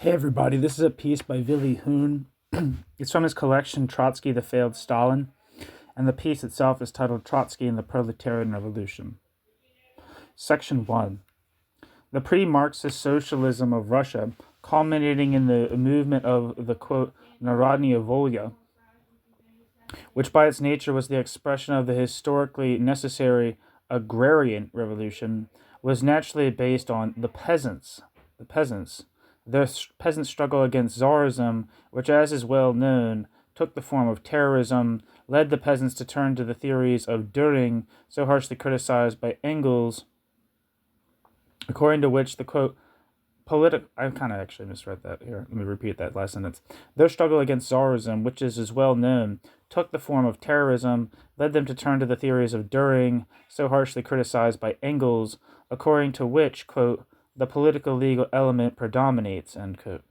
Hey everybody, this is a piece by Willy Huhn. It's from his collection Trotsky, the Failed Stalin, and the piece itself is titled Trotsky and the Proletarian Revolution. Section 1. The pre-Marxist socialism of Russia, culminating in the movement of the, quote, Narodnaya Volya, which by its nature was the expression of the historically necessary agrarian revolution, was naturally based on the peasants. The peasant struggle against Tsarism, which, as is well known, took the form of terrorism, led the peasants to turn to the theories of Dühring, so harshly criticized by Engels, according to which the, quote, I kind of actually misread that here. Let me repeat that last sentence. Their struggle against Tsarism, which is as well known, took the form of terrorism, led them to turn to the theories of Dühring, so harshly criticized by Engels, according to which, quote, the political legal element predominates, end quote.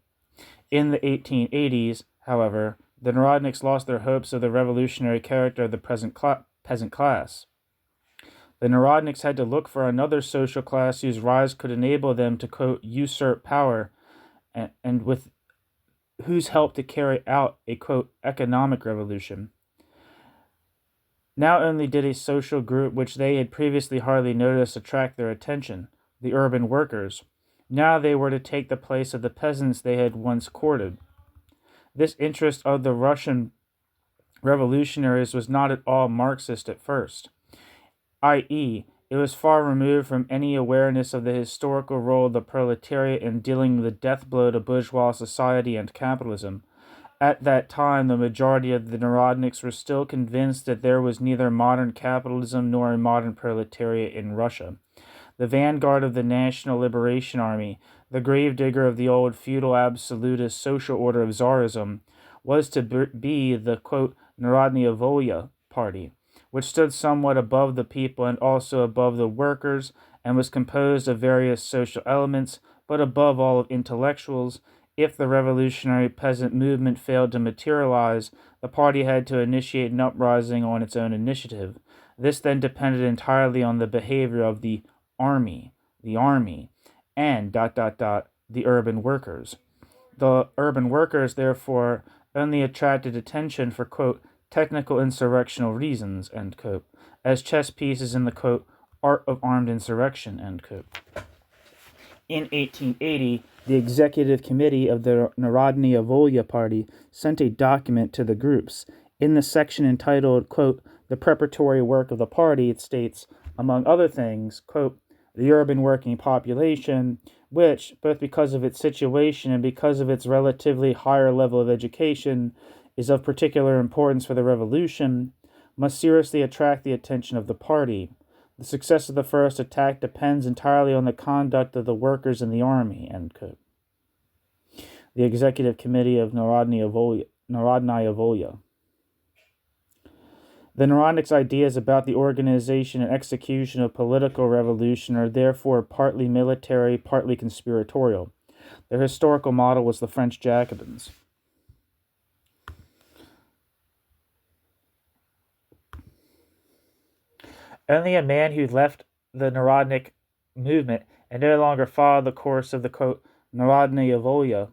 In the 1880s, however, the Narodniks lost their hopes of the revolutionary character of the peasant class. The Narodniks had to look for another social class whose rise could enable them to, quote, usurp power, and with whose help to carry out a, quote, economic revolution. Not only did a social group which they had previously hardly noticed attract their attention, the urban workers, now they were to take the place of the peasants they had once courted. This interest of the Russian revolutionaries was not at all Marxist at first, i.e., it was far removed from any awareness of the historical role of the proletariat in dealing the death blow to bourgeois society and capitalism. At that time, the majority of the Narodniks were still convinced that there was neither modern capitalism nor a modern proletariat in Russia. The vanguard of the National Liberation Army, the gravedigger of the old feudal absolutist social order of Tsarism, was to be the, quote, Narodnaya Volya party, which stood somewhat above the people and also above the workers, and was composed of various social elements, but above all of intellectuals. If the revolutionary peasant movement failed to materialize, the party had to initiate an uprising on its own initiative. This then depended entirely on the behavior of the army, and ... the urban workers. The urban workers, therefore, only attracted attention for, quote, technical insurrectional reasons, end quote, as chess pieces in the, quote, art of armed insurrection, end quote. In 1880, the executive committee of the Narodnaya Volya party sent a document to the groups. In the section entitled, quote, the preparatory work of the party, it states, among other things, quote, the urban working population, which, both because of its situation and because of its relatively higher level of education, is of particular importance for the revolution, must seriously attract the attention of the party. The success of the first attack depends entirely on the conduct of the workers in the army, end quote. The Executive Committee of Narodnaya Volya. The Narodniks' ideas about the organization and execution of political revolution are therefore partly military, partly conspiratorial. Their historical model was the French Jacobins. Only a man who left the Narodnik movement and no longer followed the course of the, quote, Narodnaya Volya,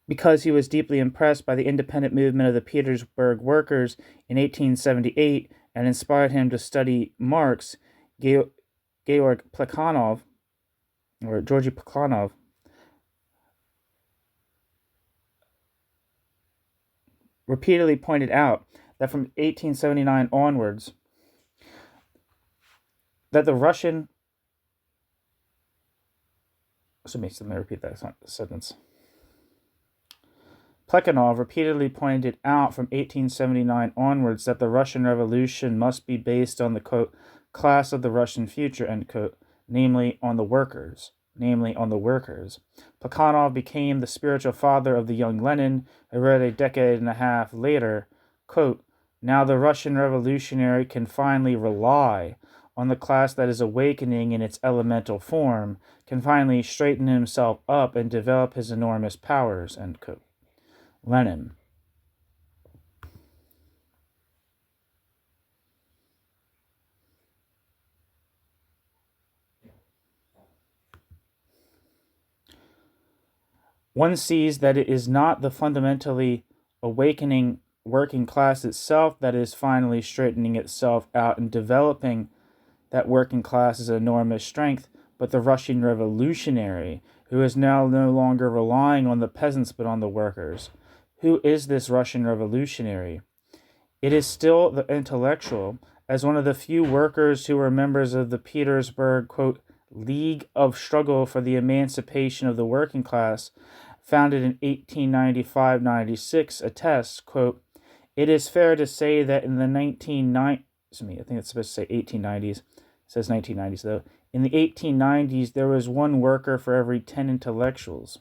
because he was deeply impressed by the independent movement of the Petersburg workers in 1878 and inspired him to study Marx, Georgy Plekhanov, repeatedly pointed out that from 1879 onwards, that the Russian... Let me repeat that sentence. Plekhanov repeatedly pointed out from 1879 onwards that the Russian Revolution must be based on the, quote, class of the Russian future, end quote, namely on the workers. Plekhanov became the spiritual father of the young Lenin, who wrote a decade and a half later, quote, now the Russian revolutionary can finally rely on the class that is awakening in its elemental form, can finally straighten himself up and develop his enormous powers, end quote. Lenin. One sees that it is not the fundamentally awakening working class itself that is finally straightening itself out and developing that working class's enormous strength, but the Russian revolutionary, who is now no longer relying on the peasants but on the workers. Who is this Russian revolutionary? It is still the intellectual, as one of the few workers who were members of the Petersburg, quote, League of Struggle for the Emancipation of the Working Class, founded in 1895-96, attests, quote, it is fair to say that in the 1990s, I think it's supposed to say 1890s, it says 1990s though, in the 1890s there was one worker for every 10 intellectuals.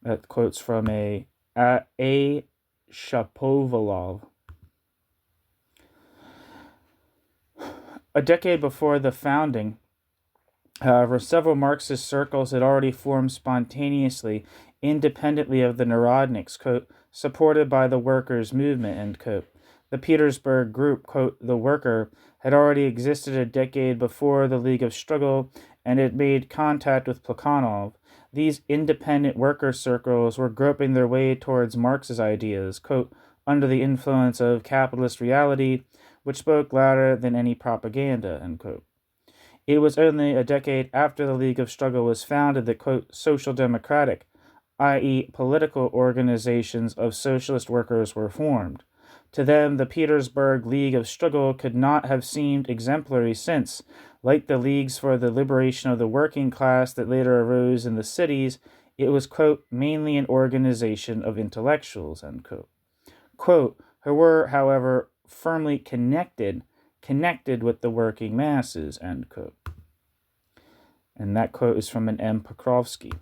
That quote's from A. Shapovalov. A decade before the founding, however, several Marxist circles had already formed spontaneously, independently of the Narodniks, quote, supported by the workers' movement, end quote. The Petersburg group, quote, the Worker, had already existed a decade before the League of Struggle and had made contact with Plekhanov. These independent worker circles were groping their way towards Marx's ideas, quote, under the influence of capitalist reality, which spoke louder than any propaganda, end quote. It was only a decade after the League of Struggle was founded that, quote, social democratic, i.e., political organizations of socialist workers were formed. To them, the Petersburg League of Struggle could not have seemed exemplary since, like the leagues for the liberation of the working class that later arose in the cities, it was, quote, mainly an organization of intellectuals, end quote. Quote, who were, however, firmly connected with the working masses, end quote. And that quote is from an M. Pokrovsky.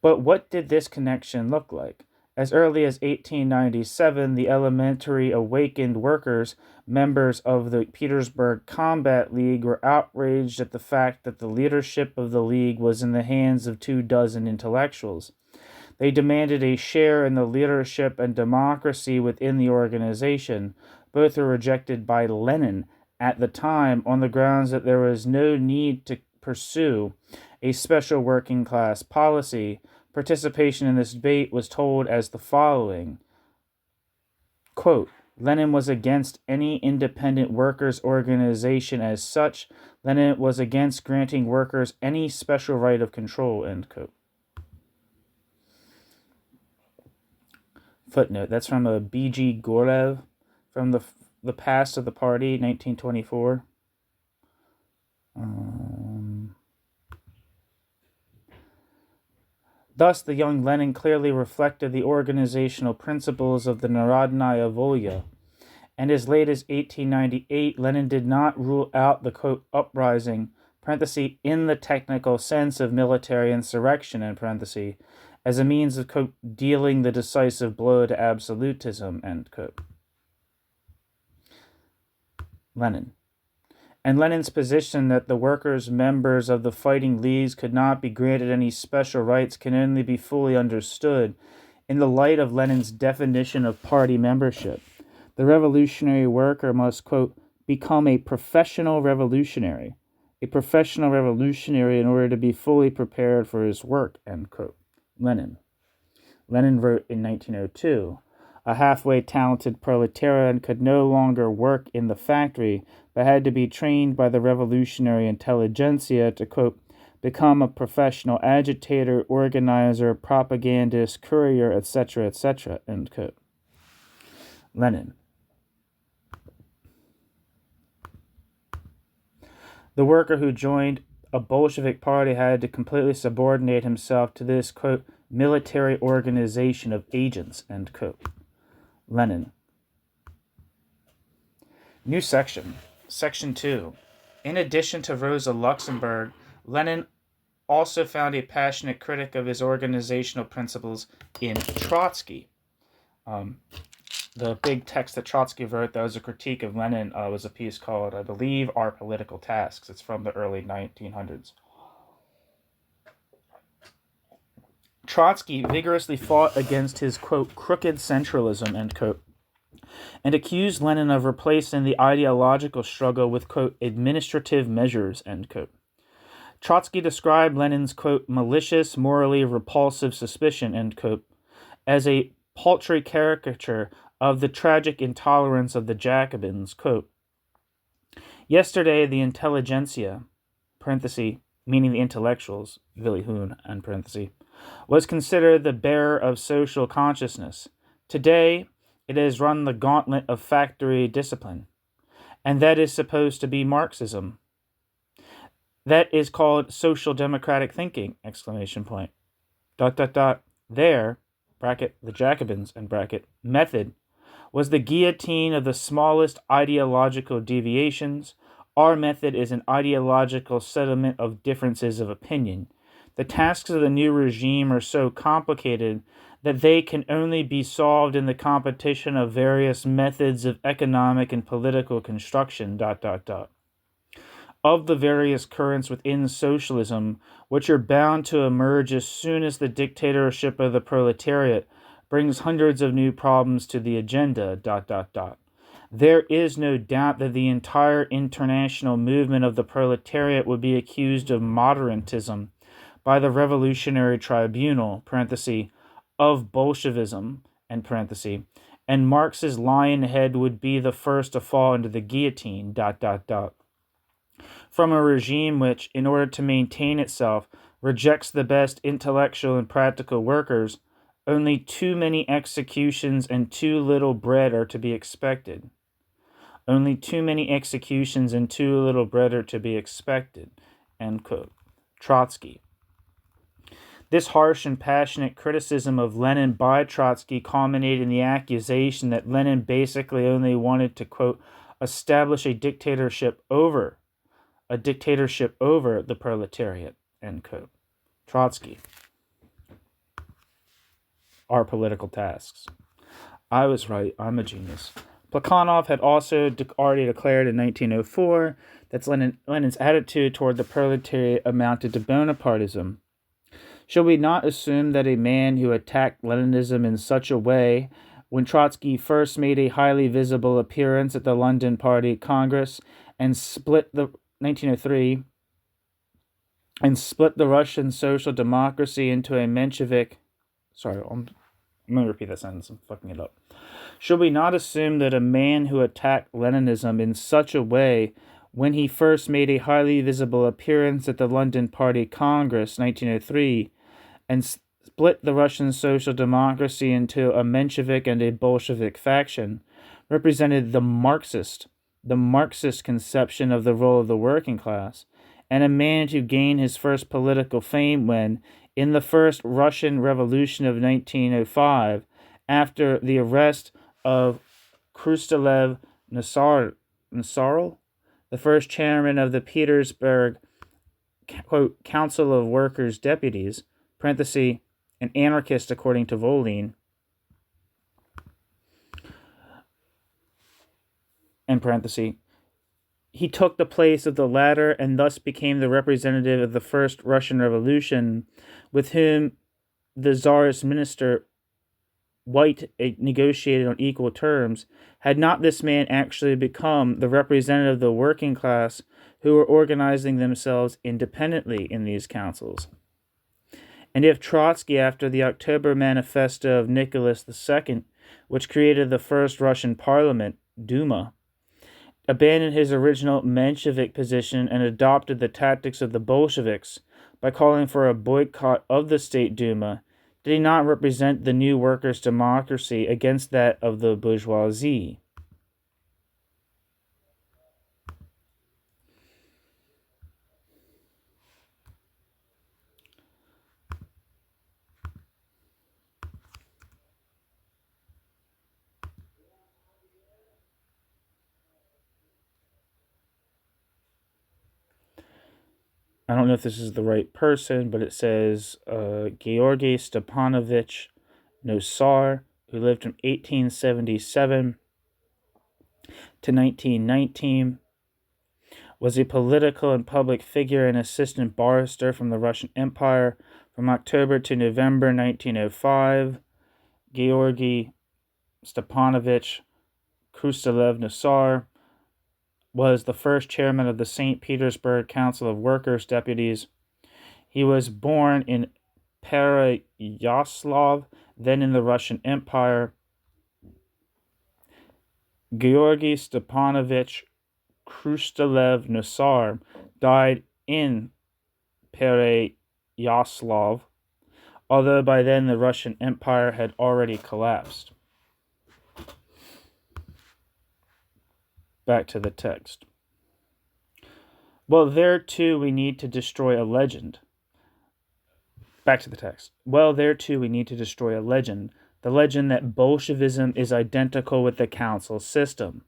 But what did this connection look like? As early as 1897, the elementary awakened workers, members of the Petersburg Combat League, were outraged at the fact that the leadership of the League was in the hands of 24 intellectuals. They demanded a share in the leadership and democracy within the organization. Both were rejected by Lenin at the time on the grounds that there was no need to pursue a special working class policy. Participation in this debate was told as the following, quote, Lenin was against any independent workers' organization as such. Lenin was against granting workers any special right of control, end quote. Footnote, that's from a B.G. Gorev from the Past of the Party, 1924. Thus, the young Lenin clearly reflected the organizational principles of the Narodnaya Volya, and as late as 1898, Lenin did not rule out the, quote, uprising, parenthesis, in the technical sense of military insurrection, in parenthesis, as a means of, quote, dealing the decisive blow to absolutism, end quote. Lenin. And Lenin's position that the workers, members of the fighting leagues, could not be granted any special rights can only be fully understood in the light of Lenin's definition of party membership. The revolutionary worker must, quote, become a professional revolutionary in order to be fully prepared for his work, end quote. Lenin. Lenin wrote in 1902, a halfway talented proletarian could no longer work in the factory, but had to be trained by the revolutionary intelligentsia to, quote, become a professional agitator, organizer, propagandist, courier, etc., end quote. Lenin. The worker who joined a Bolshevik party had to completely subordinate himself to this, quote, military organization of agents, end quote. Lenin. New section. Section 2. In addition to Rosa Luxemburg, Lenin also found a passionate critic of his organizational principles in Trotsky. The big text that Trotsky wrote that was a critique of Lenin was a piece called, I believe, Our Political Tasks. It's from the early 1900s. Trotsky vigorously fought against his, quote, crooked centralism, end quote, and accused Lenin of replacing the ideological struggle with, quote, administrative measures, end quote. Trotsky described Lenin's, quote, malicious, morally repulsive suspicion, end quote, as a paltry caricature of the tragic intolerance of the Jacobins, quote, yesterday the intelligentsia, parenthesis, meaning the intellectuals, Willy Huhn, end parenthesis, was considered the bearer of social consciousness. Today, it has run the gauntlet of factory discipline, and that is supposed to be Marxism. That is called social democratic thinking, exclamation point. ... Their, bracket, the Jacobins, end bracket, method was the guillotine of the smallest ideological deviations. Our method is an ideological settlement of differences of opinion. The tasks of the new regime are so complicated that they can only be solved in the competition of various methods of economic and political construction, ... of the various currents within socialism, which are bound to emerge as soon as the dictatorship of the proletariat brings hundreds of new problems to the agenda, ... There is no doubt that the entire international movement of the proletariat would be accused of moderatism by the Revolutionary Tribunal, parenthesis, of Bolshevism, end parenthesis, and Marx's lion head would be the first to fall into the guillotine, ... from a regime which, in order to maintain itself, rejects the best intellectual and practical workers. Only too many executions and too little bread are to be expected. Only too many executions and too little bread are to be expected, end quote. Trotsky. This harsh and passionate criticism of Lenin by Trotsky culminated in the accusation that Lenin basically only wanted to, quote, establish a dictatorship over the proletariat, end quote. Trotsky. Our political tasks. I was right. I'm a genius. Plekhanov had also already declared in 1904 that Lenin's attitude toward the proletariat amounted to Bonapartism. Shall we not assume that a man who attacked Leninism in such a way, when Trotsky first made a highly visible appearance at the London Party Congress and split the 1903 and split the Russian social democracy into a Menshevik... Sorry, I'm going to repeat that sentence. I'm fucking it up. Should we not assume that a man who attacked Leninism in such a way, when he first made a highly visible appearance at the London Party Congress, 1903, and split the Russian social democracy into a Menshevik and a Bolshevik faction, represented the Marxist conception of the role of the working class, and a man to gain his first political fame when, in the first Russian Revolution of 1905, after the arrest of Khrushchev Nasarl, the first chairman of the Petersburg, quote, Council of Workers' Deputies, parenthesis, an anarchist according to Volin, end parenthesis, he took the place of the latter and thus became the representative of the first Russian Revolution, with whom the Tsarist minister White negotiated on equal terms. Had not this man actually become the representative of the working class who were organizing themselves independently in these councils? And if Trotsky, after the October Manifesto of Nicholas II, which created the first Russian parliament, Duma, abandoned his original Menshevik position and adopted the tactics of the Bolsheviks by calling for a boycott of the State Duma, did he not represent the new workers' democracy against that of the bourgeoisie? I don't know if this is the right person, but it says Georgy Stepanovich Nosar, who lived from 1877 to 1919, was a political and public figure and assistant barrister from the Russian Empire from October to November 1905. Georgy Stepanovich Krustalev-Nassar was the first chairman of the St. Petersburg Council of Workers' Deputies. He was born in Pereyaslav, then in the Russian Empire. Georgy Stepanovich Krustalev-Nassar died in Pereyaslav, although by then the Russian Empire had already collapsed. Back to the text. Well, there too we need to destroy a legend. Back to the text. Well, there too we need to destroy a legend. The legend that Bolshevism is identical with the council system.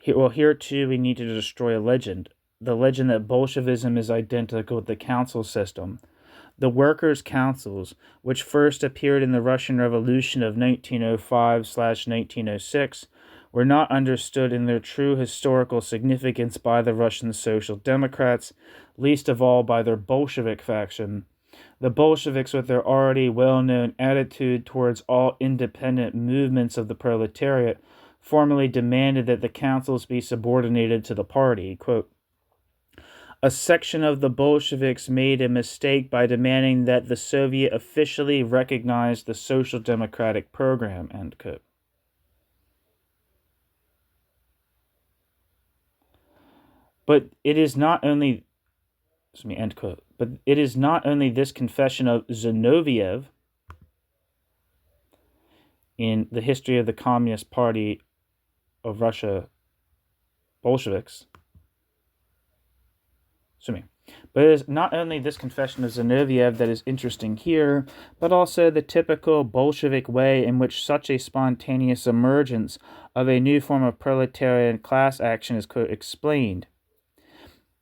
Here too we need to destroy a legend. The legend that Bolshevism is identical with the council system. The workers' councils, which first appeared in the Russian Revolution of 1905/1906, were not understood in their true historical significance by the Russian Social Democrats, least of all by their Bolshevik faction. The Bolsheviks, with their already well-known attitude towards all independent movements of the proletariat, formally demanded that the councils be subordinated to the party. Quote, a section of the Bolsheviks made a mistake by demanding that the Soviet officially recognize the Social Democratic program, end quote. But it is not only end quote. But it is not only this confession of Zinoviev in the history of the Communist Party of Russia, Bolsheviks. But it is not only this confession of Zinoviev that is interesting here, but also the typical Bolshevik way in which such a spontaneous emergence of a new form of proletarian class action is, quote, explained.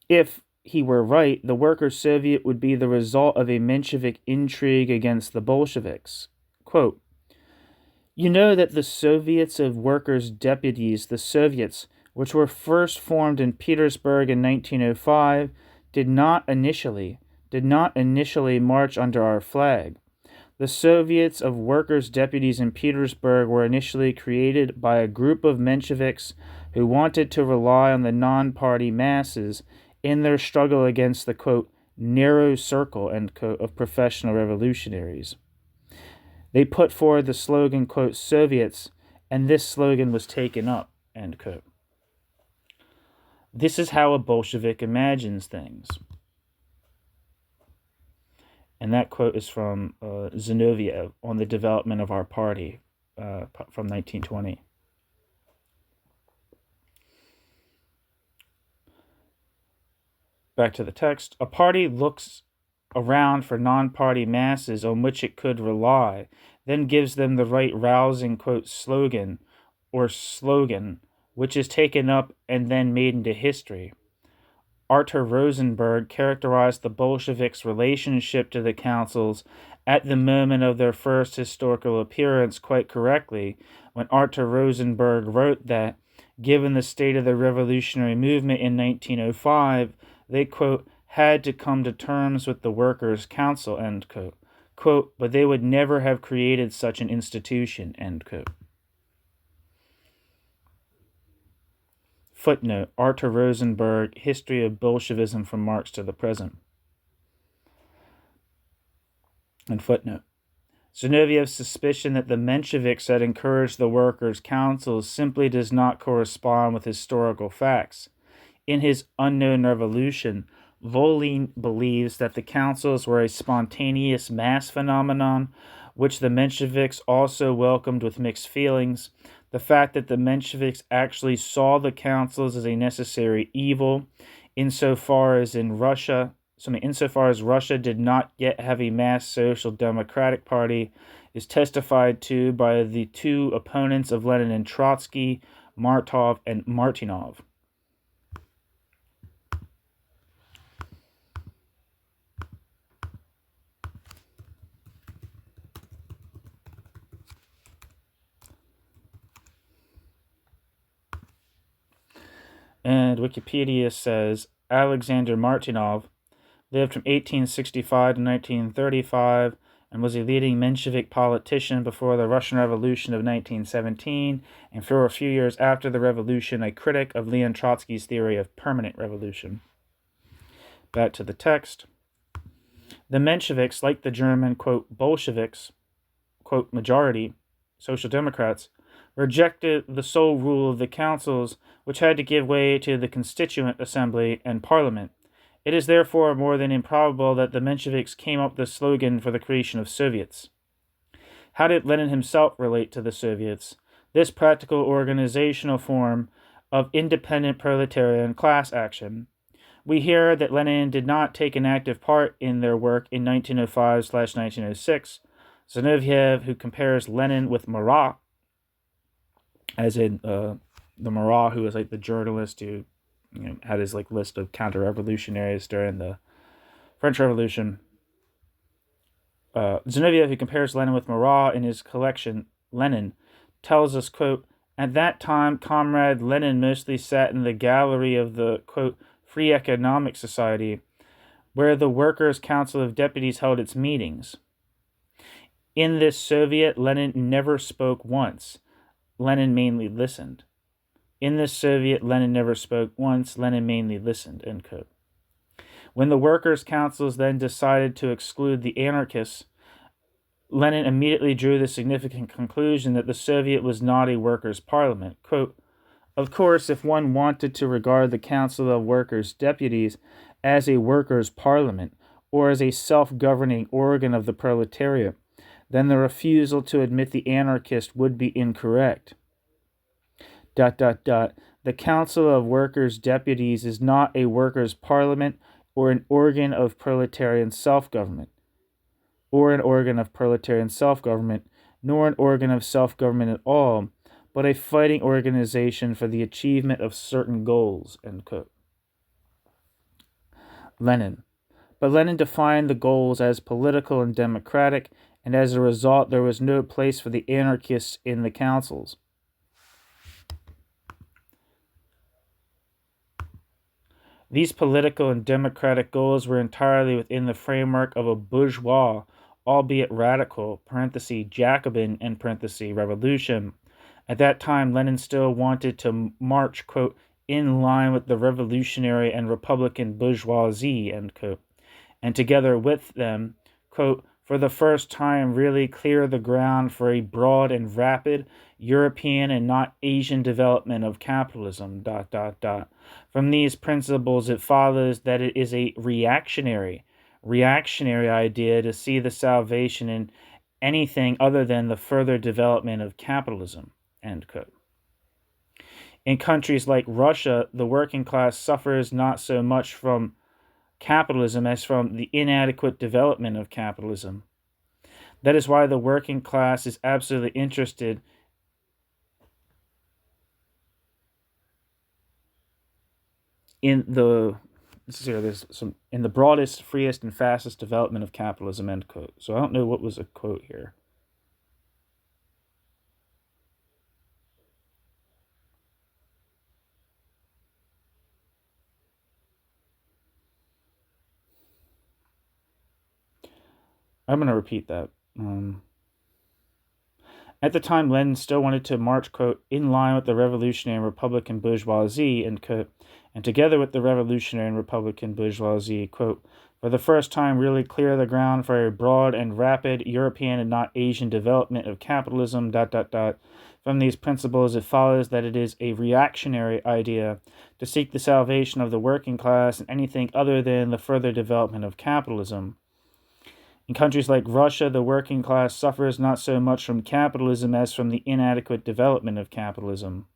If he were right, the Workers' Soviet would be the result of a Menshevik intrigue against the Bolsheviks. Quote, you know that the Soviets of Workers' Deputies, the Soviets, which were first formed in Petersburg in 1905, did not initially march under our flag. The Soviets of Workers' Deputies in Petersburg were initially created by a group of Mensheviks who wanted to rely on the non-party masses in their struggle against the, quote, narrow circle, end quote, of professional revolutionaries. They put forward the slogan, quote, Soviets, and this slogan was taken up, end quote. This is how a Bolshevik imagines things. And that quote is from Zinoviev on the development of our party from 1920. Back to the text. A party looks around for non-party masses on which it could rely, then gives them the right rousing, quote, slogan, which is taken up and then made into history. Artur Rosenberg characterized the Bolsheviks' relationship to the councils at the moment of their first historical appearance quite correctly when Artur Rosenberg wrote that, given the state of the revolutionary movement in 1905, they, quote, had to come to terms with the Workers' Council, end quote. Quote, but they would never have created such an institution, end quote. Footnote, Artur Rosenberg, History of Bolshevism from Marx to the Present. And footnote, Zinoviev's suspicion that the Mensheviks had encouraged the workers' councils simply does not correspond with historical facts. In his Unknown Revolution, Willy believes that the councils were a spontaneous mass phenomenon, which the Mensheviks also welcomed with mixed feelings. The fact that the Mensheviks actually saw the councils as a necessary evil, insofar as Russia did not yet have a mass social democratic party, is testified to by the two opponents of Lenin and Trotsky, Martov and Martinov. And Wikipedia says Alexander Martinov lived from 1865 to 1935 and was a leading Menshevik politician before the Russian Revolution of 1917, and for a few years after the revolution, a critic of Leon Trotsky's theory of permanent revolution. Back to the text. The Mensheviks, like the German, quote, Bolsheviks, quote, majority, Social Democrats, rejected the sole rule of the councils, which had to give way to the Constituent Assembly and Parliament. It is therefore more than improbable that the Mensheviks came up with the slogan for the creation of Soviets. How did Lenin himself relate to the Soviets? This practical organizational form of independent proletarian class action. We hear that Lenin did not take an active part in their work in 1905/1906. Zinoviev, who compares Lenin with Marat, as in the Marat who was like the journalist who had his like list of counter-revolutionaries during the French Revolution. Zinoviev, who compares Lenin with Marat in his collection Lenin, tells us, quote, at that time, Comrade Lenin mostly sat in the gallery of the, quote, Free Economic Society, where the Workers' Council of Deputies held its meetings. In this Soviet, Lenin never spoke once. Lenin mainly listened. In this Soviet, Lenin never spoke once. Lenin mainly listened, end quote. When the workers' councils then decided to exclude the anarchists, Lenin immediately drew the significant conclusion that the Soviet was not a workers' parliament. Quote, of course, if one wanted to regard the Council of Workers' Deputies as a workers' parliament or as a self-governing organ of the proletariat, then the refusal to admit the anarchist would be incorrect. ... The Council of Workers' Deputies is not a workers' parliament or an organ of proletarian self-government, nor an organ of self-government at all, but a fighting organization for the achievement of certain goals, end quote. Lenin. But Lenin defined the goals as political and democratic, and as a result, there was no place for the anarchists in the councils. These political and democratic goals were entirely within the framework of a bourgeois, albeit radical, Jacobin, revolution. At that time, Lenin still wanted to march, quote, in line with the revolutionary and republican bourgeoisie, end quote, and together with them, quote, for the first time really clear the ground for a broad and rapid European and not Asian development of capitalism, ... From these principles, it follows that it is a reactionary idea to see the salvation in anything other than the further development of capitalism, end quote. In countries like Russia, the working class suffers not so much from capitalism as from the inadequate development of capitalism. That is why the working class is absolutely interested in the broadest, freest, and fastest development of capitalism, end quote. So I don't know what was a quote here. I'm going to repeat that. At the time, Lenin still wanted to march, quote, in line with the revolutionary and republican bourgeoisie, end quote, and together with the revolutionary and republican bourgeoisie, quote, for the first time really clear the ground for a broad and rapid European and not Asian development of capitalism, ... From these principles, it follows that it is a reactionary idea to seek the salvation of the working class in anything other than the further development of capitalism. In countries like Russia, the working class suffers not so much from capitalism as from the inadequate development of capitalism.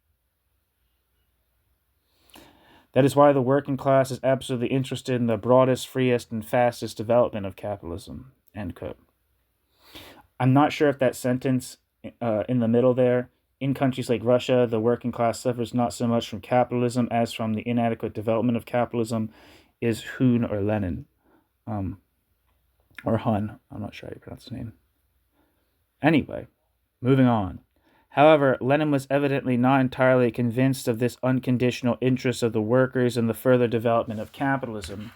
That is why the working class is absolutely interested in the broadest, freest, and fastest development of capitalism, end quote. I'm not sure if that sentence in the middle there, in countries like Russia, the working class suffers not so much from capitalism as from the inadequate development of capitalism, is Huhn or Lenin. Or Huhn, I'm not sure how you pronounce his name. Anyway, moving on. However, Lenin was evidently not entirely convinced of this unconditional interest of the workers in the further development of capitalism,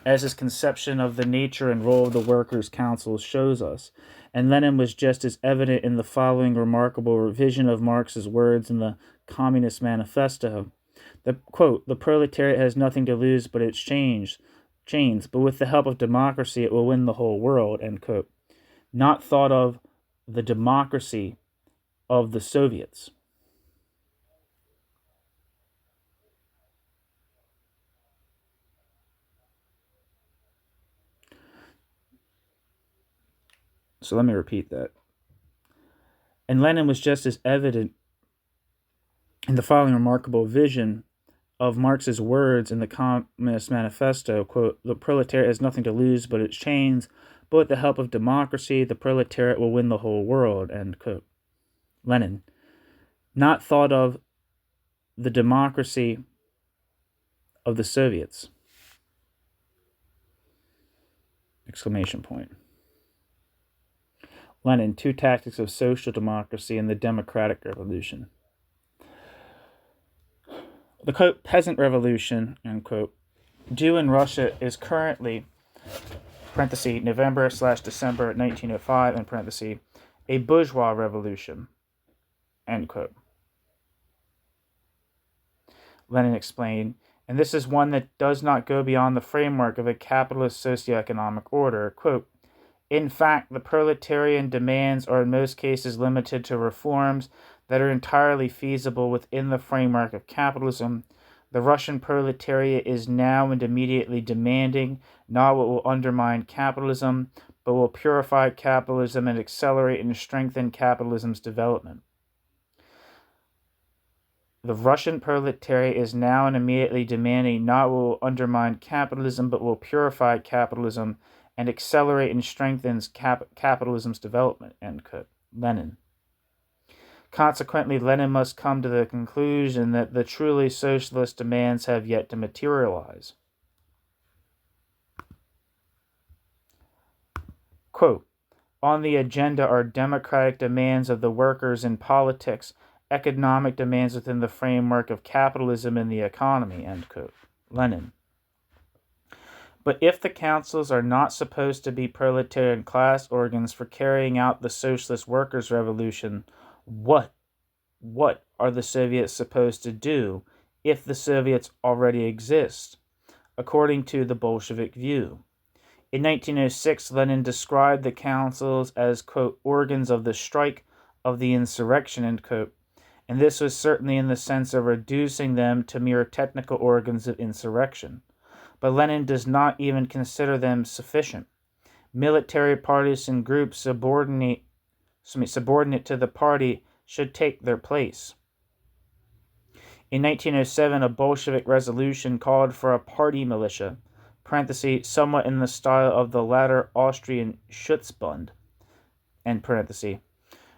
as his conception of the nature and role of the workers' councils shows us, and Lenin was just as evident in the following remarkable revision of Marx's words in the Communist Manifesto. The proletariat has nothing to lose but its chains, but with the help of democracy it will win the whole world, end quote. Not thought of the democracy of the Soviets. So let me repeat that. And Lenin was just as evident in the following remarkable vision of Marx's words in the Communist Manifesto, quote, the proletariat has nothing to lose but its chains, but with the help of democracy, the proletariat will win the whole world, end quote. Lenin, not thought of the democracy of the Soviets, exclamation point. Lenin, Two Tactics of Social Democracy and the Democratic Revolution. The, quote, peasant revolution, end quote, due in Russia is currently, parenthesis, November/December 1905, in parenthesis, a bourgeois revolution, end quote. Lenin explained, and this is one that does not go beyond the framework of a capitalist socioeconomic order, quote, in fact, the proletarian demands are in most cases limited to reforms that are entirely feasible within the framework of capitalism. The Russian proletariat is now and immediately demanding not what will undermine capitalism, but will purify capitalism and accelerate and strengthen capitalism's development. The Russian proletariat is now and immediately demanding not what will undermine capitalism, but will purify capitalism and accelerate and strengthens capitalism's development, end quote. Lenin. Consequently, Lenin must come to the conclusion that the truly socialist demands have yet to materialize. Quote, on the agenda are democratic demands of the workers in politics, economic demands within the framework of capitalism and the economy, end quote. Lenin. But if the councils are not supposed to be proletarian class organs for carrying out the socialist workers' revolution, what are the Soviets supposed to do if the Soviets already exist, according to the Bolshevik view? In 1906, Lenin described the councils as, quote, organs of the strike, of the insurrection, end quote, and this was certainly in the sense of reducing them to mere technical organs of insurrection. But Lenin does not even consider them sufficient. Military partisan groups subordinate to the party should take their place. In 1907, a Bolshevik resolution called for a party militia, parenthesis, somewhat in the style of the latter Austrian Schutzbund, end parenthesis,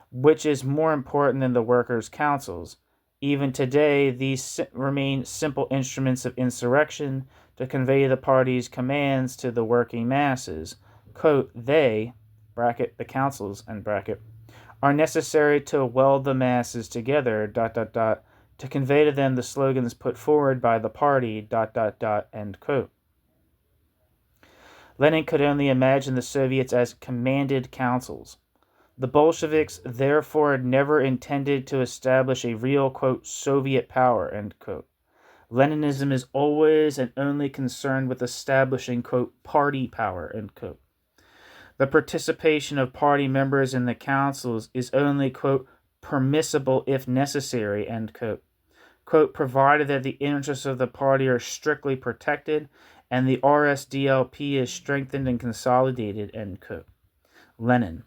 which is more important than the workers' councils. Even today, these remain simple instruments of insurrection to convey the party's commands to the working masses. Quote, they, bracket, the councils, end bracket, are necessary to weld the masses together, to convey to them the slogans put forward by the party, end quote. Lenin could only imagine the Soviets as commanded councils. The Bolsheviks, therefore, never intended to establish a real, quote, Soviet power, end quote. Leninism is always and only concerned with establishing, quote, party power, end quote. The participation of party members in the councils is only, quote, permissible if necessary, end quote. Quote, provided that the interests of the party are strictly protected and the RSDLP is strengthened and consolidated, end quote. Lenin.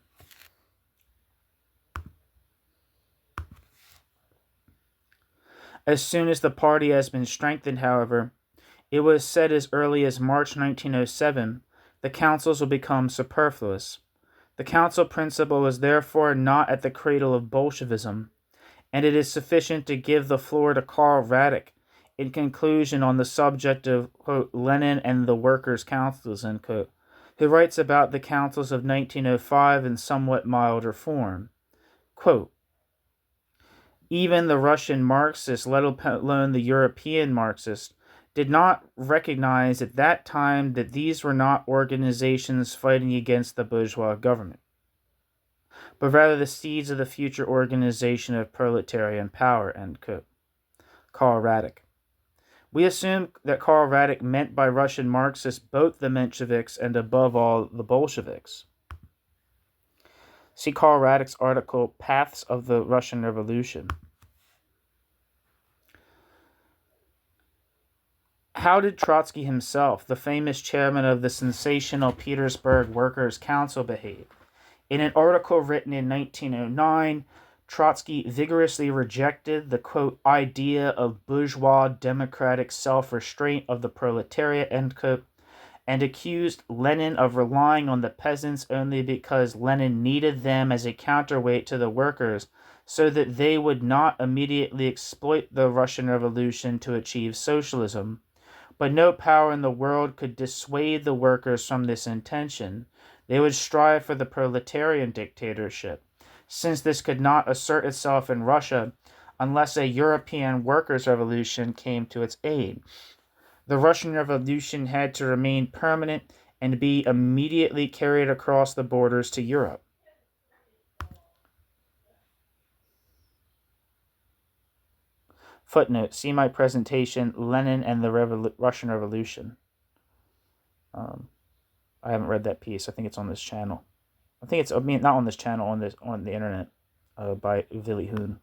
As soon as the party has been strengthened, however, it was said as early as March 1907, the councils will become superfluous. The council principle is therefore not at the cradle of Bolshevism, and it is sufficient to give the floor to Karl Radek in conclusion on the subject of, quote, Lenin and the workers' councils, end quote, who writes about the councils of 1905 in somewhat milder form. Quote, even the Russian Marxists, let alone the European Marxists, did not recognize at that time that these were not organizations fighting against the bourgeois government, but rather the seeds of the future organization of proletarian power, end quote. Karl Radek. We assume that Karl Radek meant by Russian Marxists both the Mensheviks and above all the Bolsheviks. See Karl Radek's article, Paths of the Russian Revolution. How did Trotsky himself, the famous chairman of the sensational Petersburg Workers' Council, behave? In an article written in 1909, Trotsky vigorously rejected the, quote, idea of bourgeois democratic self-restraint of the proletariat, end quote, and accused Lenin of relying on the peasants only because Lenin needed them as a counterweight to the workers so that they would not immediately exploit the Russian Revolution to achieve socialism. But no power in the world could dissuade the workers from this intention. They would strive for the proletarian dictatorship, since this could not assert itself in Russia unless a European workers' revolution came to its aid. The Russian Revolution had to remain permanent and be immediately carried across the borders to Europe. Footnote, see my presentation, Lenin and the Russian Revolution. I haven't read that piece. I think it's on this channel. Not on this channel, on the internet, by Willy Huhn.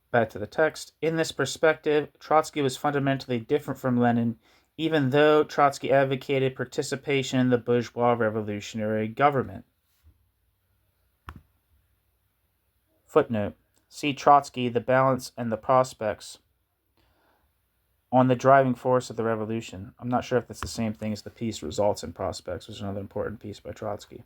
Back to the text. In this perspective, Trotsky was fundamentally different from Lenin, even though Trotsky advocated participation in the bourgeois revolutionary government. Footnote. See Trotsky, The Balance and the Prospects, on the driving force of the revolution. I'm not sure if that's the same thing as the piece Results and Prospects, which is another important piece by Trotsky.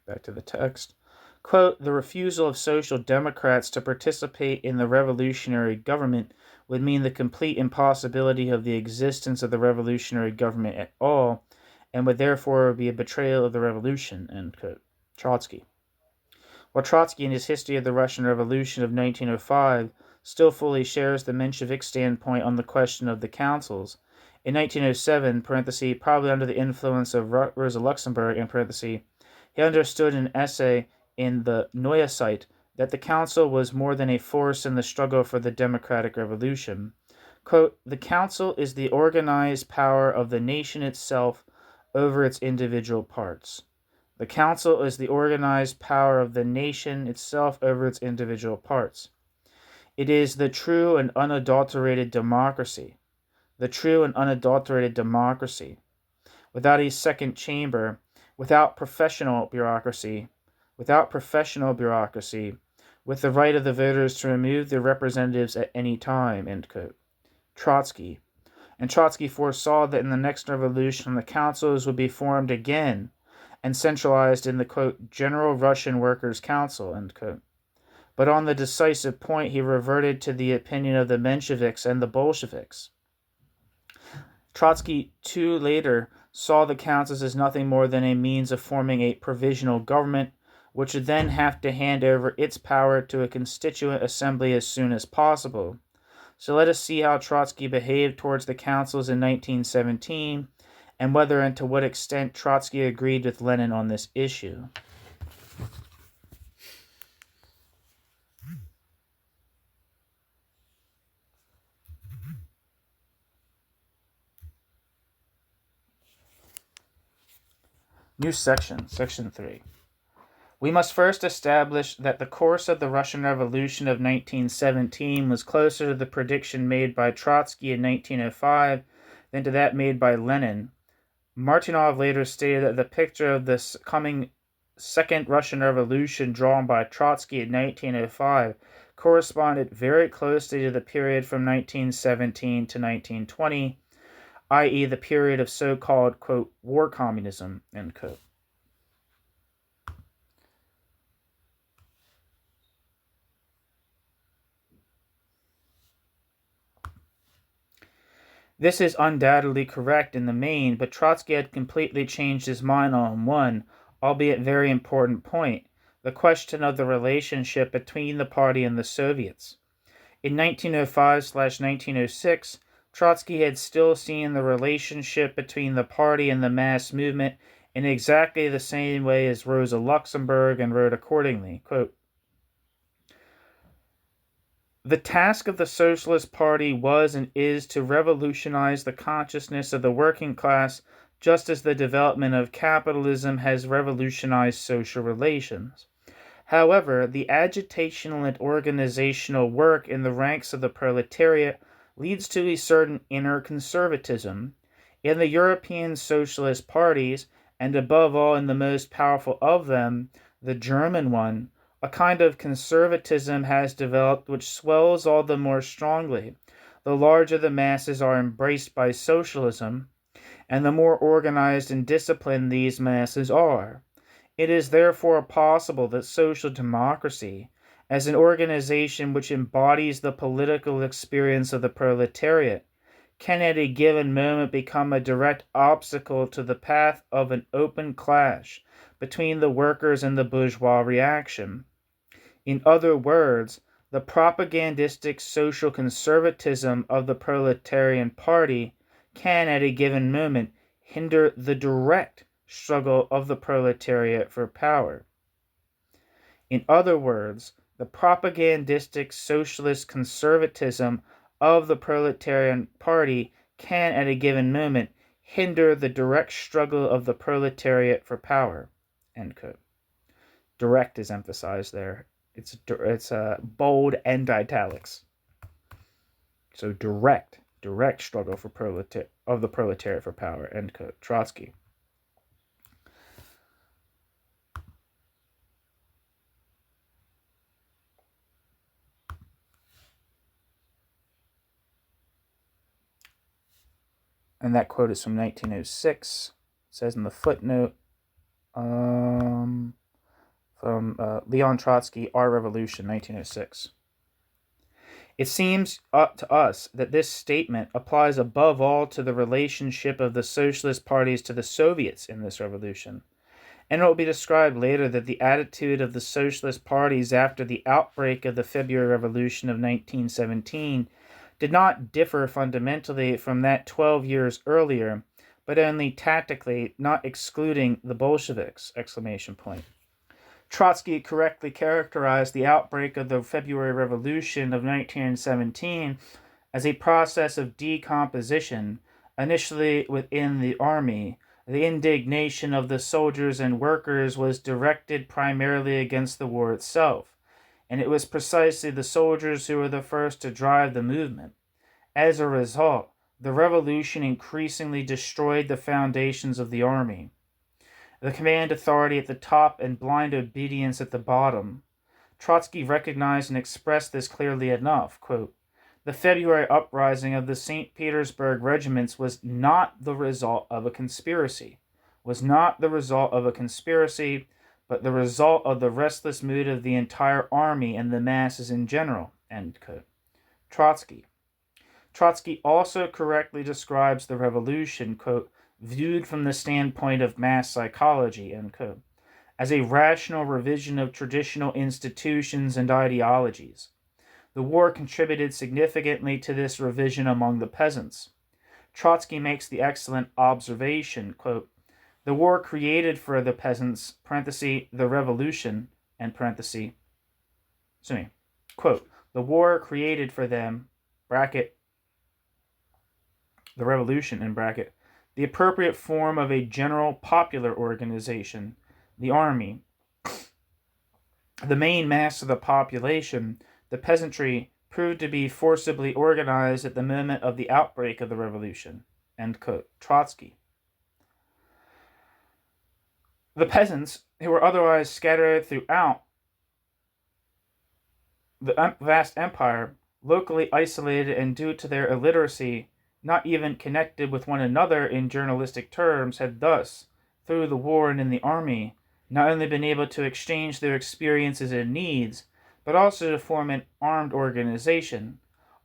Back to the text. Quote, the refusal of social democrats to participate in the revolutionary government would mean the complete impossibility of the existence of the revolutionary government at all, and would therefore be a betrayal of the revolution, end quote. Trotsky. While Trotsky in his History of the Russian Revolution of 1905 still fully shares the Menshevik standpoint on the question of the councils, in 1907, probably under the influence of Rosa Luxemburg, he understood in an essay in the Neue Zeit that the council was more than a force in the struggle for the democratic revolution. Quote, the council is the organized power of the nation itself over its individual parts. The council is the organized power of the nation itself over its individual parts. It is the true and unadulterated democracy. The true and unadulterated democracy. Without a second chamber, without professional bureaucracy, with the right of the voters to remove their representatives at any time, end quote. Trotsky. And Trotsky foresaw that in the next revolution the councils would be formed again and centralized in the, quote, General Russian Workers' Council, end quote. But on the decisive point he reverted to the opinion of the Mensheviks and the Bolsheviks. Trotsky, too, later saw the councils as nothing more than a means of forming a provisional government, which would then have to hand over its power to a constituent assembly as soon as possible. So let us see how Trotsky behaved towards the councils in 1917, and whether and to what extent Trotsky agreed with Lenin on this issue. New section, section 3. We must first establish that the course of the Russian Revolution of 1917 was closer to the prediction made by Trotsky in 1905 than to that made by Lenin. Martynov later stated that the picture of this coming Second Russian Revolution drawn by Trotsky in 1905 corresponded very closely to the period from 1917 to 1920, i.e. the period of so-called, quote, war communism, end quote. This is undoubtedly correct in the main, but Trotsky had completely changed his mind on one, albeit very important point, the question of the relationship between the party and the Soviets. In 1905/1906, Trotsky had still seen the relationship between the party and the mass movement in exactly the same way as Rosa Luxemburg, and wrote accordingly, quote, "The task of the Socialist Party was and is to revolutionize the consciousness of the working class, just as the development of capitalism has revolutionized social relations. However, the agitational and organizational work in the ranks of the proletariat leads to a certain inner conservatism. In the European socialist parties, and above all in the most powerful of them, the German one, a kind of conservatism has developed which swells all the more strongly the larger the masses are embraced by socialism, and the more organized and disciplined these masses are. It is therefore possible that social democracy, as an organization which embodies the political experience of the proletariat, can at a given moment become a direct obstacle to the path of an open clash between the workers and the bourgeois reaction. In other words, the propagandistic social conservatism of the Proletarian Party can at a given moment hinder the direct struggle of the proletariat for power. In other words, the propagandistic socialist conservatism of the Proletarian Party can at a given moment hinder the direct struggle of the proletariat for power." End quote. Direct is emphasized there. It's bold and italics. So direct struggle for of the proletariat for power. End quote. Trotsky. And that quote is from 1906. It says in the footnote, from Leon Trotsky, Our Revolution, 1906. It seems to us that this statement applies above all to the relationship of the socialist parties to the Soviets in this revolution. And it will be described later that the attitude of the socialist parties after the outbreak of the February Revolution of 1917 did not differ fundamentally from that 12 years earlier, but only tactically, not excluding the Bolsheviks! Trotsky correctly characterized the outbreak of the February Revolution of 1917 as a process of decomposition, initially within the army. The indignation of the soldiers and workers was directed primarily against the war itself, and it was precisely the soldiers who were the first to drive the movement. As a result, the revolution increasingly destroyed the foundations of the army, the command authority at the top and blind obedience at the bottom. Trotsky recognized and expressed this clearly enough. Quote, "The February uprising of the St. Petersburg regiments was not the result of a conspiracy, but the result of the restless mood of the entire army and the masses in general." End quote. Trotsky also correctly describes the revolution, quote, "viewed from the standpoint of mass psychology," end quote, as a rational revision of traditional institutions and ideologies. The war contributed significantly to this revision among the peasants. Trotsky makes the excellent observation, quote, "The war created for the peasants, the revolution," quote, "the war created for them, the revolution, the appropriate form of a general popular organization, the army. The main mass of the population, the peasantry, proved to be forcibly organized at the moment of the outbreak of the revolution." End quote. Trotsky. The peasants, who were otherwise scattered throughout the vast empire, locally isolated and due to their illiteracy, not even connected with one another in journalistic terms, had thus, through the war and in the army, not only been able to exchange their experiences and needs, but also to form an armed organization.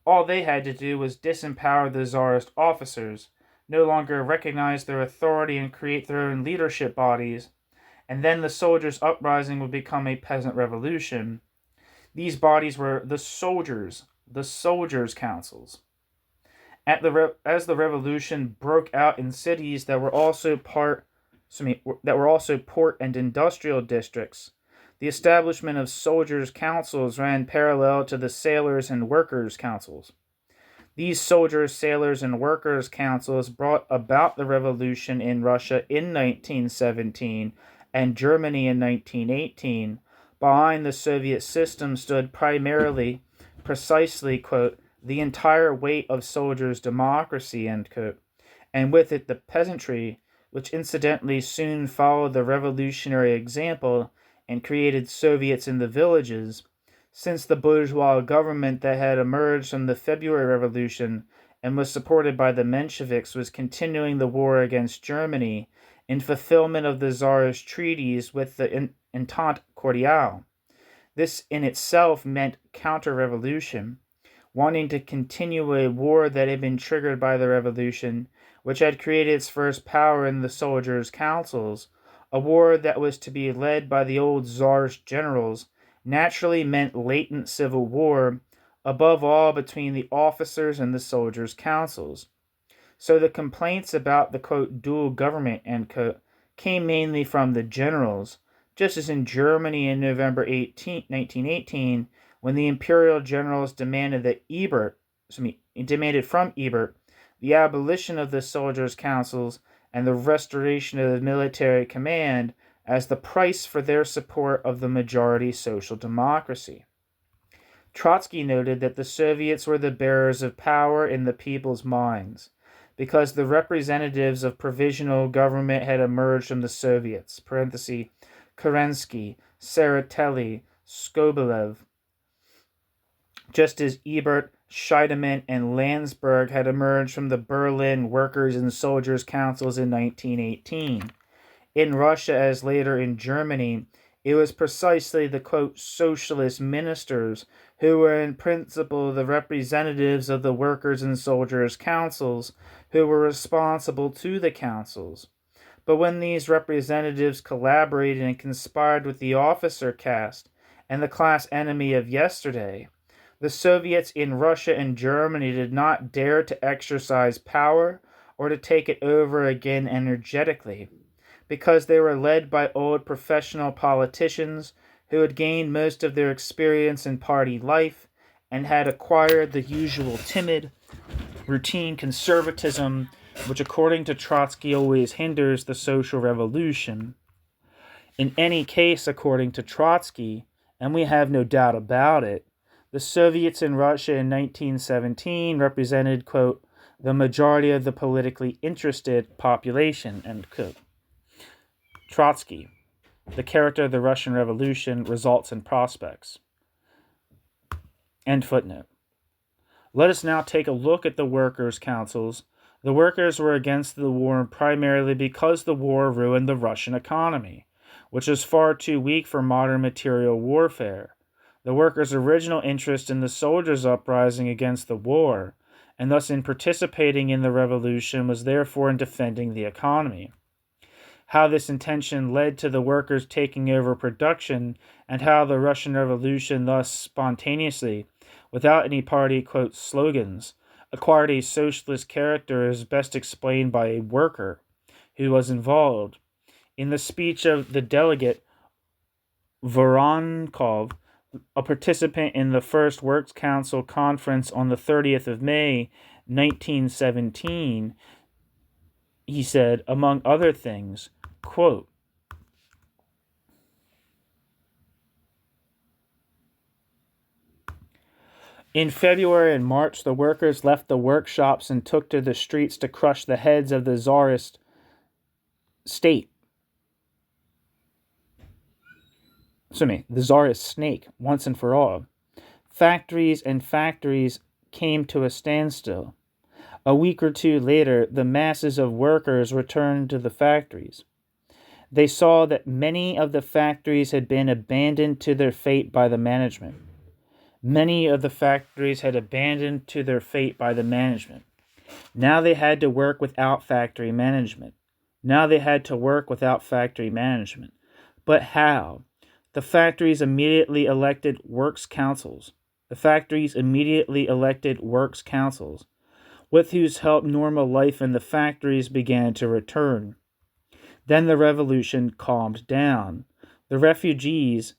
All they had to do was disempower the czarist officers, no longer recognize their authority and create their own leadership bodies, and then the soldiers' uprising would become a peasant revolution. These bodies were the soldiers' councils. As the revolution broke out in cities that were also port and industrial districts, the establishment of soldiers' councils ran parallel to the sailors' and workers' councils. These soldiers, sailors, and workers' councils brought about the revolution in Russia in 1917 and Germany in 1918. Behind the Soviet system stood precisely, quote, the entire weight of soldiers' democracy, end quote, and with it the peasantry, which incidentally soon followed the revolutionary example and created Soviets in the villages, since the bourgeois government that had emerged from the February Revolution and was supported by the Mensheviks was continuing the war against Germany in fulfillment of the Tsarist treaties with the Entente Cordiale. This in itself meant counter-revolution, wanting to continue a war that had been triggered by the revolution, which had created its first power in the soldiers' councils. A war that was to be led by the old Tsarist generals naturally meant latent civil war, above all between the officers and the soldiers' councils. So the complaints about the, quote, dual government, end quote, came mainly from the generals, just as in Germany in November 1918, when the imperial generals demanded from Ebert the abolition of the soldiers' councils and the restoration of the military command as the price for their support of the majority social democracy. Trotsky noted that the Soviets were the bearers of power in the people's minds, because the representatives of provisional government had emerged from the Soviets, Kerensky, Tseretelli, Skobelev, just as Ebert, Scheidemann, and Landsberg had emerged from the Berlin Workers' and Soldiers' Councils in 1918. In Russia, as later in Germany, it was precisely the, quote, socialist ministers who were in principle the representatives of the workers' and soldiers' councils who were responsible to the councils. But when these representatives collaborated and conspired with the officer caste and the class enemy of yesterday, the Soviets in Russia and Germany did not dare to exercise power or to take it over again energetically, because they were led by old professional politicians who had gained most of their experience in party life and had acquired the usual timid, routine conservatism which, according to Trotsky, always hinders the social revolution. In any case, according to Trotsky, and we have no doubt about it, the Soviets in Russia in 1917 represented, quote, the majority of the politically interested population, end quote. Trotsky, the character of the Russian Revolution, results and prospects. End footnote. Let us now take a look at the workers' councils. The workers were against the war primarily because the war ruined the Russian economy, which was far too weak for modern material warfare. The workers' original interest in the soldiers' uprising against the war, and thus in participating in the revolution, was therefore in defending the economy. How this intention led to the workers taking over production, and how the Russian Revolution thus spontaneously, without any party, quote, slogans, acquired a socialist character is best explained by a worker who was involved. In the speech of the delegate Voronkov, a participant in the First Works Council conference on the 30th of May, 1917, he said, among other things, quote, in February and March, the workers left the workshops and took to the streets to crush the heads of the Tsarist state. The Tsarist snake, once and for all. Factories came to a standstill. A week or two later, the masses of workers returned to the factories. They saw that many of the factories had been abandoned to their fate by the management. Many of the factories had abandoned to their fate by the management. Now they had to work without factory management. But how? The factories immediately elected works councils, with whose help normal life in the factories began to return. Then the revolution calmed down. The refugees,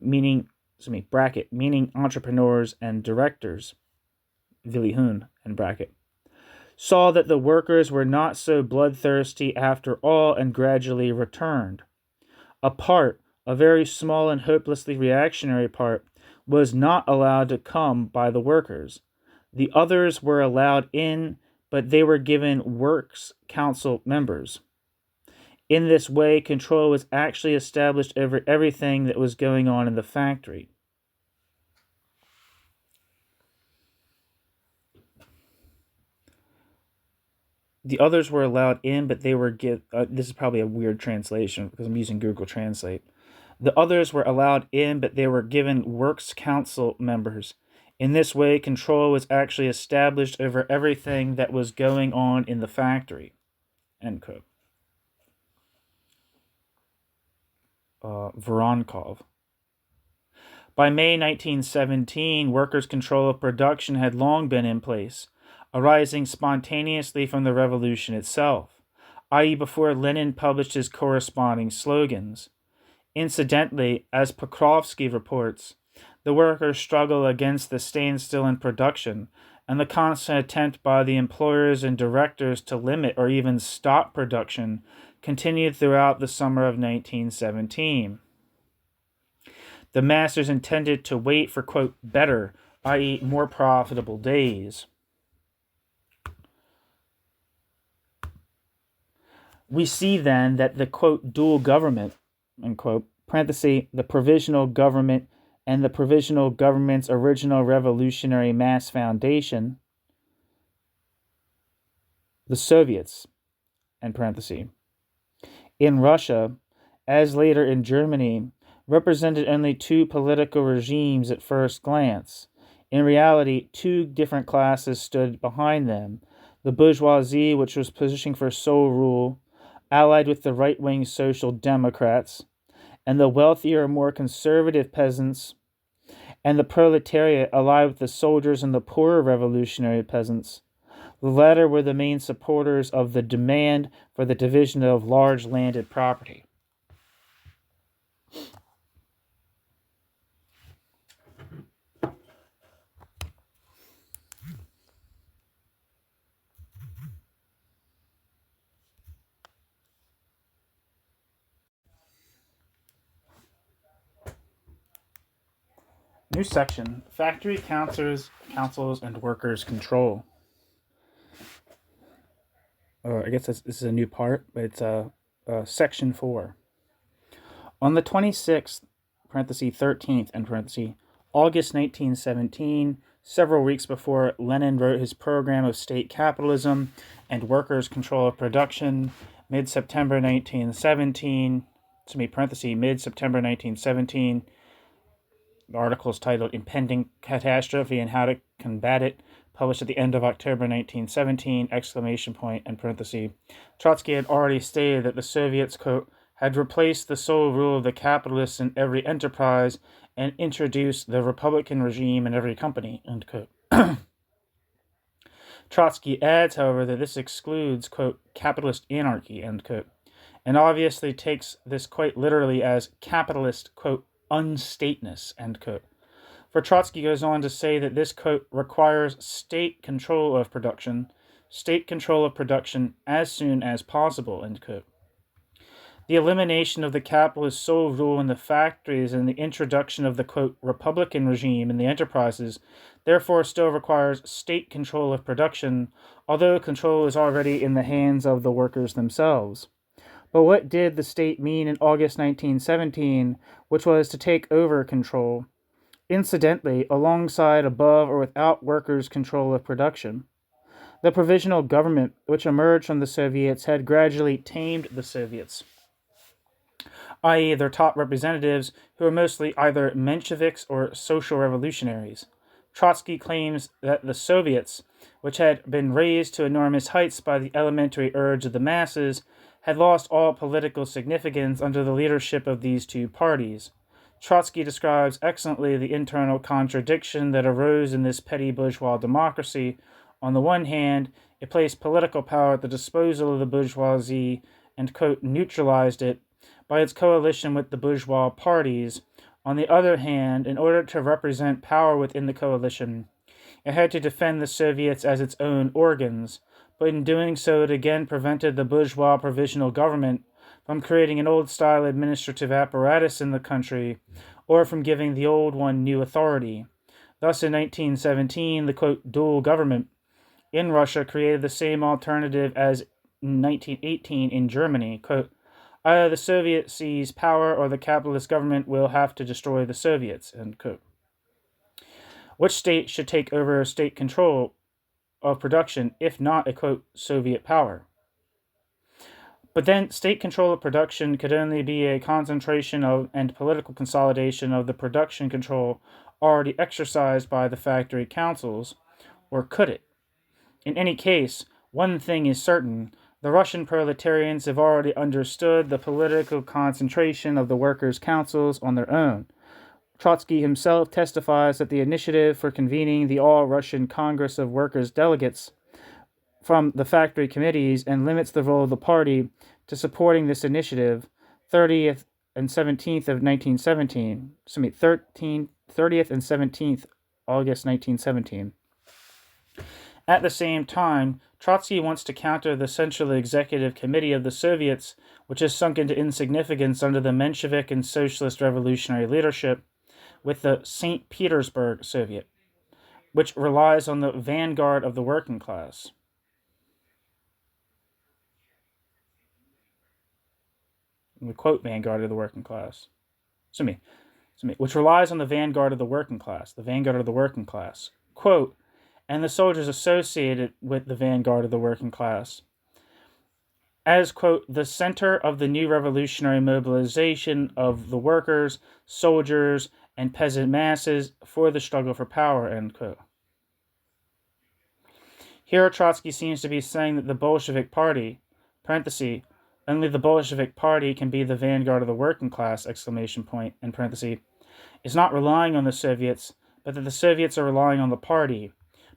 meaning entrepreneurs and directors, Willy Huhn, saw that the workers were not so bloodthirsty after all and gradually returned. A very small and hopelessly reactionary part, was not allowed to come by the workers. The others were allowed in, but they were given works council members. In this way, control was actually established over everything that was going on in the factory. The others were allowed in, but they were this is probably a weird translation because I'm using Google Translate. The others were allowed in, but they were given works council members. In this way, control was actually established over everything that was going on in the factory. End quote. Voronkov. By May 1917, workers' control of production had long been in place, arising spontaneously from the revolution itself, i.e., before Lenin published his corresponding slogans. Incidentally, as Pokrovsky reports, the workers' struggle against the standstill in production and the constant attempt by the employers and directors to limit or even stop production continued throughout the summer of 1917. The masters intended to wait for, quote, better, i.e., more profitable days. We see then that the, quote, dual government, unquote, the provisional government and the provisional government's original revolutionary mass foundation, the Soviets, in Russia, as later in Germany, represented only two political regimes at first glance. In reality, two different classes stood behind them. The bourgeoisie, which was pushing for sole rule, allied with the right-wing social democrats, and the wealthier, more conservative peasants, and the proletariat allied with the soldiers and the poorer revolutionary peasants. The latter were the main supporters of the demand for the division of large landed property. New section: Factory councils and workers' control. I guess this is a new part, but it's section 4. On the 26th, 13th, August 1917, several weeks before Lenin wrote his program of state capitalism and workers' control of production, mid-September 1917, the article is titled Impending Catastrophe and How to Combat It, published at the end of October 1917, ! Trotsky had already stated that the Soviets, quote, had replaced the sole rule of the capitalists in every enterprise and introduced the Republican regime in every company, end quote. Trotsky adds, however, that this excludes, quote, capitalist anarchy, end quote, and obviously takes this quite literally as capitalist, quote, unstateness, end quote. For Trotsky goes on to say that this, quote, requires state control of production as soon as possible, end quote. The elimination of the capitalist sole rule in the factories and the introduction of the, quote, Republican regime in the enterprises therefore still requires state control of production, although control is already in the hands of the workers themselves. But what did the state mean in August 1917, which was to take over control, incidentally, alongside, above, or without workers' control of production? The provisional government, which emerged from the Soviets, had gradually tamed the Soviets. i.e. their top representatives, who were mostly either Mensheviks or social revolutionaries. Trotsky claims that the Soviets, which had been raised to enormous heights by the elementary urge of the masses, had lost all political significance under the leadership of these two parties. Trotsky describes excellently the internal contradiction that arose in this petty bourgeois democracy. On the one hand, it placed political power at the disposal of the bourgeoisie and, quote, neutralized it by its coalition with the bourgeois parties. On the other hand, in order to represent power within the coalition, it had to defend the Soviets as its own organs, but in doing so it again prevented the bourgeois provisional government from creating an old-style administrative apparatus in the country, or from giving the old one new authority. Thus, in 1917, the, quote, dual government in Russia created the same alternative as in 1918 in Germany, quote, either the Soviet seize power or the capitalist government will have to destroy the Soviets, end quote. Which state should take over state control of production, if not a, quote, Soviet power? But then, state control of production could only be a concentration of and political consolidation of the production control already exercised by the factory councils, or could it? In any case, one thing is certain: the Russian proletarians have already understood the political concentration of the workers' councils on their own. Trotsky himself testifies that the initiative for convening the All-Russian Congress of Workers' Delegates from the factory committees and limits the role of the party to supporting this initiative, 30th and 17th of 1917, 30th and 17th August 1917. At the same time, Trotsky wants to counter the Central Executive Committee of the Soviets, which has sunk into insignificance under the Menshevik and Socialist Revolutionary leadership, with the St. Petersburg Soviet, which relies on the vanguard of the working class. We quote vanguard of the working class. Which relies on the vanguard of the working class. The vanguard of the working class. Quote, and the soldiers associated with the vanguard of the working class as, quote, the center of the new revolutionary mobilization of the workers, soldiers, and peasant masses for the struggle for power, end quote. Here Trotsky seems to be saying that the Bolshevik Party, parenthesis, only the Bolshevik Party can be the vanguard of the working class, exclamation point, in parenthesis, is not relying on the Soviets, but that the Soviets are relying on the party.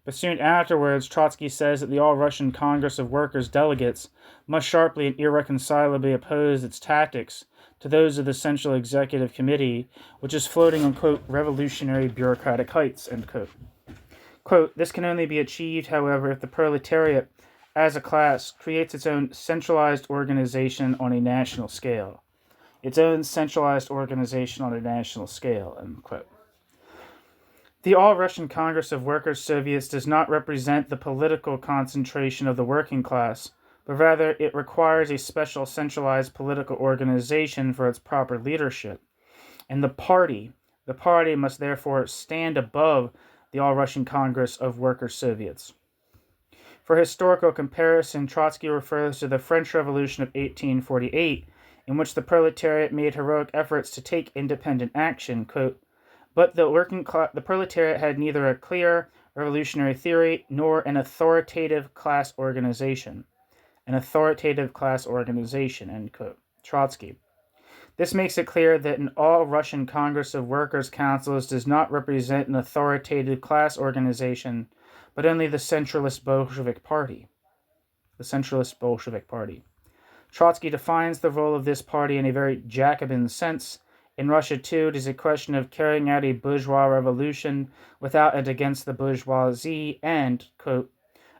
But soon afterwards, Trotsky says that the All-Russian Congress of Workers' Delegates must sharply and irreconcilably oppose its tactics to those of the Central Executive Committee, which is floating on, quote, revolutionary bureaucratic heights, end quote. Quote, this can only be achieved, however, if the proletariat, as a class, creates its own centralized organization on a national scale. Its own centralized organization on a national scale, end quote. The All-Russian Congress of Workers' Soviets does not represent the political concentration of the working class, but rather it requires a special centralized political organization for its proper leadership. And the party must therefore stand above the All-Russian Congress of Workers' Soviets. For historical comparison, Trotsky refers to the French Revolution of 1848, in which the proletariat made heroic efforts to take independent action, quote, but the proletariat had neither a clear revolutionary theory nor an authoritative class organization. An authoritative class organization, end quote. Trotsky. This makes it clear that an all-Russian Congress of Workers' Councils does not represent an authoritative class organization, but only the centralist Bolshevik Party. The centralist Bolshevik Party. Trotsky defines the role of this party in a very Jacobin sense. In Russia, too, it is a question of carrying out a bourgeois revolution without and against the bourgeoisie, and, quote,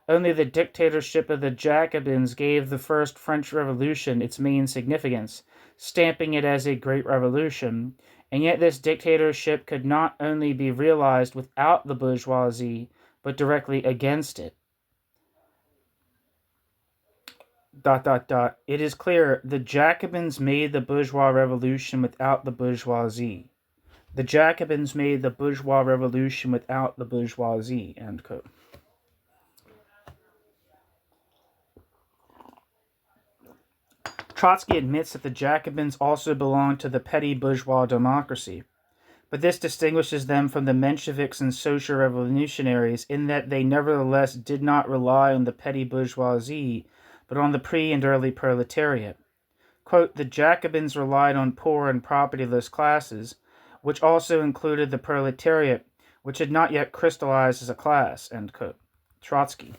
only the dictatorship of the Jacobins gave the First French Revolution its main significance, stamping it as a great revolution, and yet this dictatorship could not only be realized without the bourgeoisie, but directly against it. ... It is clear the Jacobins made the bourgeois revolution without the bourgeoisie. The Jacobins made the bourgeois revolution without the bourgeoisie, end quote. Trotsky admits that the Jacobins also belonged to the petty bourgeois democracy, but this distinguishes them from the Mensheviks and social revolutionaries in that they nevertheless did not rely on the petty bourgeoisie, but on the pre- and early proletariat. Quote, the Jacobins relied on poor and propertyless classes, which also included the proletariat, which had not yet crystallized as a class, end quote. Trotsky.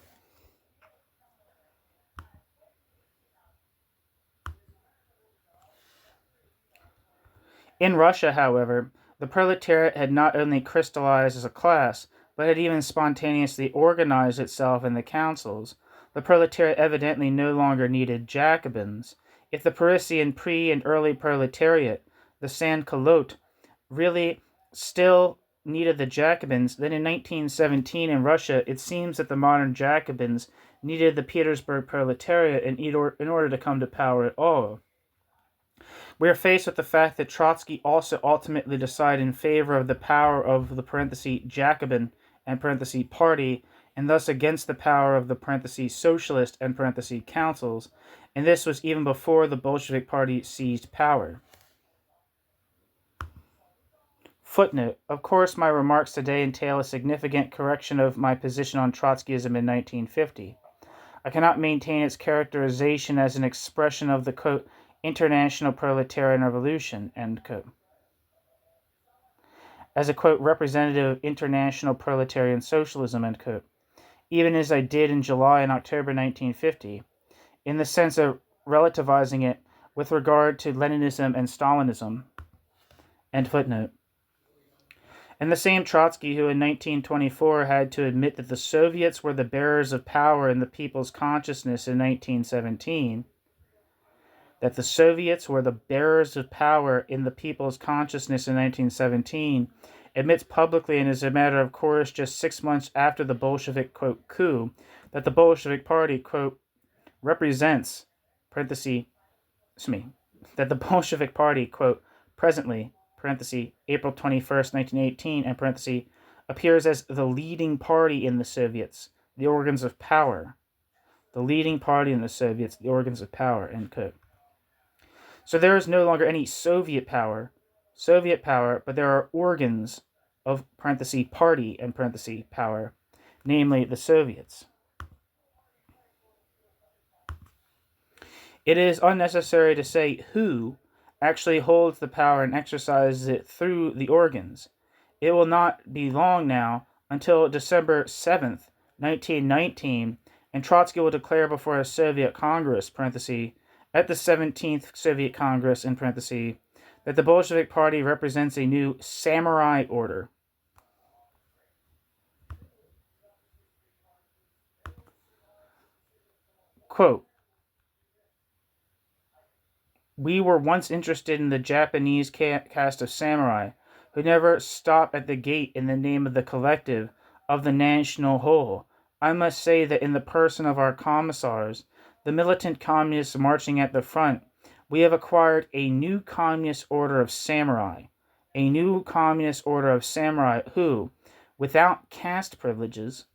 In Russia, however, the proletariat had not only crystallized as a class, but had even spontaneously organized itself in the councils. The proletariat evidently no longer needed Jacobins. If the Parisian pre- and early proletariat, the sans-culottes, really still needed the Jacobins, then in 1917 in Russia, it seems that the modern Jacobins needed the Petersburg proletariat in order to come to power at all. We are faced with the fact that Trotsky also ultimately decided in favor of the power of the Jacobin and party, and thus against the power of the socialist and councils, and this was even before the Bolshevik party seized power. Footnote. Of course, my remarks today entail a significant correction of my position on Trotskyism in 1950. I cannot maintain its characterization as an expression of the, quote, international proletarian revolution, end quote, as a, quote, representative of international proletarian socialism, end quote, even as I did in July and October 1950, in the sense of relativizing it with regard to Leninism and Stalinism, end footnote. And the same Trotsky who in 1924 had to admit that the Soviets were the bearers of power in the people's consciousness in 1917, that the Soviets were the bearers of power in the people's consciousness in 1917, admits publicly and as a matter of course just 6 months after the Bolshevik, quote, coup, that the Bolshevik party, quote, represents, that the Bolshevik party, quote, presently, April 21st, 1918, and appears as the leading party in the Soviets, the organs of power. The leading party in the Soviets, the organs of power, end quote. So there is no longer any Soviet power, but there are organs of party and power, namely the Soviets. It is unnecessary to say who actually holds the power and exercises it through the organs. It will not be long now until December 7th, 1919, and Trotsky will declare before a Soviet Congress, at the 17th Soviet Congress, that the Bolshevik Party represents a new samurai order. Quote, we were once interested in the Japanese caste of samurai, who never stop at the gate in the name of the collective, of the national whole. I must say that in the person of our commissars, the militant communists marching at the front, we have acquired a new communist order of samurai, who, without caste privileges,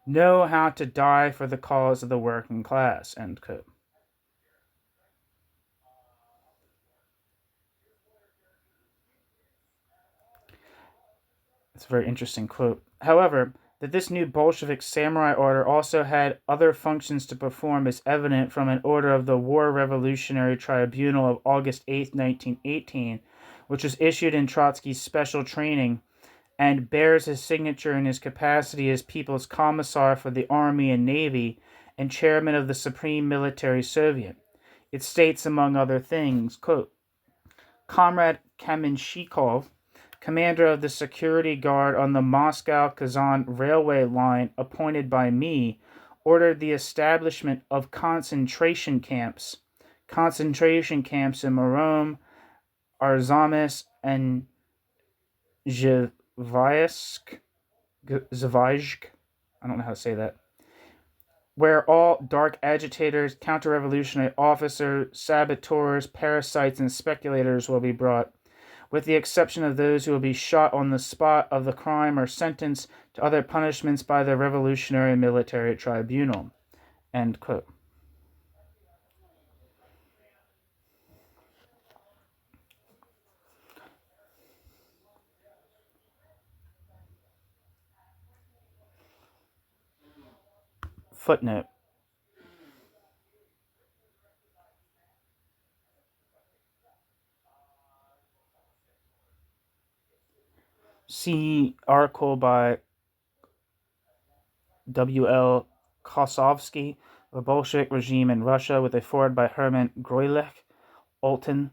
know how to die for the cause of the working class, end quote. It's a very interesting quote. However, that this new Bolshevik samurai order also had other functions to perform is evident from an order of the War Revolutionary Tribunal of August 8, 1918, which was issued in Trotsky's special training and bears his signature in his capacity as People's Commissar for the Army and Navy and Chairman of the Supreme Military Soviet. It states, among other things, quote, Comrade Kamenshikov, commander of the security guard on the Moscow-Kazan railway line appointed by me, ordered the establishment of concentration camps in Morom, Arzamas, and Zvaysk, I don't know how to say that, where all dark agitators, counter-revolutionary officers, saboteurs, parasites, and speculators will be brought, with the exception of those who will be shot on the spot of the crime or sentenced to other punishments by the Revolutionary Military Tribunal. End quote. Footnote. See article by W.L. Kosovsky, The Bolshevik Regime in Russia, with a foreword by Hermann Greulich, Olten,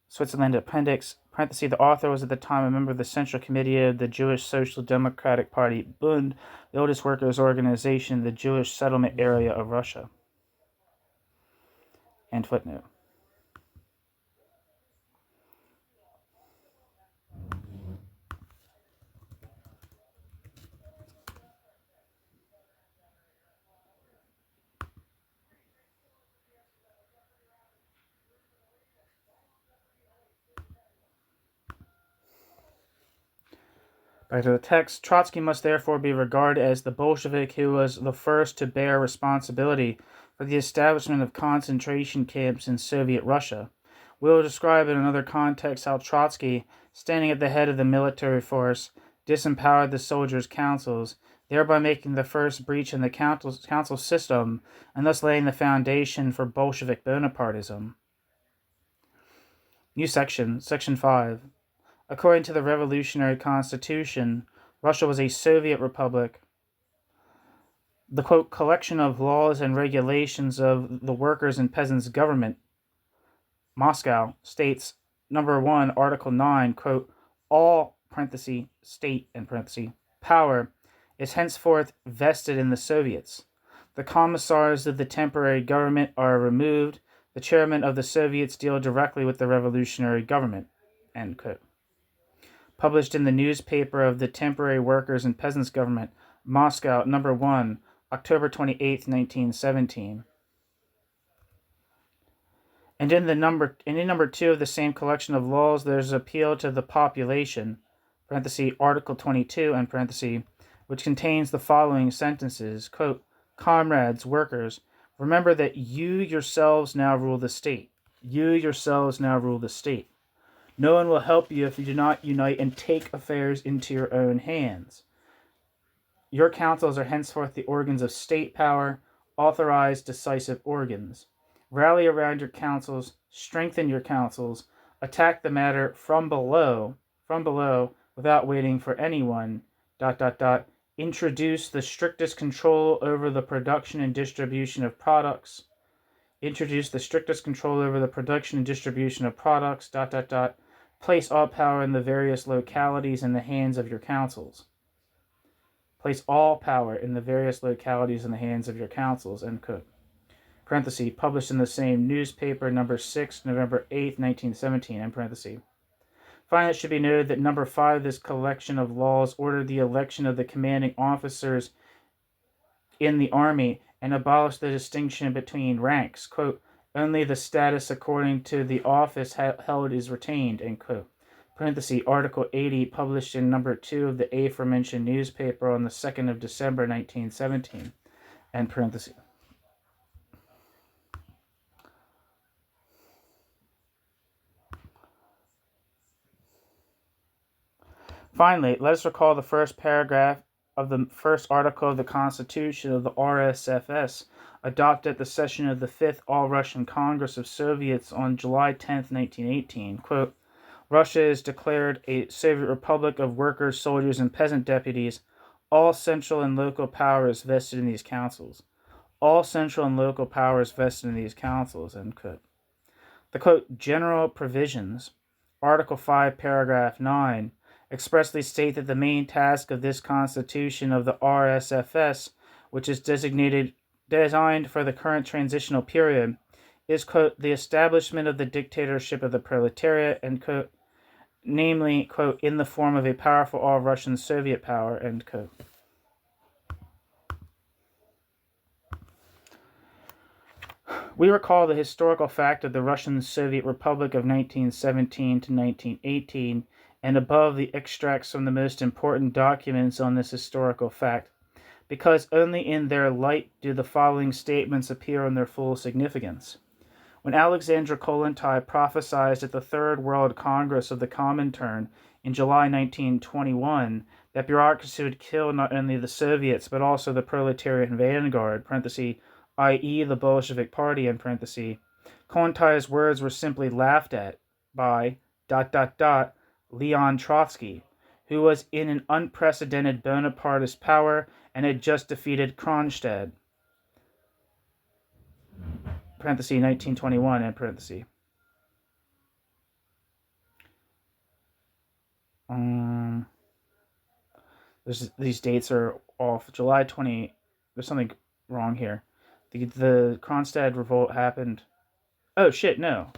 Switzerland Appendix. Parenthesis, the author was at the time a member of the Central Committee of the Jewish Social Democratic Party, Bund, the oldest workers' organization in the Jewish settlement area of Russia. End footnote. Back to the text. Trotsky must therefore be regarded as the Bolshevik who was the first to bear responsibility for the establishment of concentration camps in Soviet Russia. We will describe in another context how Trotsky, standing at the head of the military force, disempowered the soldiers' councils, thereby making the first breach in the council system and thus laying the foundation for Bolshevik Bonapartism. New section, Section 5. According to the Revolutionary Constitution, Russia was a Soviet republic. The, quote, collection of laws and regulations of the workers' and peasants' government, Moscow, states, number 1, Article 9, quote, all, parenthesis, state, and parenthesis, power is henceforth vested in the Soviets. The commissars of the temporary government are removed. The chairman of the Soviets deal directly with the revolutionary government, end quote. Published in the newspaper of the Temporary Workers and Peasants Government, Moscow, number 1, October 28, 1917. And in number 2 of the same collection of laws, there's an appeal to the population, parenthesis, Article 22, and parenthesis, which contains the following sentences, quote, comrades, workers, remember that you yourselves now rule the state. You yourselves now rule the state. No one will help you if you do not unite and take affairs into your own hands. Your councils are henceforth the organs of state power, authorized decisive organs. Rally around your councils, strengthen your councils, attack the matter from below, without waiting for anyone, ... Introduce the strictest control over the production and distribution of products. Introduce the strictest control over the production and distribution of products, ... Place all power in the various localities in the hands of your councils. Place all power in the various localities in the hands of your councils, end quote. Parenthesis, published in the same newspaper, number 6, November 8, 1917, end parenthesis. Finally, it should be noted that number 5 of this collection of laws ordered the election of the commanding officers in the army and abolished the distinction between ranks, quote, only the status according to the office held is retained, end quote. Parenthesis, Article 80, published in number 2 of the aforementioned newspaper on the 2nd of December, 1917, end parenthesis. Finally, let us recall the first paragraph of the first article of the Constitution of the RSFS, adopted at the session of the 5th All-Russian Congress of Soviets on July 10, 1918. Quote, Russia is declared a Soviet Republic of workers, soldiers, and peasant deputies. All central and local power is vested in these councils. All central and local power is vested in these councils, end quote. The, quote, general provisions, Article 5, Paragraph 9, expressly state that the main task of this Constitution of the RSFS, which is designed for the current transitional period, is, quote, the establishment of the dictatorship of the proletariat, end quote, namely, quote, in the form of a powerful all-Russian Soviet power, end quote. We recall the historical fact of the Russian Soviet Republic of 1917 to 1918, and above the extracts from the most important documents on this historical fact, because only in their light do the following statements appear in their full significance. When Alexandra Kollontai prophesied at the Third World Congress of the Comintern in July 1921 That bureaucracy would kill not only the Soviets, but also the proletarian vanguard, parenthesis, i.e. the Bolshevik Party, in parenthesis. Kollontaj's words were simply laughed at by ... Leon Trotsky, who was in an unprecedented Bonapartist power and had just defeated Kronstadt, parenthesis, 1921, end parenthesis. These dates are off. July 20. There's something wrong here. The Kronstadt revolt happened. Oh shit! No.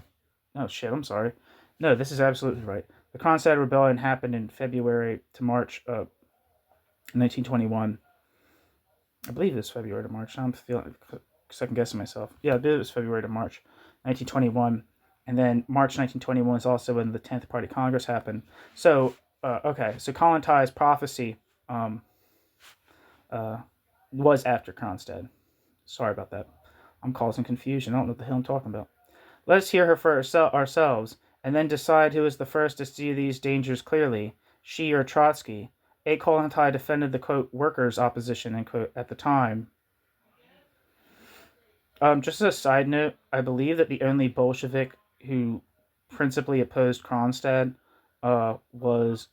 Oh shit! I'm sorry. No, this is absolutely right. The Kronstadt rebellion happened in February to March of 1921. I believe it's February to March. I'm feeling second guessing myself. Yeah, I believe it was February to March 1921. And then March 1921 is also when the 10th Party Congress happened. So, okay. So Kollontaj's prophecy was after Kronstadt. Sorry about that. I'm causing confusion. I don't know what the hell I'm talking about. Let us hear her for ourselves, and then decide who is the first to see these dangers clearly, she or Trotsky. A. Kollontaj defended the, quote, workers' opposition, end quote, at the time. Just as a side note, I believe that the only Bolshevik who principally opposed Kronstadt was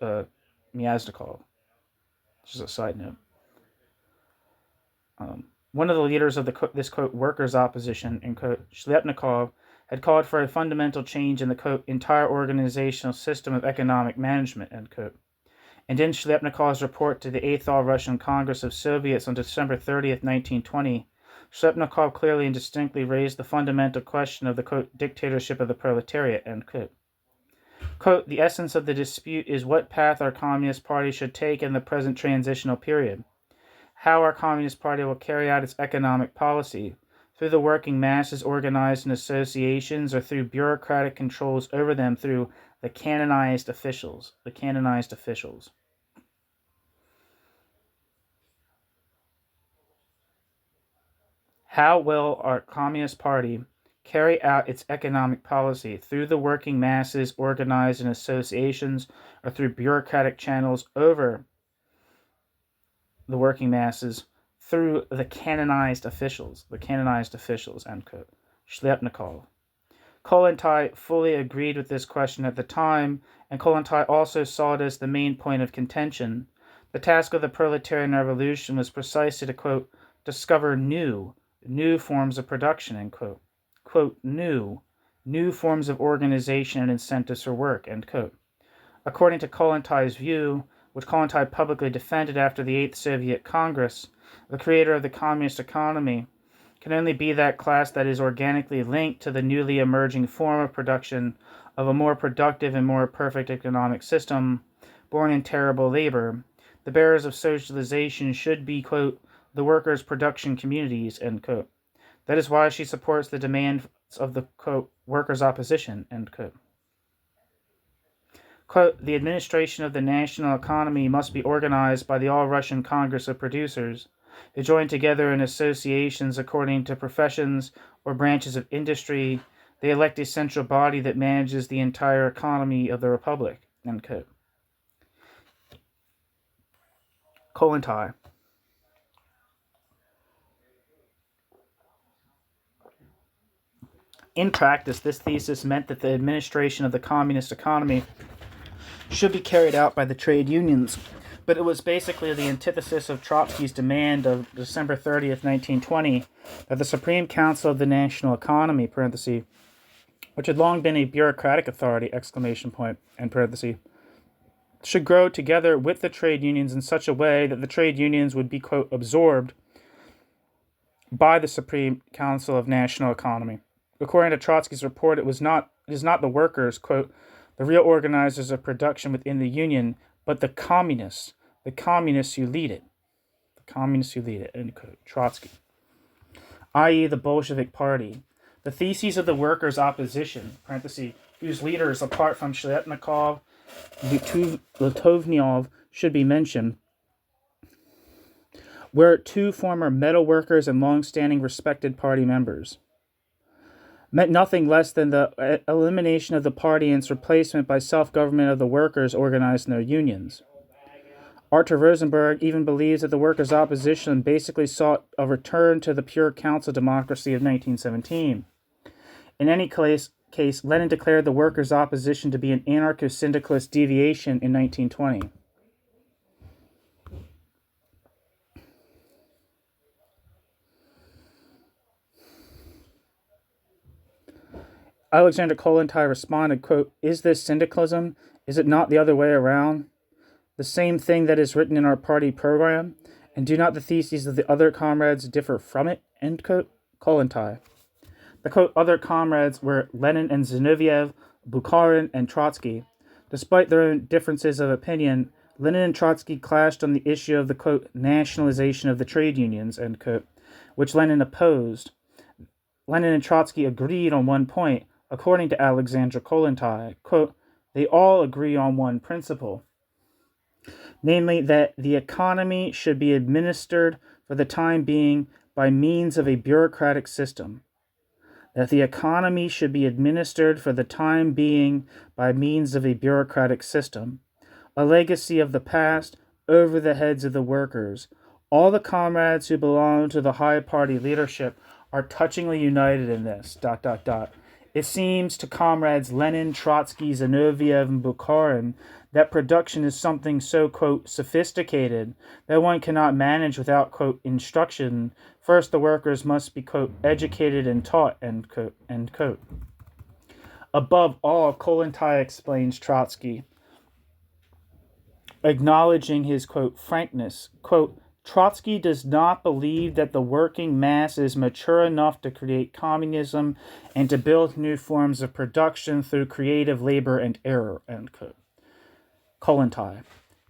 Myasnikov. Just a side note. One of the leaders of this, quote, workers' opposition, end quote, Shliapnikov, had called for a fundamental change in the, quote, entire organizational system of economic management, end quote. And in Shliapnikov's report to the 8th All-Russian Congress of Soviets on December 30th, 1920, Shliapnikov clearly and distinctly raised the fundamental question of the, quote, dictatorship of the proletariat, end quote. Quote, the essence of the dispute is what path our Communist Party should take in the present transitional period. How our Communist Party will carry out its economic policy, through the working masses organized in associations or through bureaucratic controls over them through the canonized officials. The canonized officials. How will our Communist Party carry out its economic policy through the working masses organized in associations or through bureaucratic channels over the working masses through the canonized officials, end quote. Shliapnikov. Kollontaj fully agreed with this question at the time, and Kollontaj also saw it as the main point of contention. The task of the proletarian revolution was precisely to, quote, discover new forms of production, end quote. Quote, new forms of organization and incentives for work, end quote. According to Kollontaj's view, which Kollontaj publicly defended after the 8th Soviet Congress, the creator of the communist economy can only be that class that is organically linked to the newly emerging form of production of a more productive and more perfect economic system, born in terrible labor. The bearers of socialization should be, quote, the workers' production communities, end quote. That is why she supports the demands of the, quote, workers' opposition, end quote. Quote, the administration of the national economy must be organized by the All-Russian Congress of Producers, who join together in associations according to professions or branches of industry. They elect a central body that manages the entire economy of the republic, end quote. Kollontaj. In practice, this thesis meant that the administration of the communist economy should be carried out by the trade unions, but it was basically the antithesis of Trotsky's demand of December 30th, 1920, that the Supreme Council of the National Economy, parenthesis, which had long been a bureaucratic authority, exclamation point, end parenthesis, should grow together with the trade unions in such a way that the trade unions would be, quote, absorbed by the Supreme Council of National Economy. According to Trotsky's report, it is not the workers, quote, the real organizers of production within the union, but the communists who lead it. The communists who lead it, end quote. Trotsky. I.e. the Bolshevik Party. The theses of the workers' opposition, parenthesis, whose leaders, apart from Shliapnikov, Litovnyov, should be mentioned, were two former metal workers and long-standing respected party members, meant nothing less than the elimination of the party and its replacement by self-government of the workers organized in their unions. Arthur Rosenberg even believes that the workers' opposition basically sought a return to the pure council democracy of 1917. In any case, Lenin declared the workers' opposition to be an anarcho-syndicalist deviation in 1920. Alexander Kollontai responded, quote, "Is this syndicalism? Is it not the other way around? The same thing that is written in our party program? And do not the theses of the other comrades differ from it?" End quote. Kollontai. The quote, other comrades were Lenin and Zinoviev, Bukharin, and Trotsky. Despite their own differences of opinion, Lenin and Trotsky clashed on the issue of the quote, nationalization of the trade unions, end quote, which Lenin opposed. Lenin and Trotsky agreed on one point, according to Alexander Kollontai, quote, they all agree on one principle, namely that the economy should be administered for the time being by means of a bureaucratic system. That the economy should be administered for the time being by means of a bureaucratic system, a legacy of the past over the heads of the workers. All the comrades who belong to the high party leadership are touchingly united in this, ... It seems to comrades Lenin, Trotsky, Zinoviev, and Bukharin that production is something so, quote, sophisticated that one cannot manage without, quote, instruction. First, the workers must be, quote, educated and taught, end quote, end quote. Above all, Kollontai explains Trotsky, acknowledging his, quote, frankness, quote, Trotsky does not believe that the working mass is mature enough to create communism and to build new forms of production through creative labor and error, end quote. Kollontai.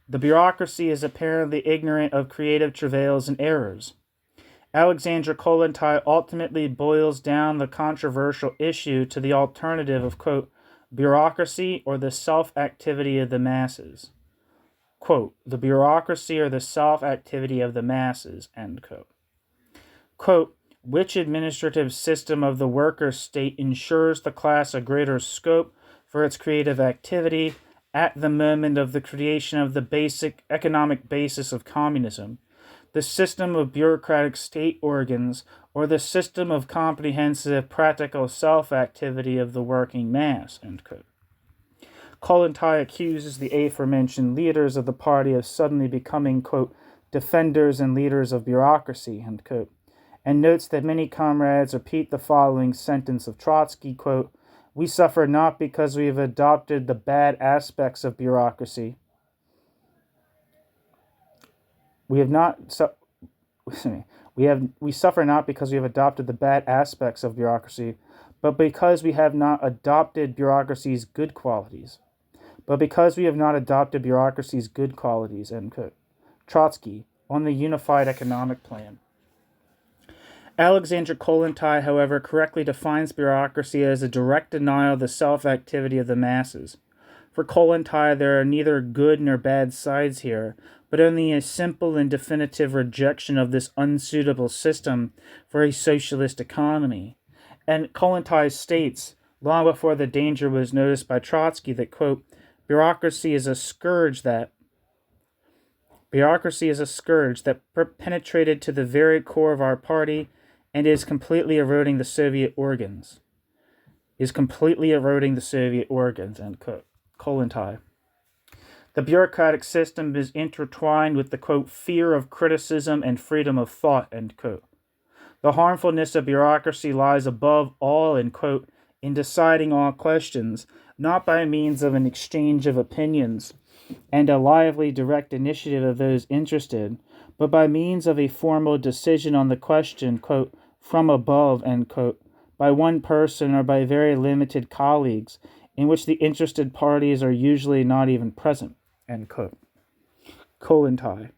The bureaucracy is apparently ignorant of creative travails and errors. Alexander Kollontai ultimately boils down the controversial issue to the alternative of, quote, bureaucracy or the self-activity of the masses. Quote, the bureaucracy or the self-activity of the masses, end quote. Quote, which administrative system of the worker state ensures the class a greater scope for its creative activity at the moment of the creation of the basic economic basis of communism, the system of bureaucratic state organs or the system of comprehensive practical self-activity of the working mass, end quote. Kollontai accuses the aforementioned leaders of the party of suddenly becoming, quote, defenders and leaders of bureaucracy, end quote, and notes that many comrades repeat the following sentence of Trotsky, quote, we suffer not because we have adopted the bad aspects of bureaucracy. We suffer not because we have adopted the bad aspects of bureaucracy, but because we have not adopted bureaucracy's good qualities. End quote. Trotsky, on the Unified Economic Plan. Alexander Kollontai, however, correctly defines bureaucracy as a direct denial of the self-activity of the masses. For Kollontai, there are neither good nor bad sides here, but only a simple and definitive rejection of this unsuitable system for a socialist economy. And Kollontai states, long before the danger was noticed by Trotsky, that, quote, bureaucracy is a scourge that penetrated to the very core of our party and is completely eroding the Soviet organs. End quote. Kollontai. The bureaucratic system is intertwined with the, quote, fear of criticism and freedom of thought, end quote. The harmfulness of bureaucracy lies above all, end quote, in deciding all questions, not by means of an exchange of opinions and a lively direct initiative of those interested, but by means of a formal decision on the question, quote, from above, end quote, by one person or by very limited colleagues, in which the interested parties are usually not even present, end quote. Kollontai.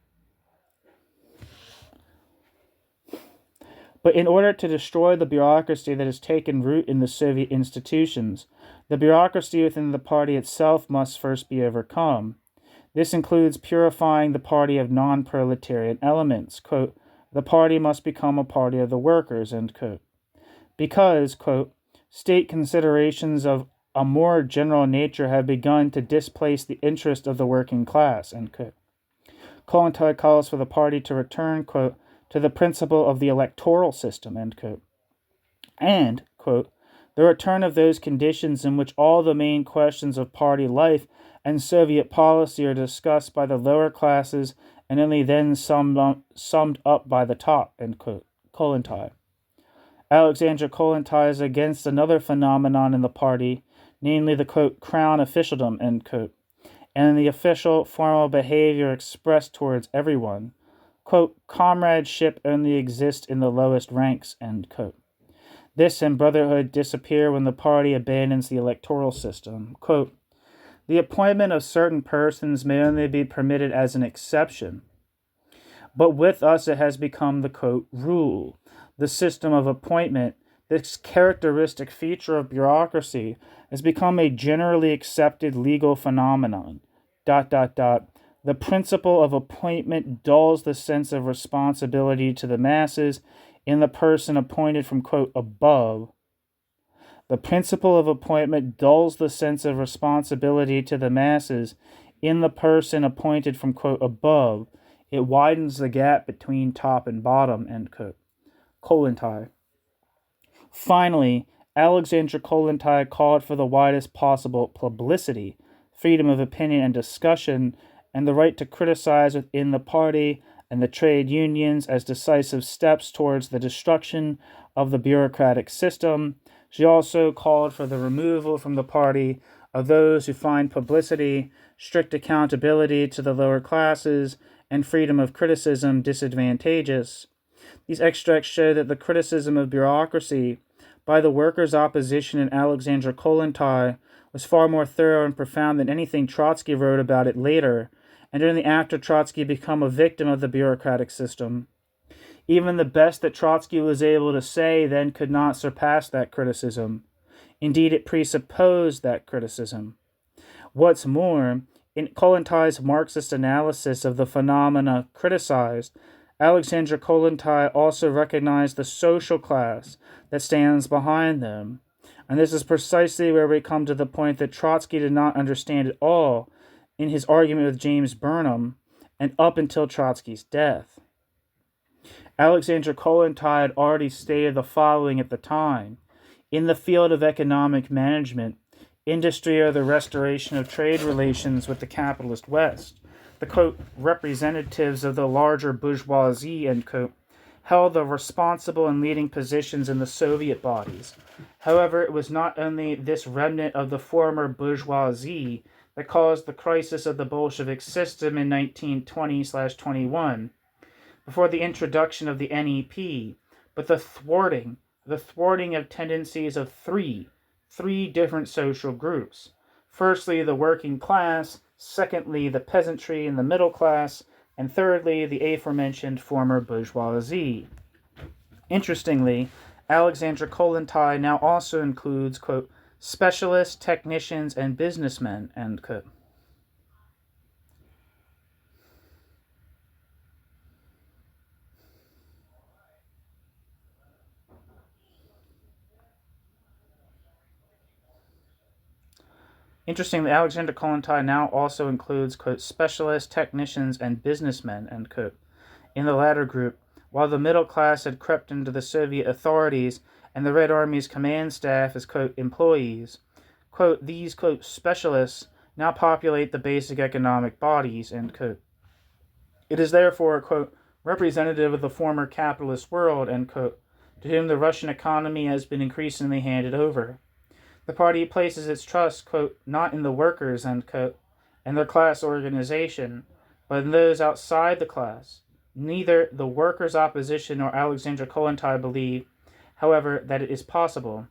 But in order to destroy the bureaucracy that has taken root in the Soviet institutions, the bureaucracy within the party itself must first be overcome. This includes purifying the party of non-proletarian elements. Quote, the party must become a party of the workers, end quote. Because, quote, state considerations of a more general nature have begun to displace the interest of the working class, end quote. Kollontai calls for the party to return, quote, to the principle of the electoral system, end quote, and, quote, the return of those conditions in which all the main questions of party life and Soviet policy are discussed by the lower classes and only then summed up by the top, end quote. Kollontai. Alexandra Kollontai is against another phenomenon in the party, namely the, quote, crown officialdom, end quote, and the official formal behavior expressed towards everyone. Quote, comradeship only exists in the lowest ranks, end quote. This and brotherhood disappear when the party abandons the electoral system. Quote, the appointment of certain persons may only be permitted as an exception, but with us it has become the, quote, rule. The system of appointment, this characteristic feature of bureaucracy, has become a generally accepted legal phenomenon. ... The principle of appointment dulls the sense of responsibility to the masses in the person appointed from, quote, above. The principle of appointment dulls the sense of responsibility to the masses in the person appointed from, quote, above. It widens the gap between top and bottom, end quote. Kollontai. Finally, Alexandra Kollontai called for the widest possible publicity, freedom of opinion and discussion, and the right to criticize within the party and the trade unions as decisive steps towards the destruction of the bureaucratic system. She also called for the removal from the party of those who find publicity, strict accountability to the lower classes, and freedom of criticism disadvantageous. These extracts show that the criticism of bureaucracy by the workers' opposition in Alexandra Kollontai was far more thorough and profound than anything Trotsky wrote about it later, and only after Trotsky became a victim of the bureaucratic system. Even the best that Trotsky was able to say then could not surpass that criticism. Indeed, it presupposed that criticism. What's more, in Kollontai's Marxist analysis of the phenomena criticized, Alexandra Kollontai also recognized the social class that stands behind them. And this is precisely where we come to the point that Trotsky did not understand at all in his argument with James Burnham and up until Trotsky's death. Alexandra Kollontai had already stated the following at the time. In the field of economic management, industry or the restoration of trade relations with the capitalist West, the, quote, representatives of the larger bourgeoisie, end quote, held the responsible and leading positions in the Soviet bodies. However, it was not only this remnant of the former bourgeoisie that caused the crisis of the Bolshevik system in 1920-21, before the introduction of the NEP, but the thwarting of tendencies of three different social groups. Firstly, the working class, secondly, the peasantry and the middle class, and thirdly, the aforementioned former bourgeoisie. Interestingly, Alexandra Kollontai now also includes, quote, specialists, technicians, and businessmen, end quote. Interestingly, Alexandra Kollontai now also includes, quote, specialists, technicians, and businessmen, end quote, in the latter group, while the middle class had crept into the Soviet authorities and the Red Army's command staff as, quote, employees. Quote, these, quote, specialists now populate the basic economic bodies, end quote. It is therefore, quote, representative of the former capitalist world, end quote, to whom the Russian economy has been increasingly handed over. The party places its trust, quote, not in the workers, end quote, and their class organization, but in those outside the class. Neither the workers' opposition nor Alexandra Kollontai believe, however, that it is possible,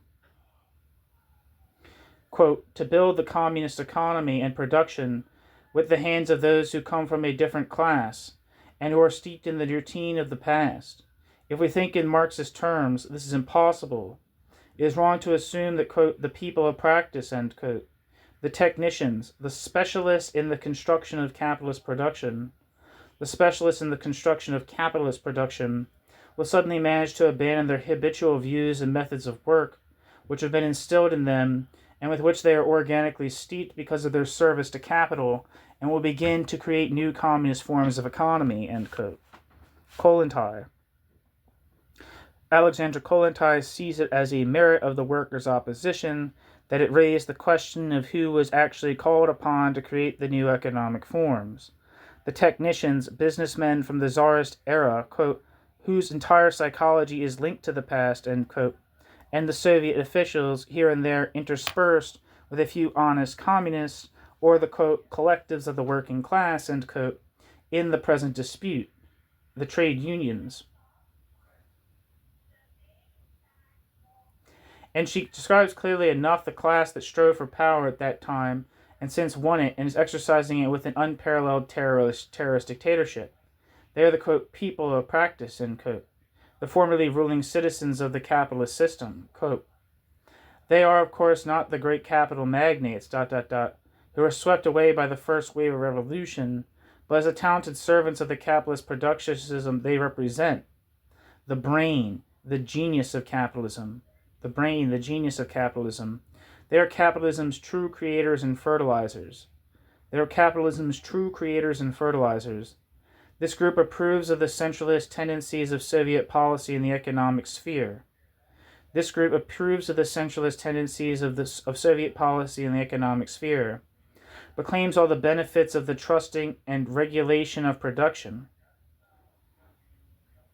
quote, to build the communist economy and production with the hands of those who come from a different class and who are steeped in the routine of the past. If we think in Marxist terms, this is impossible. It is wrong to assume that, quote, the people of practice, end quote, the technicians, the specialists in the construction of capitalist production, will suddenly manage to abandon their habitual views and methods of work, which have been instilled in them and with which they are organically steeped because of their service to capital and will begin to create new communist forms of economy, end quote. Kollontai. Alexander Kollontai sees it as a merit of the workers' opposition that it raised the question of who was actually called upon to create the new economic forms. The technicians, businessmen from the Tsarist era, quote, whose entire psychology is linked to the past, end quote, and the Soviet officials, here and there interspersed with a few honest communists, or the, quote, collectives of the working class, end quote, in the present dispute, the trade unions. And she describes clearly enough the class that strove for power at that time, and since won it, and is exercising it with an unparalleled terrorist dictatorship. They are the, quote, people of practice, end quote, the formerly ruling citizens of the capitalist system, quote. They are, of course, not the great capital magnates, who are swept away by the first wave of revolution, but as the talented servants of the capitalist production system they represent, the brain, the genius of capitalism. The brain, the genius of capitalism. They are capitalism's true creators and fertilizers. They are capitalism's true creators and fertilizers. This group approves of the centralist tendencies of Soviet policy in the economic sphere. This group approves of the centralist tendencies of Soviet policy in the economic sphere, but claims all the benefits of the trusting and regulation of production.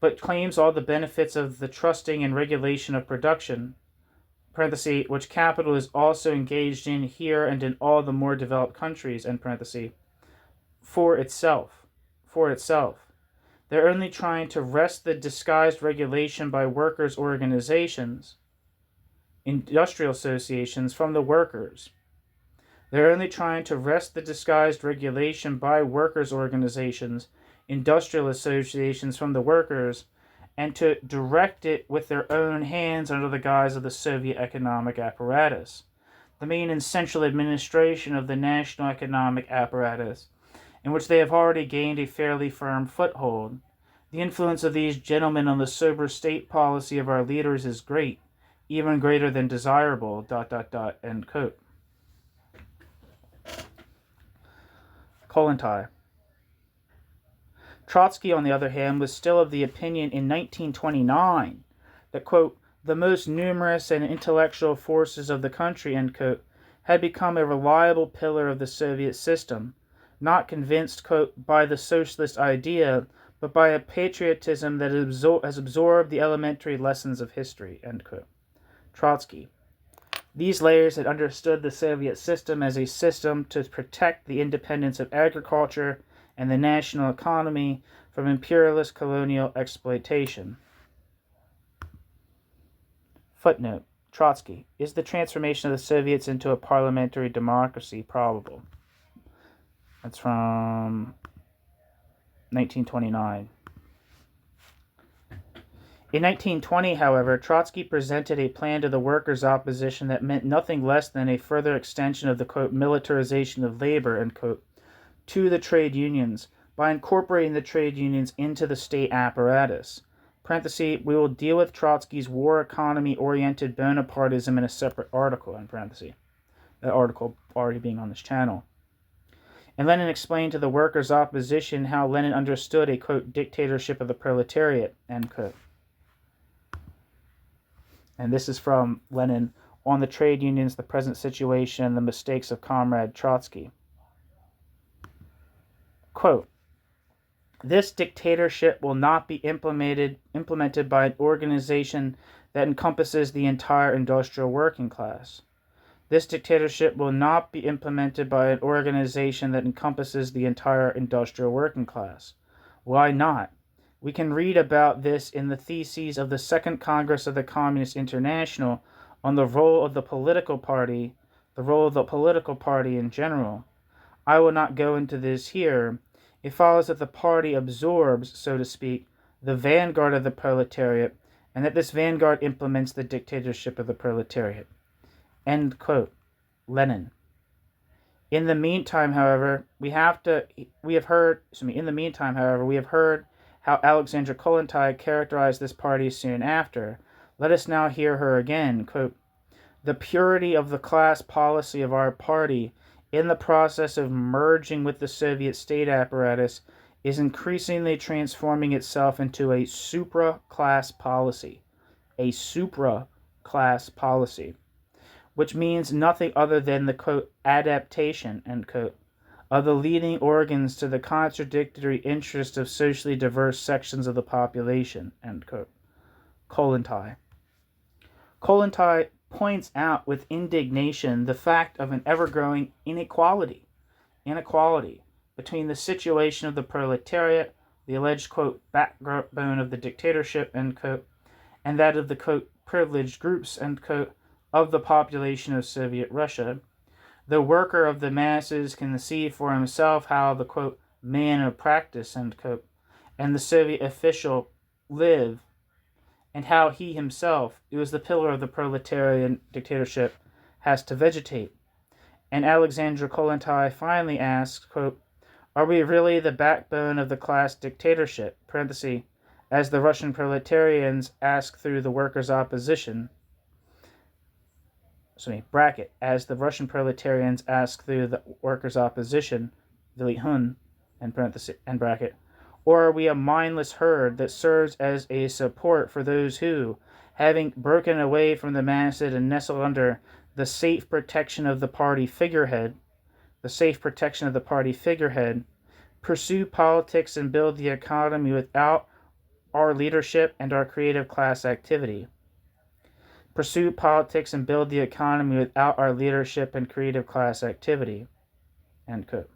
Which capital is also engaged in here and in all the more developed countries, for itself. They're only trying to wrest the disguised regulation by workers' organizations, industrial associations, from the workers. They're only trying to wrest the disguised regulation by workers' organizations, industrial associations, from the workers, and to direct it with their own hands under the guise of the Soviet economic apparatus, the main and central administration of the national economic apparatus, in which they have already gained a fairly firm foothold. The influence of these gentlemen on the sober state policy of our leaders is great, even greater than desirable, end quote. Kollontai. Trotsky, on the other hand, was still of the opinion in 1929 that, quote, the most numerous and intellectual forces of the country, end quote, had become a reliable pillar of the Soviet system, not convinced, quote, by the socialist idea, but by a patriotism that has absorbed the elementary lessons of history, end quote. Trotsky. These layers had understood the Soviet system as a system to protect the independence of agriculture and the national economy from imperialist colonial exploitation. Footnote. Trotsky. Is the transformation of the Soviets into a parliamentary democracy probable? That's from 1929. In 1920, however, Trotsky presented a plan to the workers' opposition that meant nothing less than a further extension of the, quote, militarization of labor, end quote, to the trade unions by incorporating the trade unions into the state apparatus. We will deal with Trotsky's war economy-oriented Bonapartism in a separate article, that article already being on this channel. And Lenin explained to the workers' opposition how Lenin understood a, quote, dictatorship of the proletariat, end quote. And this is from Lenin on the trade unions, the present situation, and the mistakes of Comrade Trotsky. Quote, this dictatorship will not be implemented by an organization that encompasses the entire industrial working class. This dictatorship will not be implemented by an organization that encompasses the entire industrial working class. Why not? We can read about this in the theses of the Second Congress of the Communist International on the role of the political party in general. I will not go into this here. It follows that the party absorbs, so to speak, the vanguard of the proletariat, and that this vanguard implements the dictatorship of the proletariat. End quote. Lenin. In the meantime, however, we have heard how Alexandra Kollontai characterized this party soon after. Let us now hear her again. Quote, the purity of the class policy of our party in the process of merging with the Soviet state apparatus, is increasingly transforming itself into a supra-class policy. A supra-class policy, which means nothing other than the, quote, adaptation, end quote, of the leading organs to the contradictory interests of socially diverse sections of the population, end quote. Kollontai points out with indignation the fact of an ever-growing inequality between the situation of the proletariat, the alleged, quote, backbone of the dictatorship, end quote, and that of the, quote, privileged groups, end quote, of the population of Soviet Russia. The worker of the masses can see for himself how the, quote, man of practice, end quote, and the Soviet official live, and how he himself, who is the pillar of the proletarian dictatorship, has to vegetate. And Alexandra Kollontai finally asks, quote, are we really the backbone of the class dictatorship, parenthesis, as the Russian proletarians ask through the workers' opposition, bracket, as the Russian proletarians ask through the workers' opposition, Willy Huhn, and parenthesis, and bracket, or are we a mindless herd that serves as a support for those who, having broken away from the masses and nestled under the safe protection of the party figurehead, pursue politics and build the economy without our leadership and our creative class activity. Pursue politics and build the economy without our leadership and creative class activity. End quote.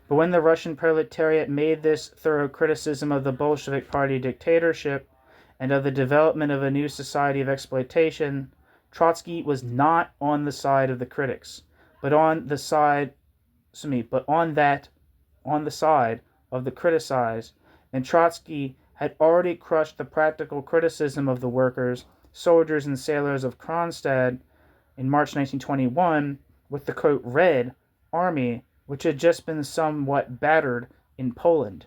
But when the Russian proletariat made this thorough criticism of the Bolshevik Party dictatorship and of the development of a new society of exploitation, Trotsky was not on the side of the critics, but on the side of the criticized, and Trotsky had already crushed the practical criticism of the workers, soldiers, and sailors of Kronstadt in March 1921 with the, quote, Red Army, which had just been somewhat battered in Poland.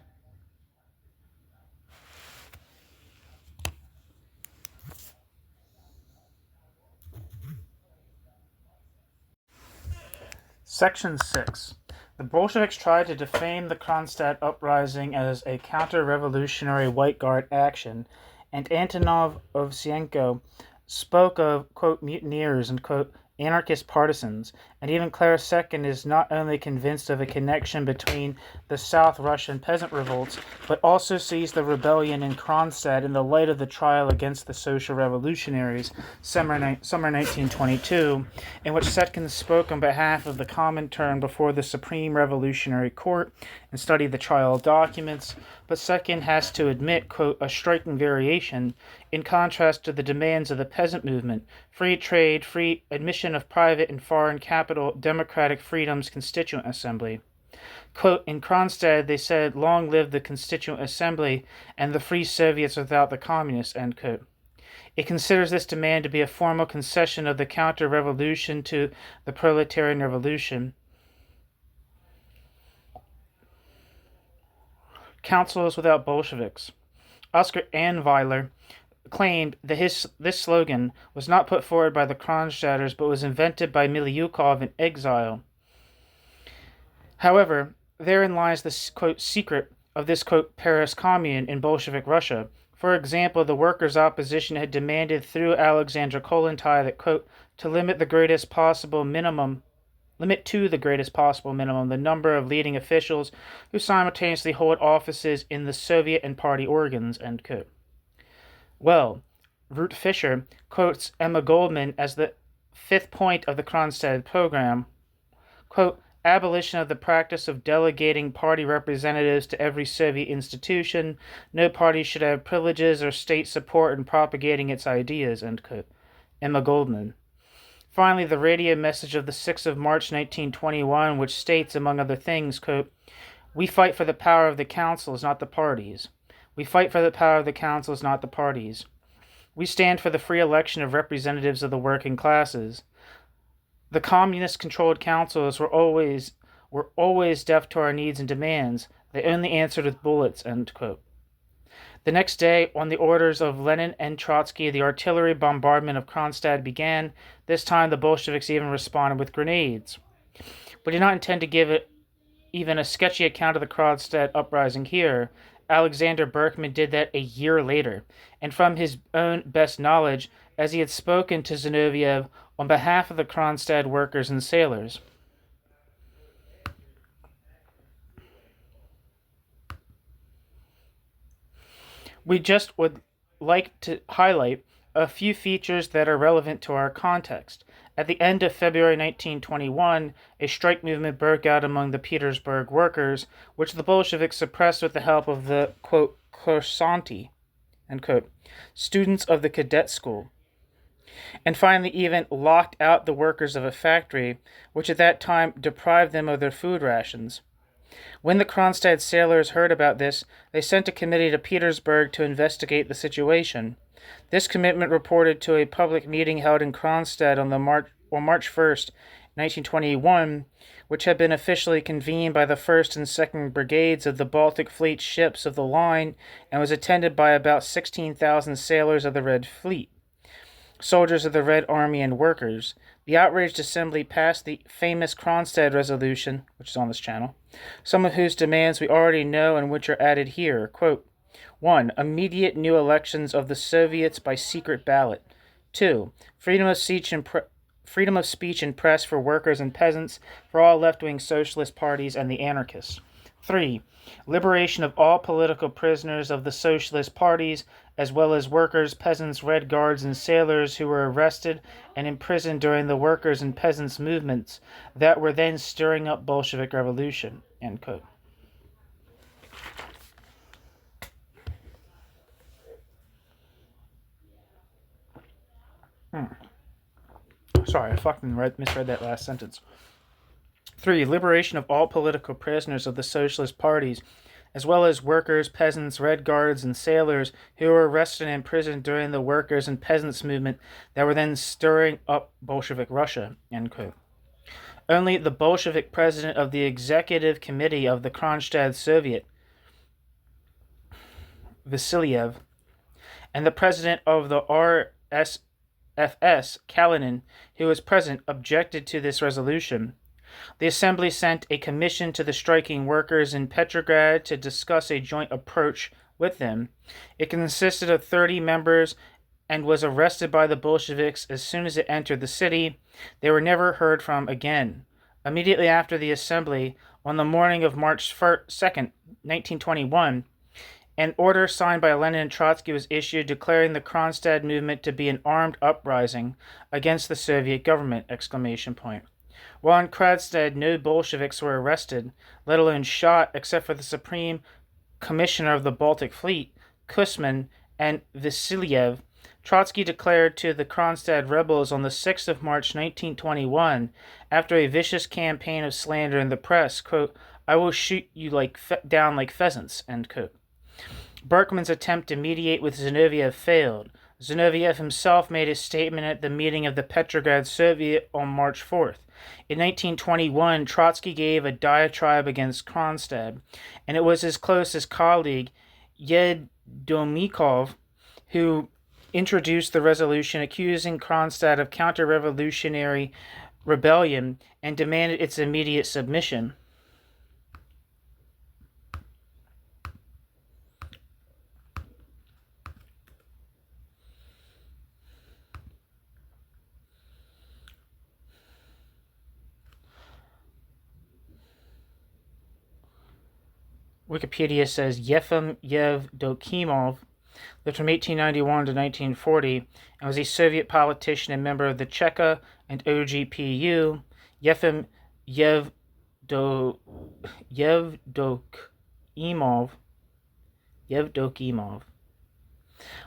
Section 6. The Bolsheviks tried to defame the Kronstadt uprising as a counter-revolutionary White Guard action, and Antonov Ovsienko spoke of, quote, mutineers and, quote, anarchist partisans, and even Clara II is not only convinced of a connection between the South Russian peasant revolts, but also sees the rebellion in Kronstadt in the light of the trial against the social revolutionaries, summer 1922, in which Setkin spoke on behalf of the Comintern before the Supreme Revolutionary Court and studied the trial documents, but Setkin has to admit, quote, a striking variation in contrast to the demands of the peasant movement, free trade, free admission of private and foreign capital, democratic freedoms, Constituent Assembly. Quote, in Kronstadt, they said, long live the Constituent Assembly and the free Soviets without the communists, end quote. It considers this demand to be a formal concession of the counter-revolution to the proletarian revolution. Councils without Bolsheviks. Oscar Anweiler claimed that this slogan was not put forward by the Kronstadters but was invented by Miliukov in exile. However, therein lies the, quote, secret of this, quote, Paris Commune in Bolshevik Russia. For example, the workers' opposition had demanded through Alexandra Kollontai that, quote, to limit to the greatest possible minimum the number of leading officials who simultaneously hold offices in the Soviet and party organs, end quote. Well, Ruth Fischer quotes Emma Goldman as the fifth point of the Kronstadt program, quote, abolition of the practice of delegating party representatives to every Soviet institution. No party should have privileges or state support in propagating its ideas, end quote. Emma Goldman. Finally, the radio message of the 6th of March 1921, which states, among other things, quote, we fight for the power of the councils, not the parties. We fight for the power of the councils, not the parties. We stand for the free election of representatives of the working classes. The communist-controlled councils were always deaf to our needs and demands. They only answered with bullets, end quote. The next day, on the orders of Lenin and Trotsky, the artillery bombardment of Kronstadt began. This time, the Bolsheviks even responded with grenades. We do not intend to give even a sketchy account of the Kronstadt uprising here. Alexander Berkman did that a year later, and from his own best knowledge, as he had spoken to Zinoviev on behalf of the Kronstadt workers and sailors. We just would like to highlight a few features that are relevant to our context. At the end of February 1921, a strike movement broke out among the Petersburg workers, which the Bolsheviks suppressed with the help of the, quote, kursanti, end quote, students of the cadet school, and finally even locked out the workers of a factory, which at that time deprived them of their food rations. When the Kronstadt sailors heard about this, they sent a committee to Petersburg to investigate the situation. This commitment reported to a public meeting held in Kronstadt on March 1st, 1921, which had been officially convened by the 1st and 2nd Brigades of the Baltic Fleet ships of the line and was attended by about 16,000 sailors of the Red Fleet, soldiers of the Red Army, and workers. The outraged assembly passed the famous Kronstadt resolution, which is on this channel, some of whose demands we already know and which are added here. Quote, 1. Immediate new elections of the Soviets by secret ballot. 2. Freedom of speech and press for workers and peasants, for all left-wing socialist parties and the anarchists. 3. Liberation of all political prisoners of the socialist parties, as well as workers, peasants, Red Guards, and sailors who were arrested and imprisoned during the workers' and peasants' movements that were then stirring up Bolshevik revolution. End quote. Sorry, I fucking misread that last sentence. 3. Liberation of all political prisoners of the socialist parties, as well as workers, peasants, Red Guards, and sailors who were arrested and imprisoned during the workers' and peasants' movement that were then stirring up Bolshevik Russia. End quote. Only the Bolshevik president of the executive committee of the Kronstadt Soviet, Vasilyev, and the president of the RSFS, Kalinin, who was present, objected to this resolution. The assembly sent a commission to the striking workers in Petrograd to discuss a joint approach with them. It consisted of 30 members and was arrested by the Bolsheviks as soon as it entered the city. They were never heard from again. Immediately after the assembly, on the morning of March 2nd, 1921, an order signed by Lenin and Trotsky was issued declaring the Kronstadt movement to be an armed uprising against the Soviet government! While in Kronstadt, no Bolsheviks were arrested, let alone shot, except for the Supreme Commissioner of the Baltic Fleet, Kusman, and Vasilyev. Trotsky declared to the Kronstadt rebels on the 6th of March 1921, after a vicious campaign of slander in the press, quote, "I will shoot you down like pheasants," end quote. Berkman's attempt to mediate with Zinoviev failed. Zinoviev himself made a statement at the meeting of the Petrograd Soviet on March 4th. In 1921, Trotsky gave a diatribe against Kronstadt, and it was his closest colleague, Yedomikov, who introduced the resolution accusing Kronstadt of counter-revolutionary rebellion and demanded its immediate submission. Wikipedia says Yefim Yevdokimov lived from 1891 to 1940 and was a Soviet politician and member of the Cheka and OGPU. Yefim Yevdokimov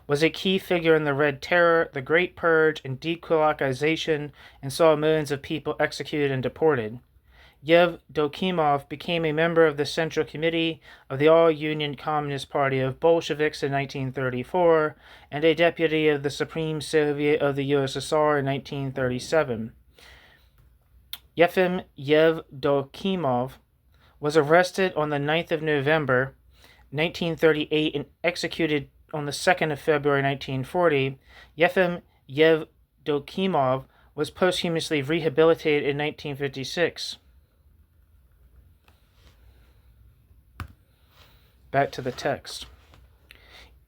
was a key figure in the Red Terror, the Great Purge, and dekulakization, and saw millions of people executed and deported. Yevdokimov became a member of the Central Committee of the All-Union Communist Party of Bolsheviks in 1934 and a deputy of the Supreme Soviet of the USSR in 1937. Yefim Yevdokimov was arrested on the 9th of November 1938 and executed on the 2nd of February 1940. Yefim Yevdokimov was posthumously rehabilitated in 1956. Back to the text.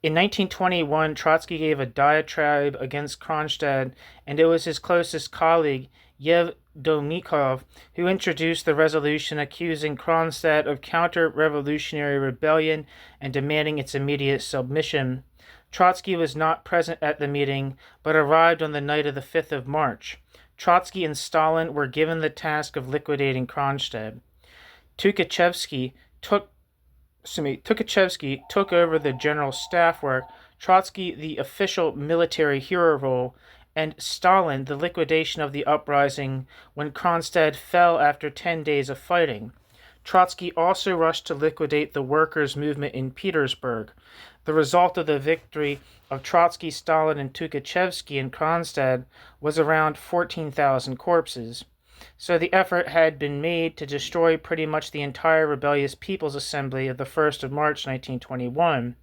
In 1921, Trotsky gave a diatribe against Kronstadt, and it was his closest colleague, Yevdomikov, who introduced the resolution accusing Kronstadt of counter-revolutionary rebellion and demanding its immediate submission. Trotsky was not present at the meeting, but arrived on the night of the 5th of March. Trotsky and Stalin were given the task of liquidating Kronstadt. Tukhachevsky took over the general staff work, Trotsky the official military hero role, and Stalin the liquidation of the uprising when Kronstadt fell after 10 days of fighting. Trotsky also rushed to liquidate the workers' movement in Petersburg. The result of the victory of Trotsky, Stalin, and Tukhachevsky in Kronstadt was around 14,000 corpses. So the effort had been made to destroy pretty much the entire rebellious People's Assembly of the 1st of March 1921.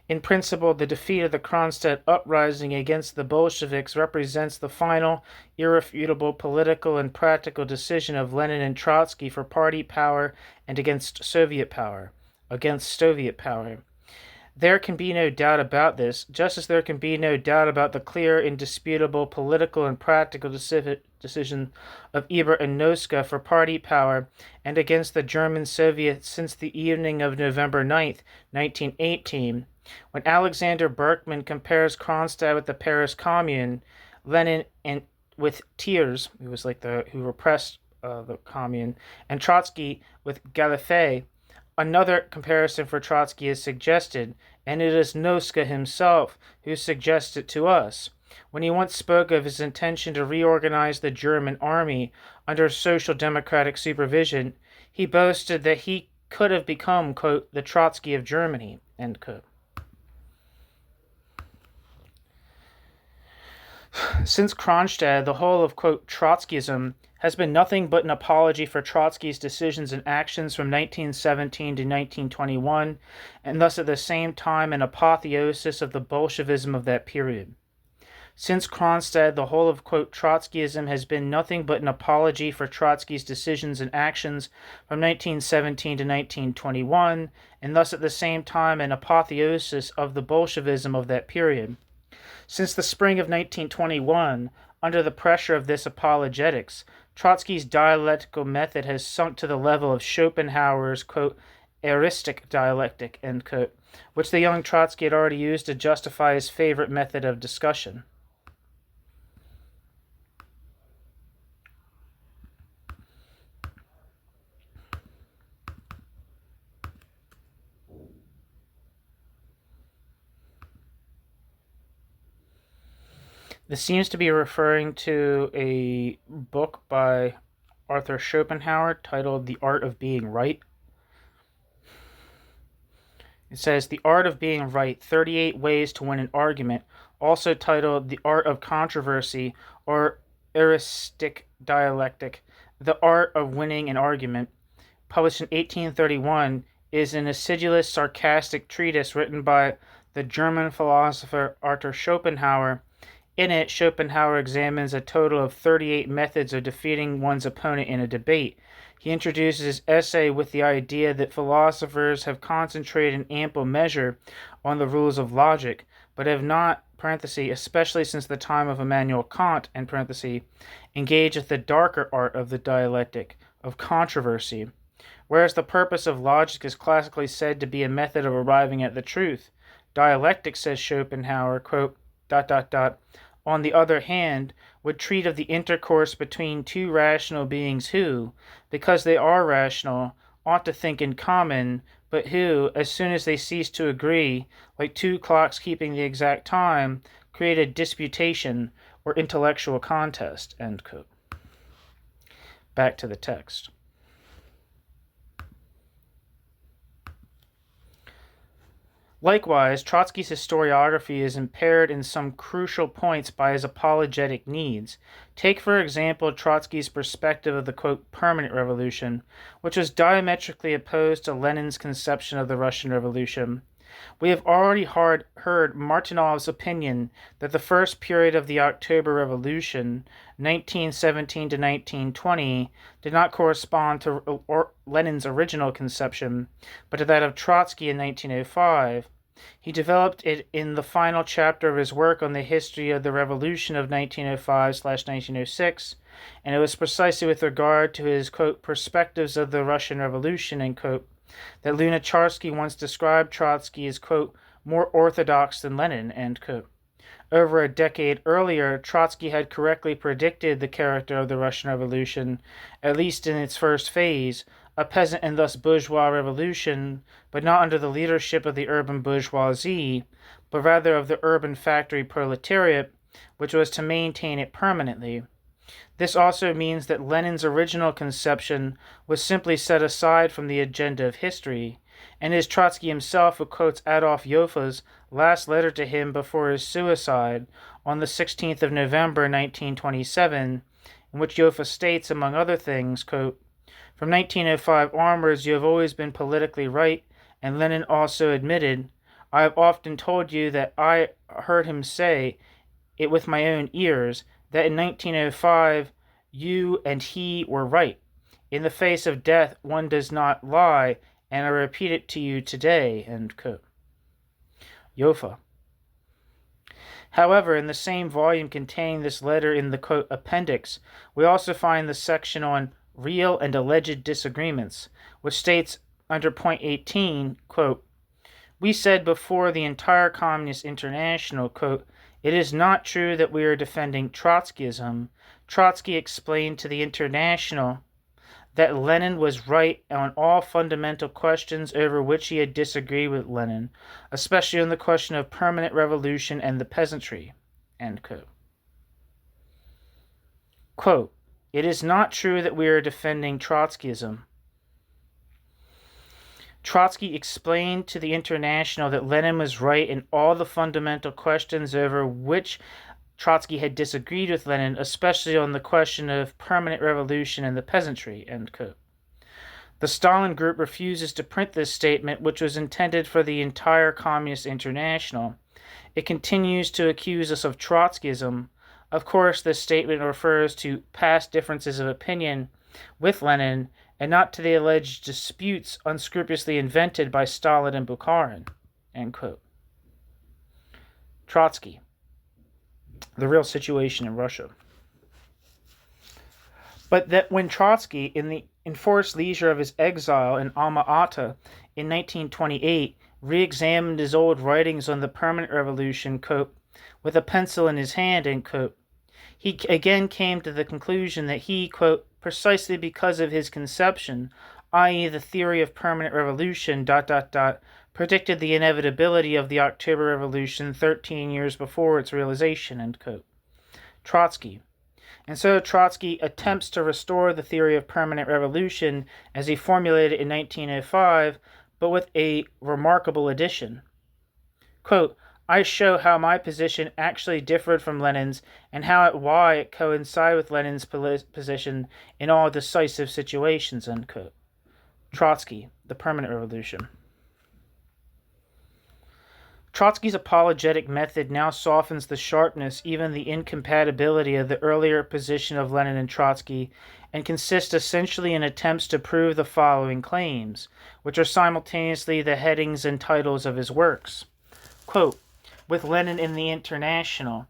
In principle, the defeat of the Kronstadt uprising against the Bolsheviks represents the final, irrefutable political and practical decision of Lenin and Trotsky for party power and against Soviet power. There can be no doubt about this, just as there can be no doubt about the clear, indisputable political and practical decision of Ebert and Noska for party power and against the German Soviets since the evening of November 9th, 1918. When Alexander Berkman compares Kronstadt with the Paris Commune, Lenin and with Thiers, who repressed the Commune, and Trotsky with Galifet, another comparison for Trotsky is suggested, and it is Noska himself who suggests it to us. When he once spoke of his intention to reorganize the German army under social democratic supervision, he boasted that he could have become, quote, the Trotsky of Germany, end quote. Since Kronstadt, the whole of, quote, Trotskyism has been nothing but an apology for Trotsky's decisions and actions from 1917 to 1921, and thus at the same time an apotheosis of the Bolshevism of that period. Since Kronstadt, the whole of, quote, Trotskyism has been nothing but an apology for Trotsky's decisions and actions from 1917 to 1921, and thus at the same time an apotheosis of the Bolshevism of that period. Since the spring of 1921, under the pressure of this apologetics, Trotsky's dialectical method has sunk to the level of Schopenhauer's, quote, eristic dialectic, end quote, which the young Trotsky had already used to justify his favorite method of discussion. This seems to be referring to a book by Arthur Schopenhauer titled The Art of Being Right. It says, The Art of Being Right, 38 Ways to Win an Argument, also titled The Art of Controversy or Eristic Dialectic, The Art of Winning an Argument, published in 1831, is an acidulous, sarcastic treatise written by the German philosopher Arthur Schopenhauer. In it, Schopenhauer examines a total of 38 methods of defeating one's opponent in a debate. He introduces his essay with the idea that philosophers have concentrated in ample measure on the rules of logic, but have not, especially since the time of Immanuel Kant, engaged with the darker art of the dialectic, of controversy. Whereas the purpose of logic is classically said to be a method of arriving at the truth, dialectic, says Schopenhauer, quote, ... on the other hand, would treat of the intercourse between two rational beings who, because they are rational, ought to think in common, but who, as soon as they cease to agree, like two clocks keeping the exact time, create a disputation or intellectual contest, end quote. Back to the text. Likewise, Trotsky's historiography is impaired in some crucial points by his apologetic needs. Take, for example, Trotsky's perspective of the, quote, permanent revolution, which was diametrically opposed to Lenin's conception of the Russian Revolution. We have already heard Martinov's opinion that the first period of the October Revolution, 1917 to 1920, did not correspond to Lenin's original conception, but to that of Trotsky in 1905. He developed it in the final chapter of his work on the history of the revolution of 1905/1906, and it was precisely with regard to his, quote, perspectives of the Russian Revolution, end quote, that Lunacharsky once described Trotsky as, quote, more orthodox than Lenin, end quote. Over a decade earlier, Trotsky had correctly predicted the character of the Russian Revolution, at least in its first phase, a peasant and thus bourgeois revolution, but not under the leadership of the urban bourgeoisie, but rather of the urban factory proletariat, which was to maintain it permanently. This also means that Lenin's original conception was simply set aside from the agenda of history, and it is Trotsky himself who quotes Adolf Joffa's last letter to him before his suicide on the 16th of November 1927, in which Joffa states, among other things, quote, from 1905 onwards you have always been politically right, and Lenin also admitted, I have often told you that I heard him say it with my own ears, that in 1905 you and he were right. In the face of death one does not lie, and I repeat it to you today, end quote. Joffa. However, in the same volume containing this letter in the, quote, appendix, we also find the section on real and alleged disagreements, which states under point 18, quote, we said before the entire Communist International, quote, it is not true that we are defending Trotskyism. Trotsky explained to the International that Lenin was right on all fundamental questions over which he had disagreed with Lenin, especially on the question of permanent revolution and the peasantry, end quote. Quote, it is not true that we are defending Trotskyism. Trotsky explained to the International that Lenin was right in all the fundamental questions over which Trotsky had disagreed with Lenin, especially on the question of permanent revolution and the peasantry, end quote. The Stalin Group refuses to print this statement, which was intended for the entire Communist International. It continues to accuse us of Trotskyism. Of course, this statement refers to past differences of opinion with Lenin and not to the alleged disputes unscrupulously invented by Stalin and Bukharin, end quote. Trotsky. The real situation in Russia. But that when Trotsky, in the enforced leisure of his exile in Alma-Ata in 1928, re-examined his old writings on the permanent revolution, quote, with a pencil in his hand, end quote, he again came to the conclusion that he, quote, precisely because of his conception, i.e. the theory of permanent revolution, predicted the inevitability of the October Revolution 13 years before its realization, end quote. Trotsky. And so Trotsky attempts to restore the theory of permanent revolution as he formulated it in 1905, but with a remarkable addition. Quote, I show how my position actually differed from Lenin's and why it coincided with Lenin's position in all decisive situations, end quote. Trotsky, the Permanent Revolution. Trotsky's apologetic method now softens the sharpness, even the incompatibility of the earlier position of Lenin and Trotsky, and consists essentially in attempts to prove the following claims, which are simultaneously the headings and titles of his works. Quote, with Lenin in the International,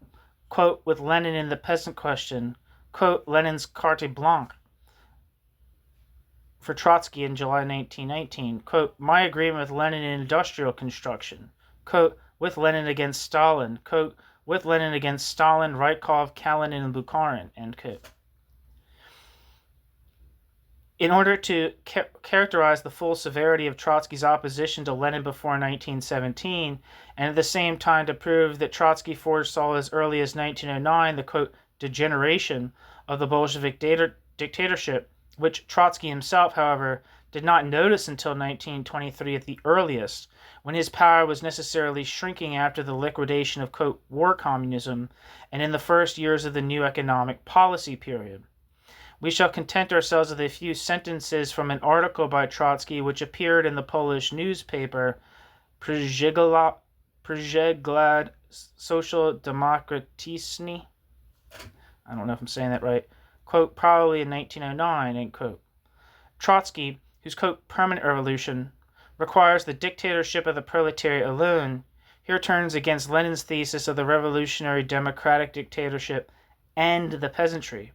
quote, with Lenin in the Peasant Question, quote, Lenin's Carte Blanche for Trotsky in July 1919, quote, my agreement with Lenin in industrial construction, quote, with Lenin against Stalin, quote, with Lenin against Stalin, Rykov, Kalinin, and Bukharin, end quote. In order to characterize the full severity of Trotsky's opposition to Lenin before 1917, and at the same time to prove that Trotsky foresaw as early as 1909 the, quote, degeneration of the Bolshevik dictatorship, which Trotsky himself, however, did not notice until 1923 at the earliest, when his power was necessarily shrinking after the liquidation of, quote, war communism, and in the first years of the new economic policy period. We shall content ourselves with a few sentences from an article by Trotsky which appeared in the Polish newspaper Przeglad Social Demokratyczny. I don't know if I'm saying that right. Quote, probably in 1909, end quote. Trotsky, whose, quote, permanent revolution requires the dictatorship of the proletariat alone, here turns against Lenin's thesis of the revolutionary democratic dictatorship and the peasantry.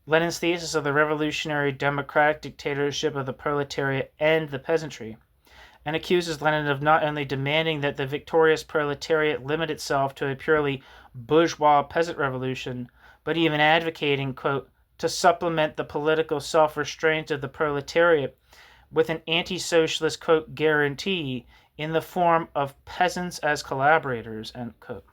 Lenin's thesis of the revolutionary democratic dictatorship of the proletariat and the peasantry, and accuses Lenin of not only demanding that the victorious proletariat limit itself to a purely bourgeois peasant revolution, but even advocating, quote, to supplement the political self-restraint of the proletariat with an anti-socialist, quote, guarantee in the form of peasants as collaborators, end quote.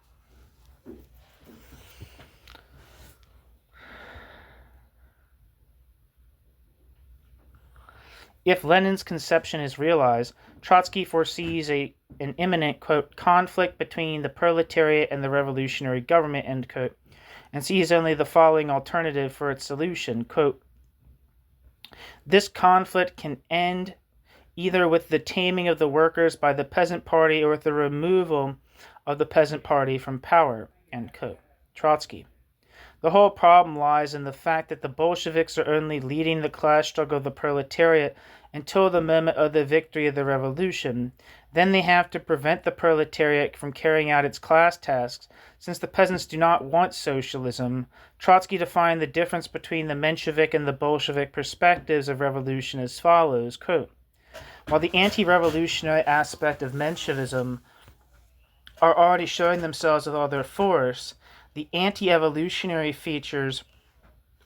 If Lenin's conception is realized, Trotsky foresees an imminent, quote, conflict between the proletariat and the revolutionary government, end quote, and sees only the following alternative for its solution, quote, this conflict can end either with the taming of the workers by the peasant party or with the removal of the peasant party from power, end quote. Trotsky. The whole problem lies in the fact that the Bolsheviks are only leading the class struggle of the proletariat until the moment of the victory of the revolution. Then they have to prevent the proletariat from carrying out its class tasks, since the peasants do not want socialism. Trotsky defined the difference between the Menshevik and the Bolshevik perspectives of revolution as follows, quote, while the anti-revolutionary aspect of Menshevism are already showing themselves with all their force, the anti-evolutionary features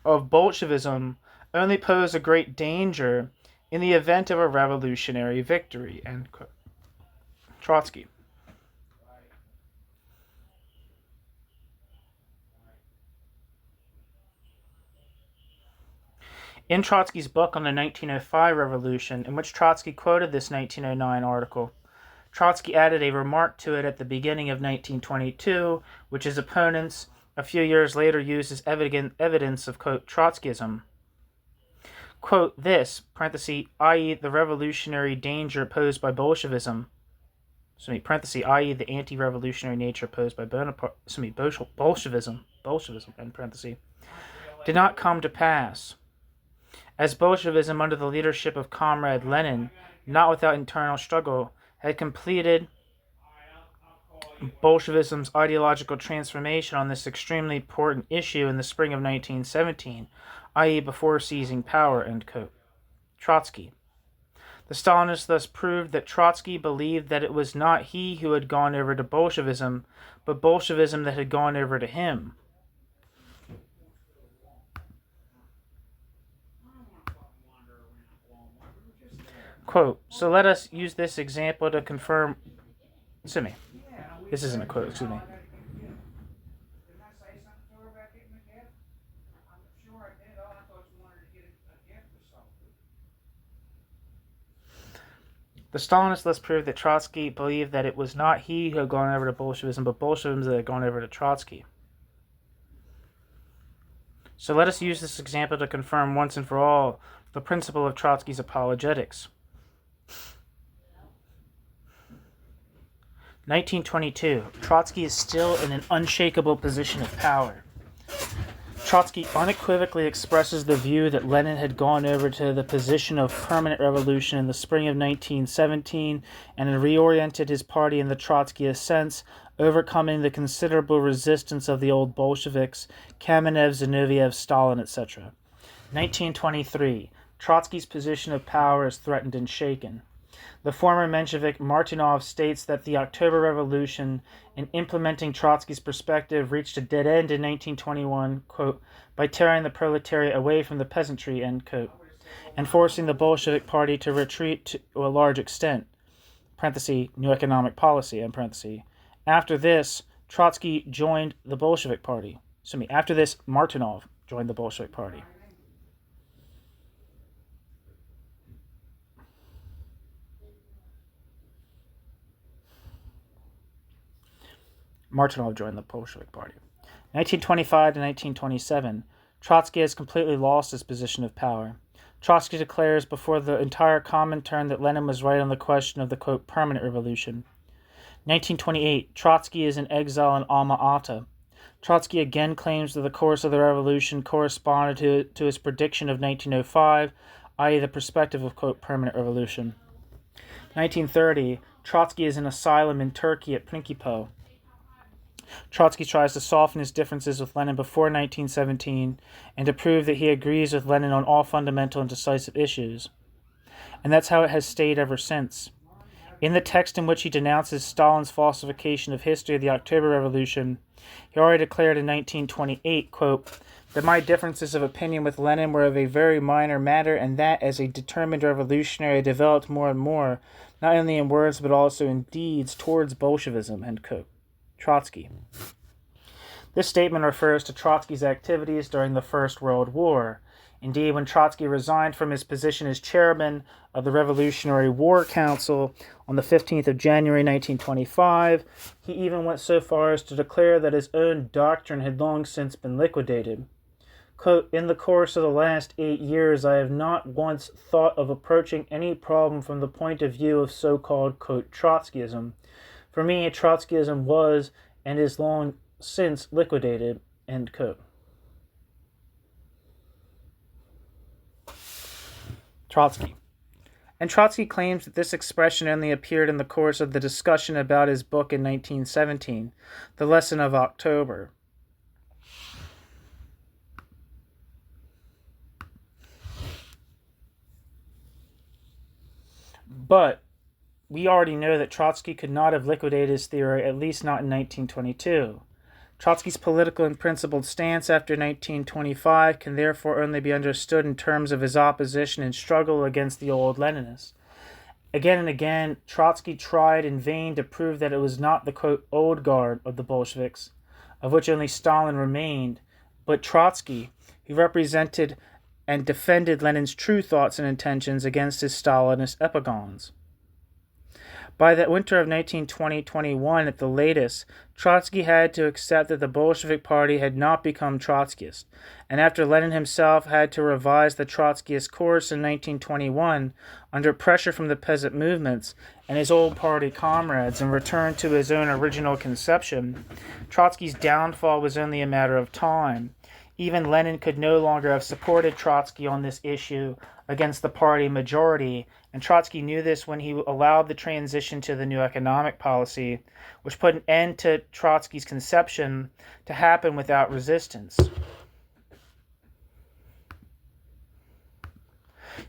of Bolshevism only pose a great danger in the event of a revolutionary victory, end quote. Trotsky. In Trotsky's book on the 1905 revolution, in which Trotsky quoted this 1909 article, Trotsky added a remark to it at the beginning of 1922, which his opponents a few years later used as evidence of, quote, Trotskyism. Quote, this, parenthesis, i.e. the revolutionary danger posed by Bolshevism, parenthesis, i.e. the anti-revolutionary nature posed by Bolshevism, end parenthesis, did not come to pass. As Bolshevism under the leadership of Comrade Lenin, not without internal struggle, had completed Bolshevism's ideological transformation on this extremely important issue in the spring of 1917, i.e. before seizing power, end quote. Trotsky. The Stalinists thus proved that Trotsky believed that it was not he who had gone over to Bolshevism, but Bolshevism that had gone over to him. Quote, so let us use this example to confirm... This isn't a quote, excuse me. The Stalinists thus proved that Trotsky believed that it was not he who had gone over to Bolshevism, but Bolshevism that had gone over to Trotsky. So let us use this example to confirm once and for all the principle of Trotsky's apologetics. 1922. Trotsky is still in an unshakable position of power. Trotsky unequivocally expresses the view that Lenin had gone over to the position of permanent revolution in the spring of 1917 and had reoriented his party in the Trotskyist sense, overcoming the considerable resistance of the old Bolsheviks, Kamenev, Zinoviev, Stalin, etc. 1923. Trotsky's position of power is threatened and shaken. The former Menshevik Martynov states that the October Revolution, in implementing Trotsky's perspective, reached a dead end in 1921, quote, by tearing the proletariat away from the peasantry, end quote, and forcing the Bolshevik Party to retreat to a large extent, parenthesis, new economic policy, end parenthesis. After this, Trotsky joined the Bolshevik Party. After this, Martynov joined the Bolshevik Party. Martynov joined the Bolshevik Party. 1925 to 1927, Trotsky has completely lost his position of power. Trotsky declares before the entire Comintern that Lenin was right on the question of the, quote, permanent revolution. 1928, Trotsky is in exile in Alma Ata. Trotsky again claims that the course of the revolution corresponded to his prediction of 1905, i.e. the perspective of, quote, permanent revolution. 1930, Trotsky is in asylum in Turkey at Prinkipo. Trotsky tries to soften his differences with Lenin before 1917 and to prove that he agrees with Lenin on all fundamental and decisive issues. And that's how it has stayed ever since. In the text in which he denounces Stalin's falsification of history of the October Revolution, he already declared in 1928, quote, that my differences of opinion with Lenin were of a very minor matter, and that as a determined revolutionary I developed more and more, not only in words but also in deeds, towards Bolshevism, end quote. Trotsky. This statement refers to Trotsky's activities during the First World War. Indeed, when Trotsky resigned from his position as chairman of the Revolutionary War Council on the 15th of January 1925, he even went so far as to declare that his own doctrine had long since been liquidated. Quote, in the course of the last 8 years, I have not once thought of approaching any problem from the point of view of so-called, quote, Trotskyism. For me, Trotskyism was and is long since liquidated, end quote. Trotsky. And Trotsky claims that this expression only appeared in the course of the discussion about his book in 1917, The Lesson of October. But we already know that Trotsky could not have liquidated his theory, at least not in 1922. Trotsky's political and principled stance after 1925 can therefore only be understood in terms of his opposition and struggle against the old Leninists. Again and again, Trotsky tried in vain to prove that it was not the, quote, old guard of the Bolsheviks, of which only Stalin remained, but Trotsky, who represented and defended Lenin's true thoughts and intentions against his Stalinist epigons. By the winter of 1920-21 at the latest, Trotsky had to accept that the Bolshevik Party had not become Trotskyist, and after Lenin himself had to revise the Trotskyist course in 1921 under pressure from the peasant movements and his old party comrades and return to his own original conception, Trotsky's downfall was only a matter of time. Even Lenin could no longer have supported Trotsky on this issue against the party majority, and Trotsky knew this when he allowed the transition to the new economic policy, which put an end to Trotsky's conception, to happen without resistance.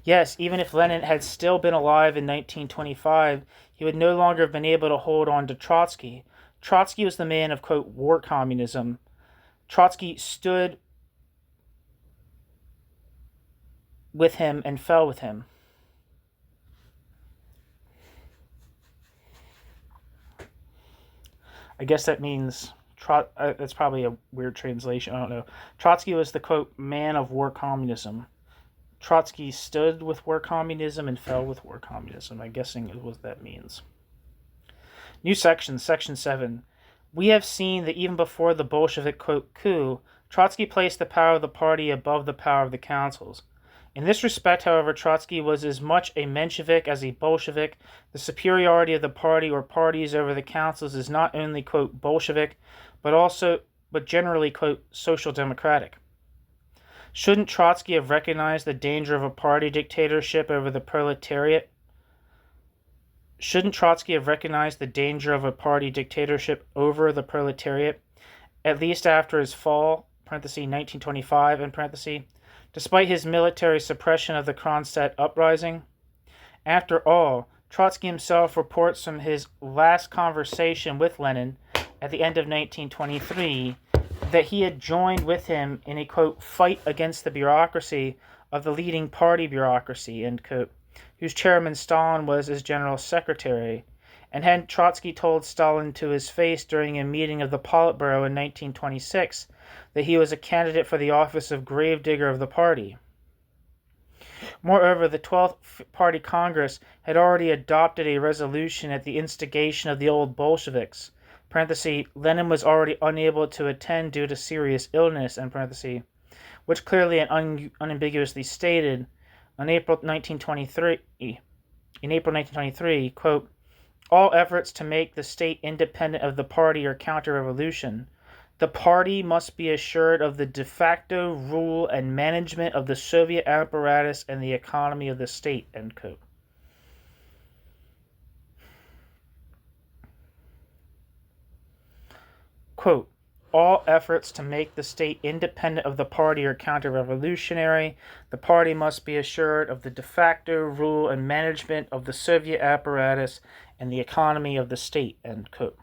Yes, even if Lenin had still been alive in 1925, he would no longer have been able to hold on to Trotsky. Trotsky was the man of, quote, war communism. Trotsky stood with him and fell with him. I guess that means, that's probably a weird translation, I don't know. Trotsky was the, quote, man of war communism. Trotsky stood with war communism and fell with war communism. I'm guessing is what that means. New section, section 7. We have seen that even before the Bolshevik, quote, coup, Trotsky placed the power of the party above the power of the councils. In this respect, however, Trotsky was as much a Menshevik as a Bolshevik. The superiority of the party or parties over the councils is not only, quote, Bolshevik, but generally, quote, social democratic. Shouldn't Trotsky have recognized the danger of a party dictatorship over the proletariat? Shouldn't Trotsky have recognized the danger of a party dictatorship over the proletariat, at least after his fall, parenthesis, 1925, in parenthesis, despite his military suppression of the Kronstadt uprising? After all, Trotsky himself reports from his last conversation with Lenin at the end of 1923 that he had joined with him in a, quote, fight against the bureaucracy of the leading party bureaucracy, end quote, whose chairman Stalin was as general secretary, and had Trotsky told Stalin to his face during a meeting of the Politburo in 1926 that he was a candidate for the office of gravedigger of the party. Moreover, the 12th Party Congress had already adopted a resolution at the instigation of the old Bolsheviks, parenthesis, Lenin was already unable to attend due to serious illness, end parenthesis, which clearly and unambiguously stated, In April 1923, quote, all efforts to make the state independent of the party are counter-revolution. The party must be assured of the de facto rule and management of the Soviet apparatus and the economy of the state, end quote. Quote, all efforts to make the state independent of the party are counter-revolutionary. The party must be assured of the de facto rule and management of the Soviet apparatus and the economy of the state, end quote.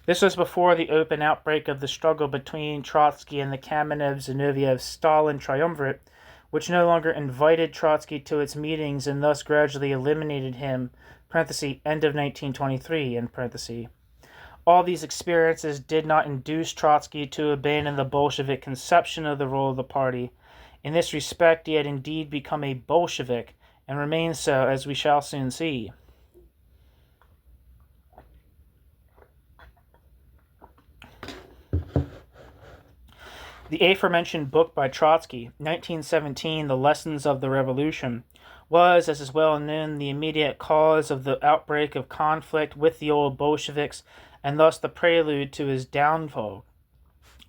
This was before the open outbreak of the struggle between Trotsky and the Kamenev-Zinoviev-Stalin triumvirate, which no longer invited Trotsky to its meetings and thus gradually eliminated him, end of 1923, end parenthesis. All these experiences did not induce Trotsky to abandon the Bolshevik conception of the role of the party. In this respect, he had indeed become a Bolshevik, and remains so, as we shall soon see. The aforementioned book by Trotsky, 1917, The Lessons of the Revolution, was, as is well known, the immediate cause of the outbreak of conflict with the old Bolsheviks, and thus the prelude to his downfall.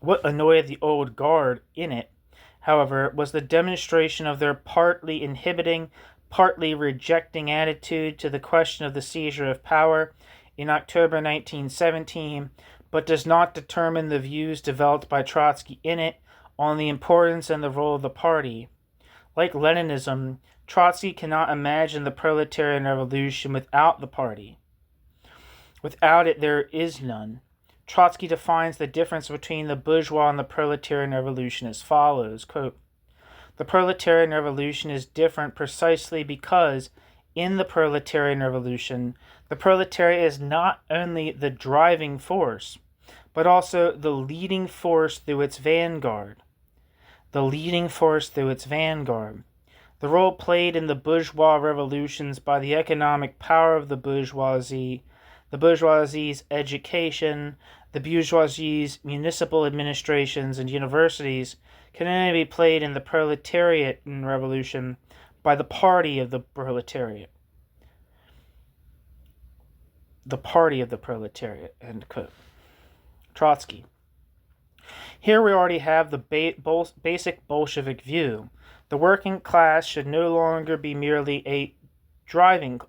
What annoyed the old guard in it, however, was the demonstration of their partly inhibiting, partly rejecting attitude to the question of the seizure of power in October 1917, but does not determine the views developed by Trotsky in it on the importance and the role of the party. Like Leninism, Trotsky cannot imagine the proletarian revolution without the party. Without it, there is none. Trotsky defines the difference between the bourgeois and the proletarian revolution as follows, quote, the proletarian revolution is different precisely because, in the proletarian revolution, the proletariat is not only the driving force, but also the leading force through its vanguard. The leading force through its vanguard. The role played in the bourgeois revolutions by the economic power of the bourgeoisie's education, the bourgeoisie's municipal administrations and universities can only be played in the proletariat revolution by the party of the proletariat. The party of the proletariat, end quote. Trotsky. Here we already have the basic Bolshevik view. The working class should no longer be merely a driving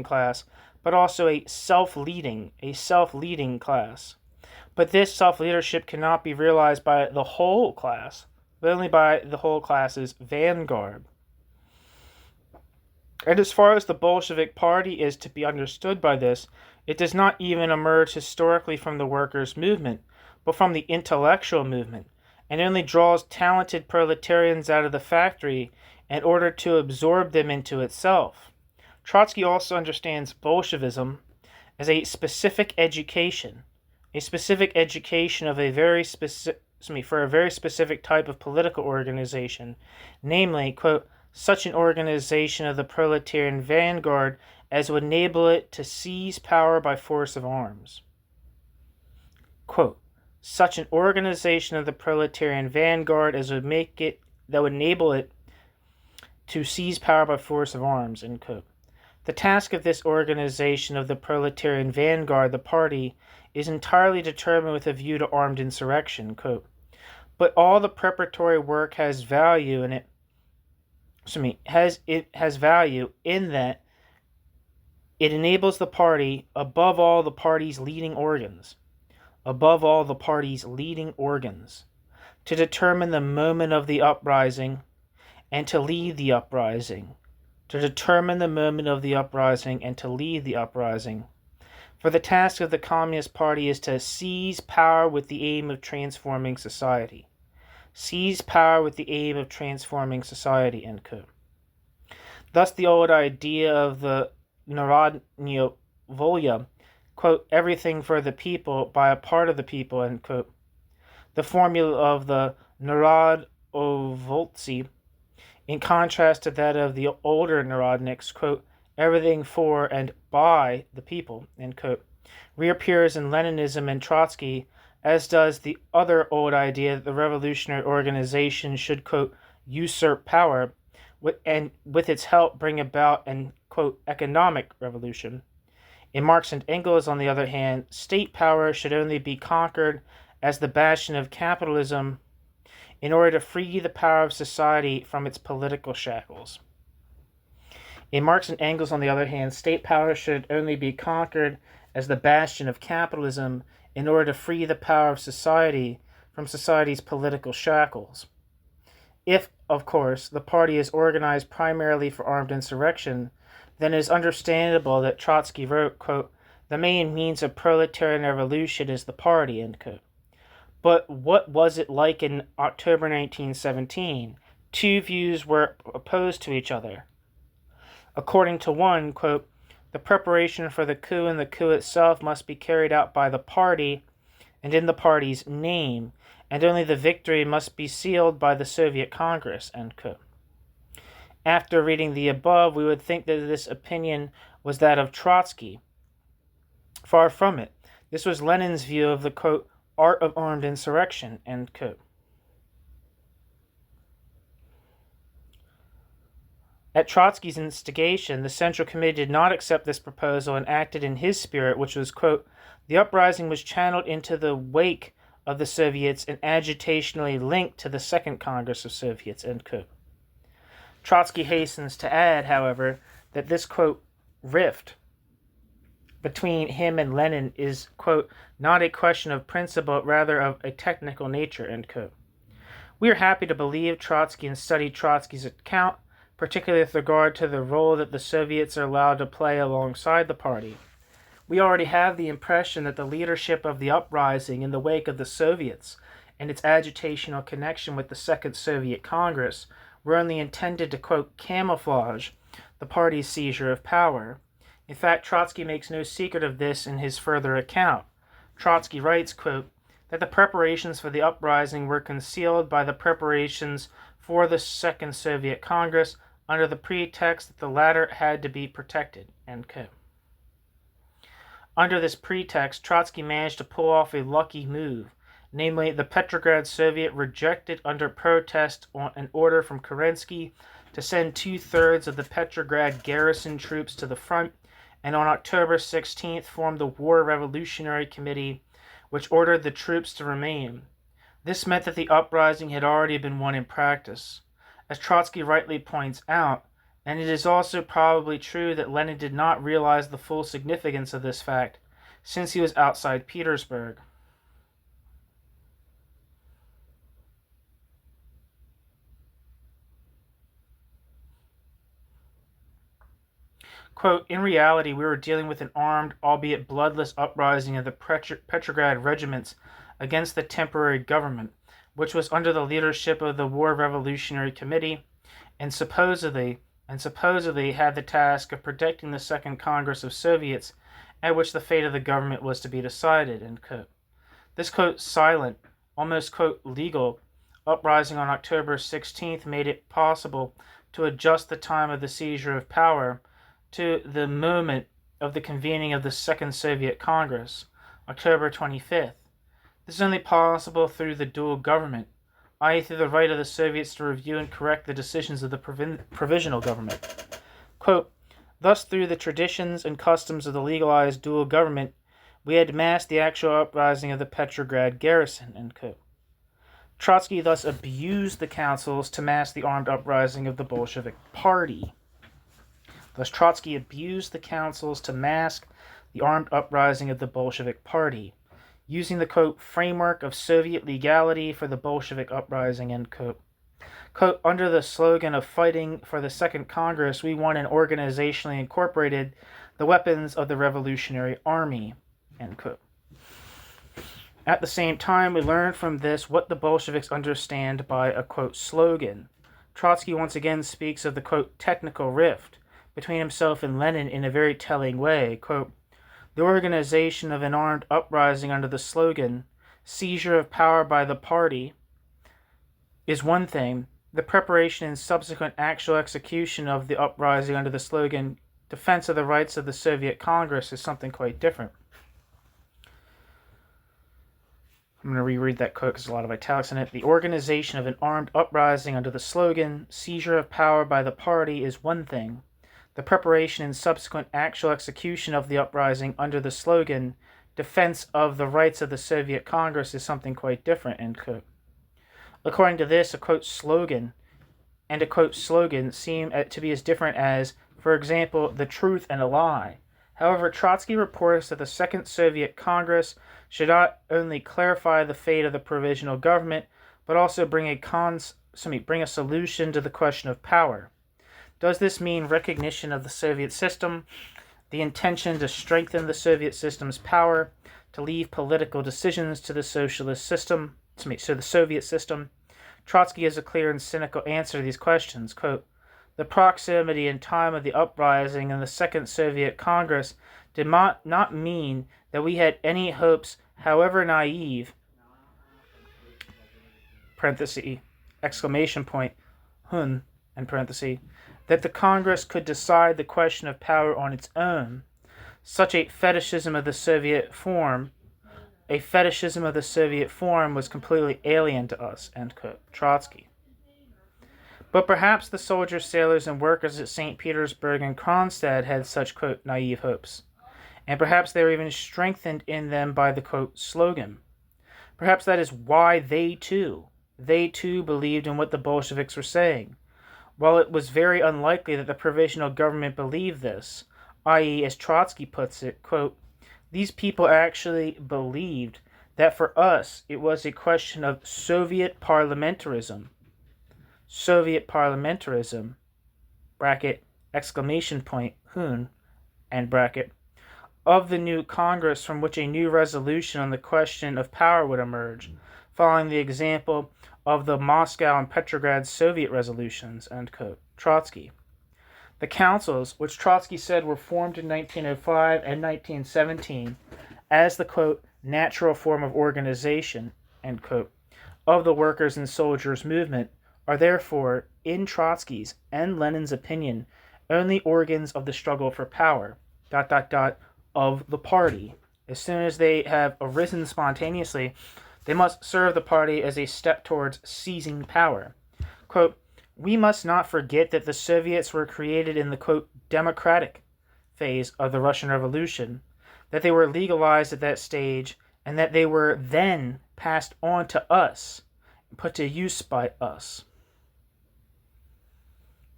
class, but also a self-leading class. But this self-leadership cannot be realized by the whole class, but only by the whole class's vanguard. And as far as the Bolshevik Party is to be understood by this, it does not even emerge historically from the workers' movement, but from the intellectual movement, and only draws talented proletarians out of the factory in order to absorb them into itself. Trotsky also understands Bolshevism as a specific education of a very for a very specific type of political organization, namely, quote, such an organization of the proletarian vanguard as would enable it to seize power by force of arms. Quote, such an organization of the proletarian vanguard as would enable it to seize power by force of arms, end quote. The task of this organization of the proletarian vanguard, the party, is entirely determined with a view to armed insurrection, quote. But all the preparatory work has value in it. Has value in that it enables the party, above all the party's leading organs, to determine the moment of the uprising and to lead the uprising. For the task of the Communist Party is to seize power with the aim of transforming society. End quote. Thus the old idea of the Narodnaya Volya, quote, everything for the people by a part of the people, end quote. The formula of the Narodovoltsy, in contrast to that of the older Narodniks, quote, everything for and by the people, end quote, reappears in Leninism and Trotsky, as does the other old idea that the revolutionary organization should, quote, usurp power, and with its help bring about an, quote, economic revolution. In Marx and Engels, on the other hand, state power should only be conquered as the bastion of capitalism in order to free the power of society from its political shackles. In Marx and Engels, on the other hand, state power should only be conquered as the bastion of capitalism in order to free the power of society from society's political shackles. If, of course, the party is organized primarily for armed insurrection, then it is understandable that Trotsky wrote, quote, the main means of proletarian revolution is the party, end quote. But what was it like in October 1917? Two views were opposed to each other. According to one, quote, the preparation for the coup and the coup itself must be carried out by the party and in the party's name, and only the victory must be sealed by the Soviet Congress, end quote. After reading the above, we would think that this opinion was that of Trotsky. Far from it. This was Lenin's view of the, quote, art of armed insurrection, end quote. At Trotsky's instigation, the Central Committee did not accept this proposal and acted in his spirit, which was, quote, the uprising was channeled into the wake of the Soviets and agitationally linked to the Second Congress of Soviets, end quote. Trotsky hastens to add, however, that this, quote, rift between him and Lenin is, quote, not a question of principle, but rather of a technical nature, end quote. We are happy to believe Trotsky and study Trotsky's account, particularly with regard to the role that the Soviets are allowed to play alongside the party. We already have the impression that the leadership of the uprising in the wake of the Soviets and its agitational connection with the Second Soviet Congress were only intended to, quote, camouflage the party's seizure of power. In fact, Trotsky makes no secret of this in his further account. Trotsky writes, quote, that the preparations for the uprising were concealed by the preparations for the Second Soviet Congress under the pretext that the latter had to be protected, end quote. Under this pretext, Trotsky managed to pull off a lucky move. Namely, the Petrograd Soviet rejected under protest an order from Kerensky to send 2/3 of the Petrograd garrison troops to the front, and on October 16th formed the War Revolutionary Committee, which ordered the troops to remain. This meant that the uprising had already been won in practice. As Trotsky rightly points out, and it is also probably true that Lenin did not realize the full significance of this fact, since he was outside Petersburg. Quote, in reality, we were dealing with an armed, albeit bloodless, uprising of the Petrograd regiments against the temporary government, which was under the leadership of the War Revolutionary Committee, and supposedly had the task of protecting the Second Congress of Soviets, at which the fate of the government was to be decided, end quote. This, quote, silent, almost, quote, legal uprising on October 16th made it possible to adjust the time of the seizure of power to the moment of the convening of the Second Soviet Congress, October 25th. This is only possible through the dual government, i.e. through the right of the Soviets to review and correct the decisions of the provisional government. Quote, thus, through the traditions and customs of the legalized dual government, we had masked the actual uprising of the Petrograd garrison, end quote. Trotsky thus abused the councils to mask the armed uprising of the Bolshevik Party. Thus, Trotsky abused the councils to mask the armed uprising of the Bolshevik Party, using the, quote, framework of Soviet legality for the Bolshevik uprising, end quote. Quote, under the slogan of fighting for the Second Congress, we won and organizationally incorporated the weapons of the Revolutionary Army, end quote. At the same time, we learned from this what the Bolsheviks understand by a, quote, slogan. Trotsky once again speaks of the, quote, technical rift between himself and Lenin in a very telling way. Quote, the organization of an armed uprising under the slogan, seizure of power by the party, is one thing. The preparation and subsequent actual execution of the uprising under the slogan, defense of the rights of the Soviet Congress, is something quite different. I'm going to reread that quote because there's a lot of italics in it. The organization of an armed uprising under the slogan, seizure of power by the party, is one thing. The preparation and subsequent actual execution of the uprising under the slogan, defense of the rights of the Soviet Congress, is something quite different, end quote. According to this, a quote slogan and a quote slogan seem to be as different as, for example, the truth and a lie. However, Trotsky reports that the Second Soviet Congress should not only clarify the fate of the provisional government, but also bring a solution to the question of power. Does this mean recognition of the Soviet system, the intention to strengthen the Soviet system's power, to leave political decisions to the Soviet system? Trotsky has a clear and cynical answer to these questions. Quote, the proximity and time of the uprising in the Second Soviet Congress did not mean that we had any hopes, however naive, parenthesis, exclamation point, Huhn, and parenthesis, that the Congress could decide the question of power on its own. Such a fetishism of the Soviet form was completely alien to us, end quote. Trotsky. But perhaps the soldiers, sailors, and workers at St. Petersburg and Kronstadt had such, quote, naive hopes. And perhaps they were even strengthened in them by the, quote, slogan. Perhaps that is why they too believed in what the Bolsheviks were saying. While it was very unlikely that the provisional government believed this, i.e., as Trotsky puts it, quote, these people actually believed that for us it was a question of Soviet parliamentarism, bracket, exclamation point, Huhn, and bracket, of the new Congress from which a new resolution on the question of power would emerge, following the example of the Moscow and Petrograd Soviet resolutions, end quote. Trotsky. The councils, which Trotsky said were formed in 1905 and 1917 as the, quote, natural form of organization, end quote, of the workers' and soldiers' movement, are therefore, in Trotsky's and Lenin's opinion, only organs of the struggle for power, of the party. As soon as they have arisen spontaneously, they must serve the party as a step towards seizing power. Quote, we must not forget that the Soviets were created in the, quote, democratic phase of the Russian Revolution, that they were legalized at that stage, and that they were then passed on to us, and put to use by us.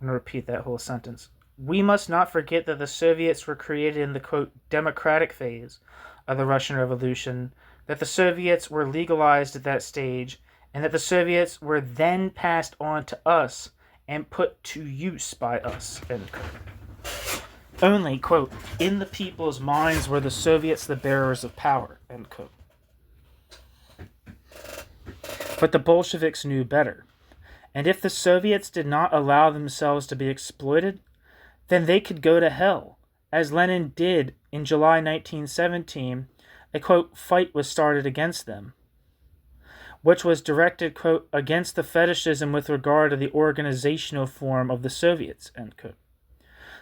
I'm going to repeat that whole sentence. We must not forget that the Soviets were created in the, quote, democratic phase of the Russian Revolution, that the Soviets were legalized at that stage, and that the Soviets were then passed on to us and put to use by us, end quote. Only, quote, in the people's minds were the Soviets the bearers of power, end quote. But the Bolsheviks knew better. And if the Soviets did not allow themselves to be exploited, then they could go to hell, as Lenin did in July 1917. A, quote, fight was started against them, which was directed, quote, against the fetishism with regard to the organizational form of the Soviets, end quote.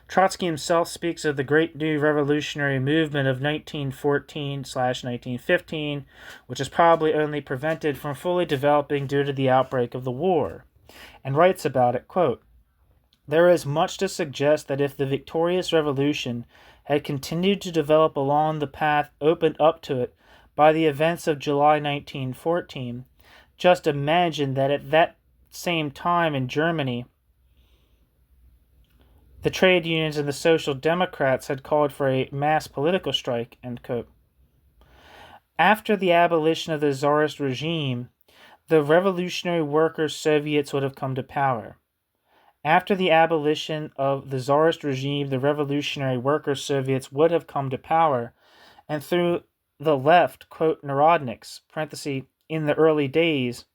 Trotsky himself speaks of the great new revolutionary movement of 1914/1915, which is probably only prevented from fully developing due to the outbreak of the war, and writes about it, quote, there is much to suggest that if the victorious revolution had continued to develop along the path opened up to it by the events of July 1914, just imagine that at that same time in Germany, the trade unions and the Social Democrats had called for a mass political strike, end quote. After the abolition of the Tsarist regime, the Revolutionary Workers' Soviets would have come to power. After the abolition of the Tsarist regime, the Revolutionary Workers' Soviets would have come to power, and through the left, quote, Narodniks, parenthesis, in the early days,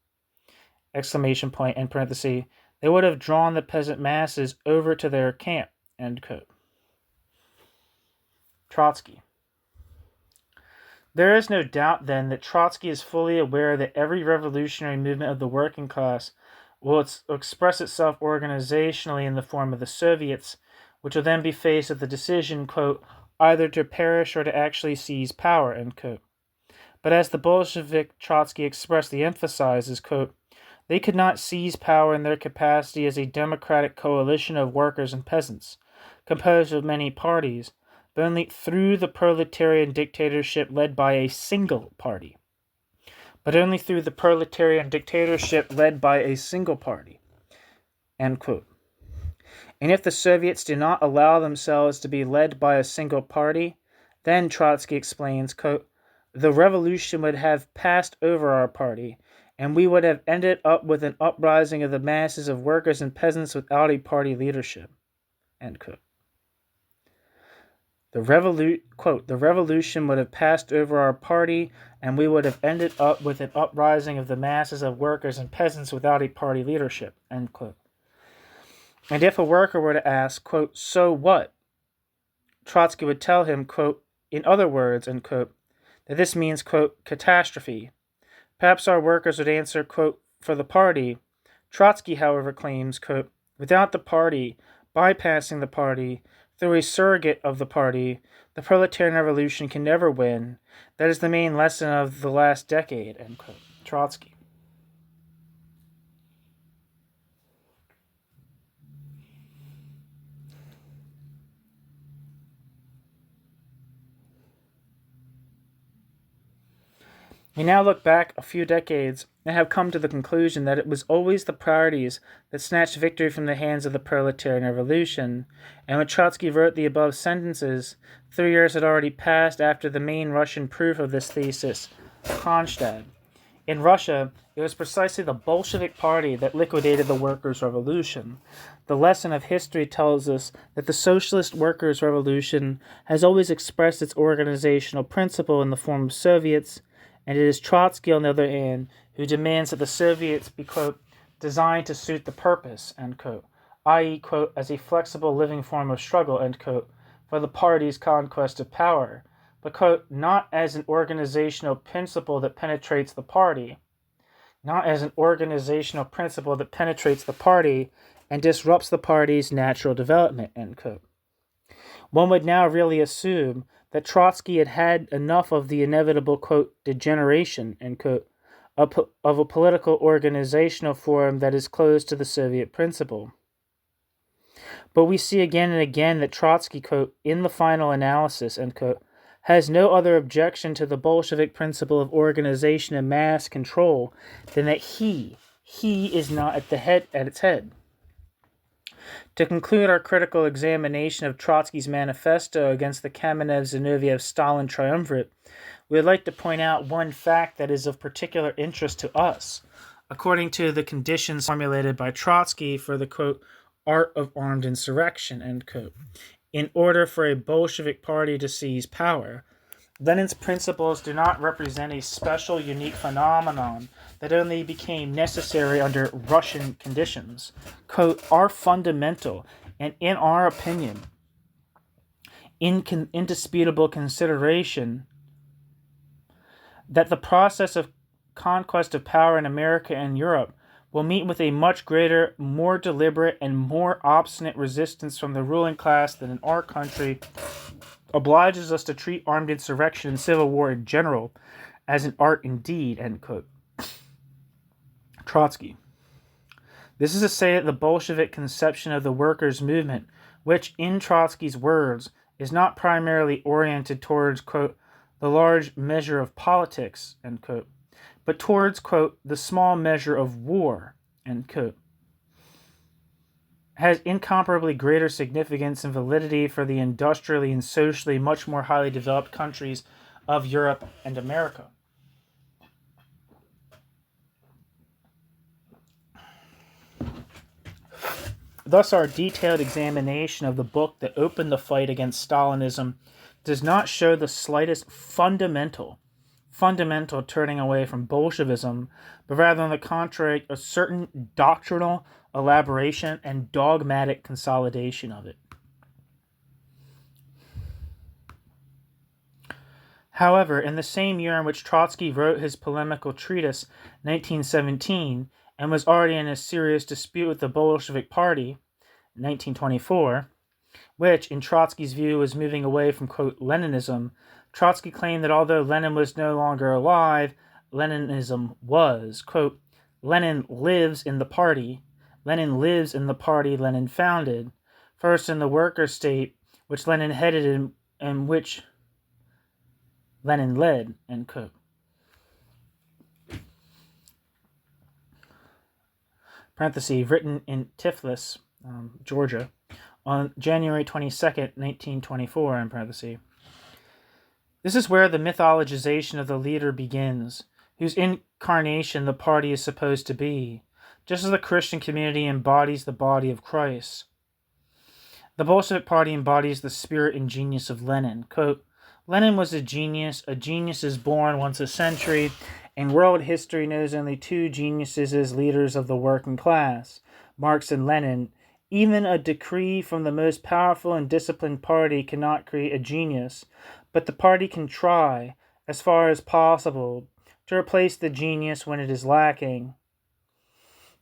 exclamation point, and parenthesis, they would have drawn the peasant masses over to their camp, end quote. Trotsky. There is no doubt, then, that Trotsky is fully aware that every revolutionary movement of the working class will express itself organizationally in the form of the Soviets, which will then be faced with the decision, quote, either to perish or to actually seize power, end quote. But as the Bolshevik Trotsky expressly emphasizes, quote, they could not seize power in their capacity as a democratic coalition of workers and peasants, composed of many parties, but only through the proletarian dictatorship led by a single party. End quote. And if the Soviets do not allow themselves to be led by a single party, then, Trotsky explains, quote, the revolution would have passed over our party, and we would have ended up with an uprising of the masses of workers and peasants without a party leadership. End quote. The revolution would have passed over our party, and we would have ended up with an uprising of the masses of workers and peasants without a party leadership. End quote. And if a worker were to ask, quote, so what? Trotsky would tell him, quote, in other words, end quote, that this means, quote, catastrophe. Perhaps our workers would answer, quote, for the party. Trotsky, however, claims, quote, without the party, bypassing the party, through a surrogate of the party, the proletarian revolution can never win. That is the main lesson of the last decade, end quote. Trotsky. We now look back a few decades and have come to the conclusion that it was always the priorities that snatched victory from the hands of the proletarian revolution, and when Trotsky wrote the above sentences, 3 years had already passed after the main Russian proof of this thesis, Kronstadt. In Russia, it was precisely the Bolshevik Party that liquidated the workers' revolution. The lesson of history tells us that the socialist workers' revolution has always expressed its organizational principle in the form of Soviets, and it is Trotsky, on the other hand, who demands that the Soviets be, quote, designed to suit the purpose, end quote, i.e., quote, as a flexible living form of struggle, end quote, for the party's conquest of power, but, quote, not as an organizational principle that penetrates the party, and disrupts the party's natural development, end quote. One would now really assume that Trotsky had had enough of the inevitable, quote, degeneration, end quote, of a political organizational form that is close to the Soviet principle. But we see again and again that Trotsky, quote, in the final analysis, end quote, has no other objection to the Bolshevik principle of organization and mass control than that he is not at its head. To conclude our critical examination of Trotsky's manifesto against the Kamenev-Zinoviev-Stalin triumvirate, we would like to point out one fact that is of particular interest to us. According to the conditions formulated by Trotsky for the, quote, art of armed insurrection, end quote, in order for a Bolshevik party to seize power, Lenin's principles do not represent a special, unique phenomenon that only became necessary under Russian conditions. Quote, are fundamental and, in our opinion, indisputable consideration that the process of conquest of power in America and Europe will meet with a much greater, more deliberate, and more obstinate resistance from the ruling class than in our country obliges us to treat armed insurrection and civil war in general as an art indeed, end quote. Trotsky. This is to say that the Bolshevik conception of the workers' movement, which, in Trotsky's words, is not primarily oriented towards, quote, the large measure of politics, end quote, but towards, quote, the small measure of war, end quote, has incomparably greater significance and validity for the industrially and socially much more highly developed countries of Europe and America. Thus, our detailed examination of the book that opened the fight against Stalinism does not show the slightest fundamental turning away from Bolshevism, but rather, on the contrary, a certain doctrinal elaboration and dogmatic consolidation of it. However, in the same year in which Trotsky wrote his polemical treatise, 1917, and was already in a serious dispute with the Bolshevik Party, 1924, which, in Trotsky's view, was moving away from, quote, Leninism Trotsky claimed that although Lenin was no longer alive, Leninism was. Quote, Lenin lives in the party. Lenin lives in the party Lenin founded. First in the worker state, which Lenin headed and which Lenin led, end quote. Parenthesis, written in Tiflis, Georgia, on January 22nd, 1924, in parenthesis. This is where the mythologization of the leader begins, whose incarnation the party is supposed to be, just as the Christian community embodies the body of Christ. The Bolshevik Party embodies the spirit and genius of Lenin. Quote, Lenin was a genius is born once a century, and world history knows only two geniuses as leaders of the working class, Marx and Lenin. Even a decree from the most powerful and disciplined party cannot create a genius, but the party can try, as far as possible, to replace the genius when it is lacking.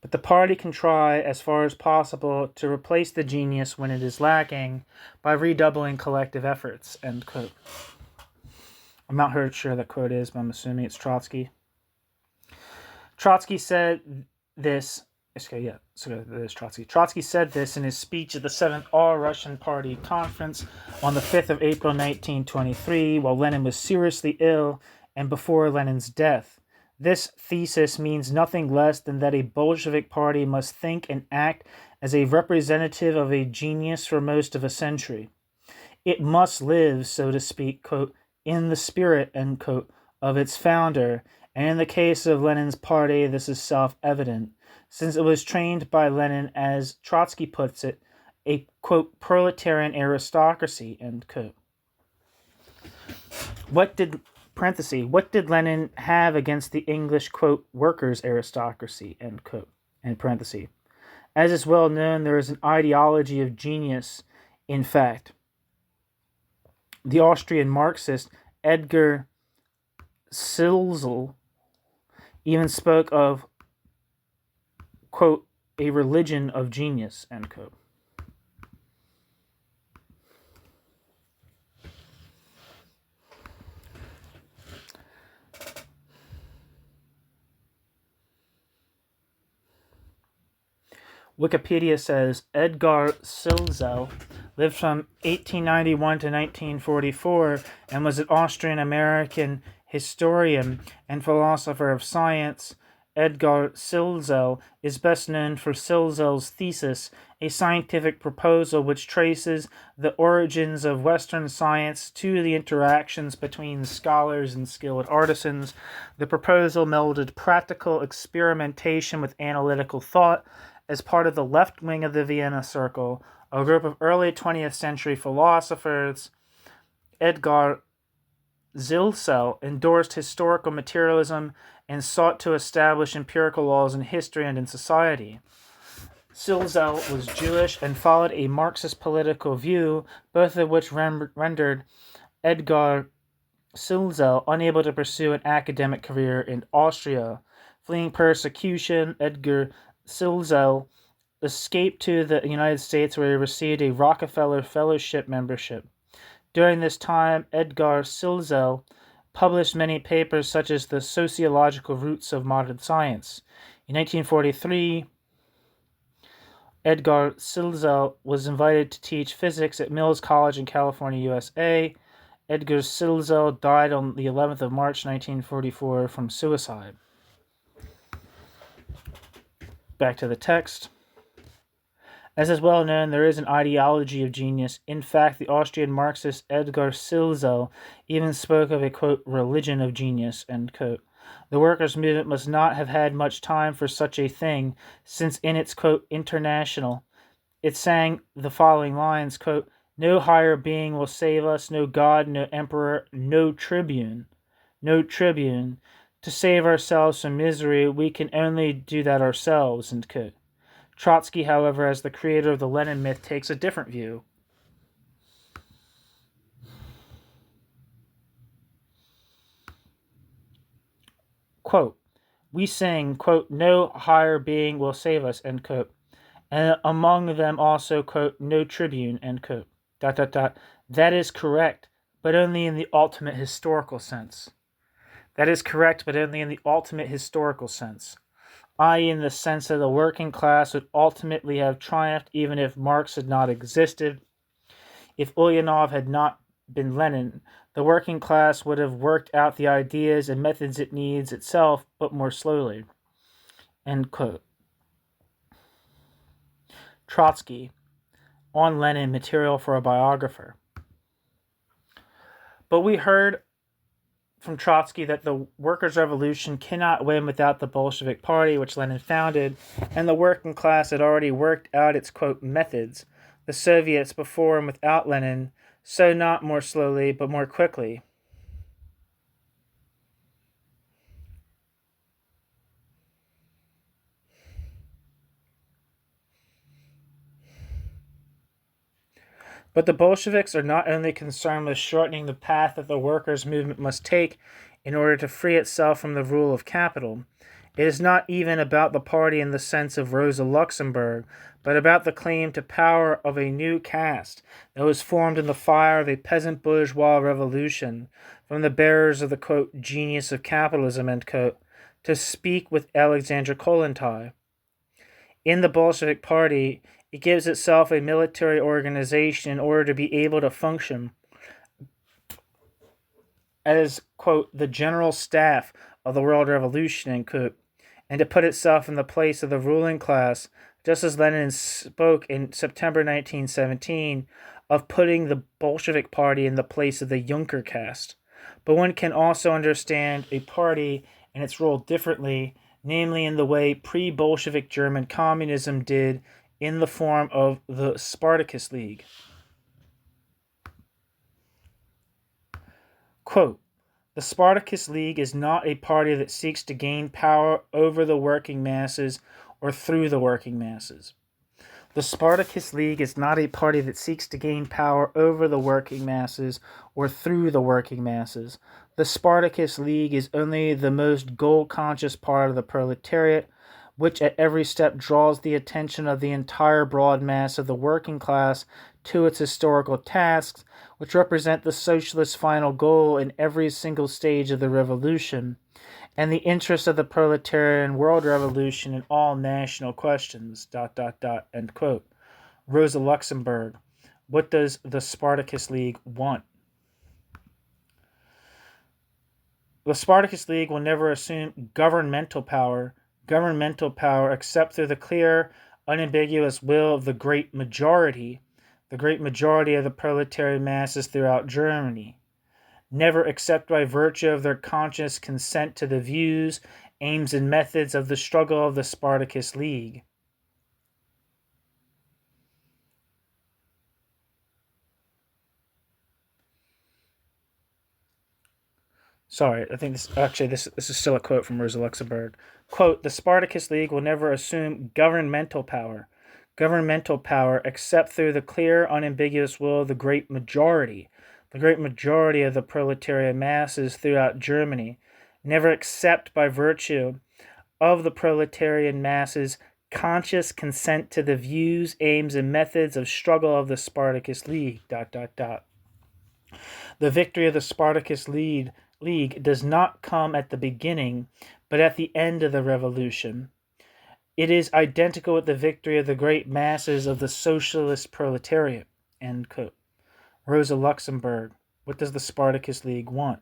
But the party can try, as far as possible, to replace the genius when it is lacking by redoubling collective efforts, end quote. I'm not sure that quote is, but I'm assuming it's Trotsky. Trotsky said this. Trotsky said this in his speech at the 7th All-Russian Party Conference on the 5th of April 1923, while Lenin was seriously ill and before Lenin's death. This thesis means nothing less than that a Bolshevik party must think and act as a representative of a genius for most of a century. It must live, so to speak, quote, in the spirit, end quote, of its founder, and in the case of Lenin's party, this is self-evident, since it was trained by Lenin, as Trotsky puts it, a, quote, proletarian aristocracy, end quote. What did Lenin have against the English, quote, workers' aristocracy, end quote, end parenthesis. As is well known, there is an ideology of genius, in fact. The Austrian Marxist Edgar Zilsel even spoke of, quote, a religion of genius, end quote. Wikipedia says Edgar Zilsel lived from 1891 to 1944 and was an Austrian-American historian and philosopher of science. Edgar Zilsel is best known for Zilsel's thesis, a scientific proposal which traces the origins of Western science to the interactions between scholars and skilled artisans. The proposal melded practical experimentation with analytical thought. As part of the left wing of the Vienna Circle, a group of early 20th century philosophers, Edgar Zilsel endorsed historical materialism and sought to establish empirical laws in history and in society. Zilsel was Jewish and followed a Marxist political view, both of which rendered Edgar Zilsel unable to pursue an academic career in Austria. Fleeing persecution, Edgar Zilsel escaped to the United States, where he received a Rockefeller Fellowship membership. During this time, Edgar Zilsel published many papers such as The Sociological Roots of Modern Science. In 1943, Edgar Zilsel was invited to teach physics at Mills College in California, USA. Edgar Zilsel died on the 11th of March, 1944, from suicide. Back to the text. As is well known, there is an ideology of genius. In fact, the Austrian Marxist Edgar Zilsel even spoke of a, quote, religion of genius, end quote. The workers' movement must not have had much time for such a thing, since in its, quote, international, it sang the following lines, quote, no higher being will save us, no God, no emperor, no tribune. No tribune. To save ourselves from misery, we can only do that ourselves, end quote. Trotsky, however, as the creator of the Lenin myth, takes a different view. Quote, we sing, quote, no higher being will save us, end quote. And among them also, quote, no tribune, end quote. That is correct, but only in the ultimate historical sense. That is correct, but only in the ultimate historical sense, i.e., in the sense that the working class would ultimately have triumphed even if Marx had not existed. If Ulyanov had not been Lenin, the working class would have worked out the ideas and methods it needs itself, but more slowly. End quote. Trotsky, on Lenin, material for a biographer. But we heard from Trotsky that the workers' revolution cannot win without the Bolshevik Party, which Lenin founded, and the working class had already worked out its, quote, methods, the Soviets before and without Lenin, so not more slowly, but more quickly. But the Bolsheviks are not only concerned with shortening the path that the workers' movement must take in order to free itself from the rule of capital. It is not even about the party in the sense of Rosa Luxemburg, but about the claim to power of a new caste that was formed in the fire of a peasant bourgeois revolution from the bearers of the, quote, genius of capitalism, end quote, to speak with Alexandra Kollontai. In the Bolshevik Party, it gives itself a military organization in order to be able to function as, quote, the general staff of the world revolution, end quote, and to put itself in the place of the ruling class, just as Lenin spoke in September 1917 of putting the Bolshevik Party in the place of the Junker caste. But one can also understand a party and its role differently, namely in the way pre-Bolshevik German communism did in the form of the Spartacus League. Quote, the Spartacus League is not a party that seeks to gain power over the working masses or through the working masses. The Spartacus League is not a party that seeks to gain power over the working masses or through the working masses. The Spartacus League is only the most goal-conscious part of the proletariat, which at every step draws the attention of the entire broad mass of the working class to its historical tasks, which represent the socialist final goal in every single stage of the revolution, and the interest of the proletarian world revolution in all national questions, ... end quote. Rosa Luxemburg, what does the Spartacus League want? The Spartacus League will never assume governmental power except through the clear, unambiguous will of the great majority of the proletarian masses throughout Germany, never except by virtue of their conscious consent to the views, aims, and methods of the struggle of the Spartacus League. Sorry, I think this is still a quote from Rosa Luxemburg. Quote, the Spartacus League will never assume governmental power except through the clear, unambiguous will of the great majority of the proletarian masses throughout Germany, never except by virtue of the proletarian masses' conscious consent to the views, aims, and methods of struggle of the Spartacus League, ... The victory of the Spartacus League does not come at the beginning, but at the end of the revolution. It is identical with the victory of the great masses of the socialist proletariat, end quote. Rosa Luxemburg, what does the Spartacus League want?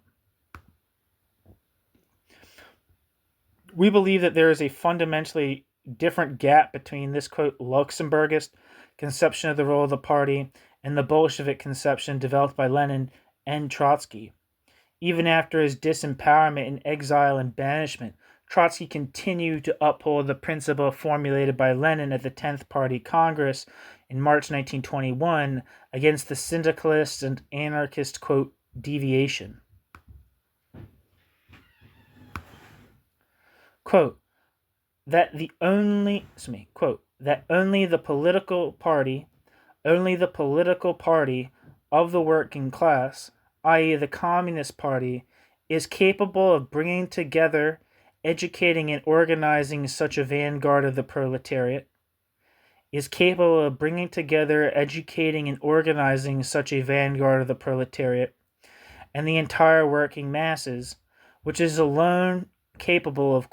We believe that there is a fundamentally different gap between this, quote, Luxemburgist conception of the role of the party and the Bolshevik conception developed by Lenin and Trotsky. Even after his disempowerment in exile and banishment, Trotsky continued to uphold the principle formulated by Lenin at the 10th Party Congress in March 1921 against the syndicalist and anarchist, quote, deviation. Quote, that only the political party of the working class, i.e. the Communist Party, is capable of bringing together, educating and organizing such a vanguard of the proletariat, and the entire working masses, which is alone capable of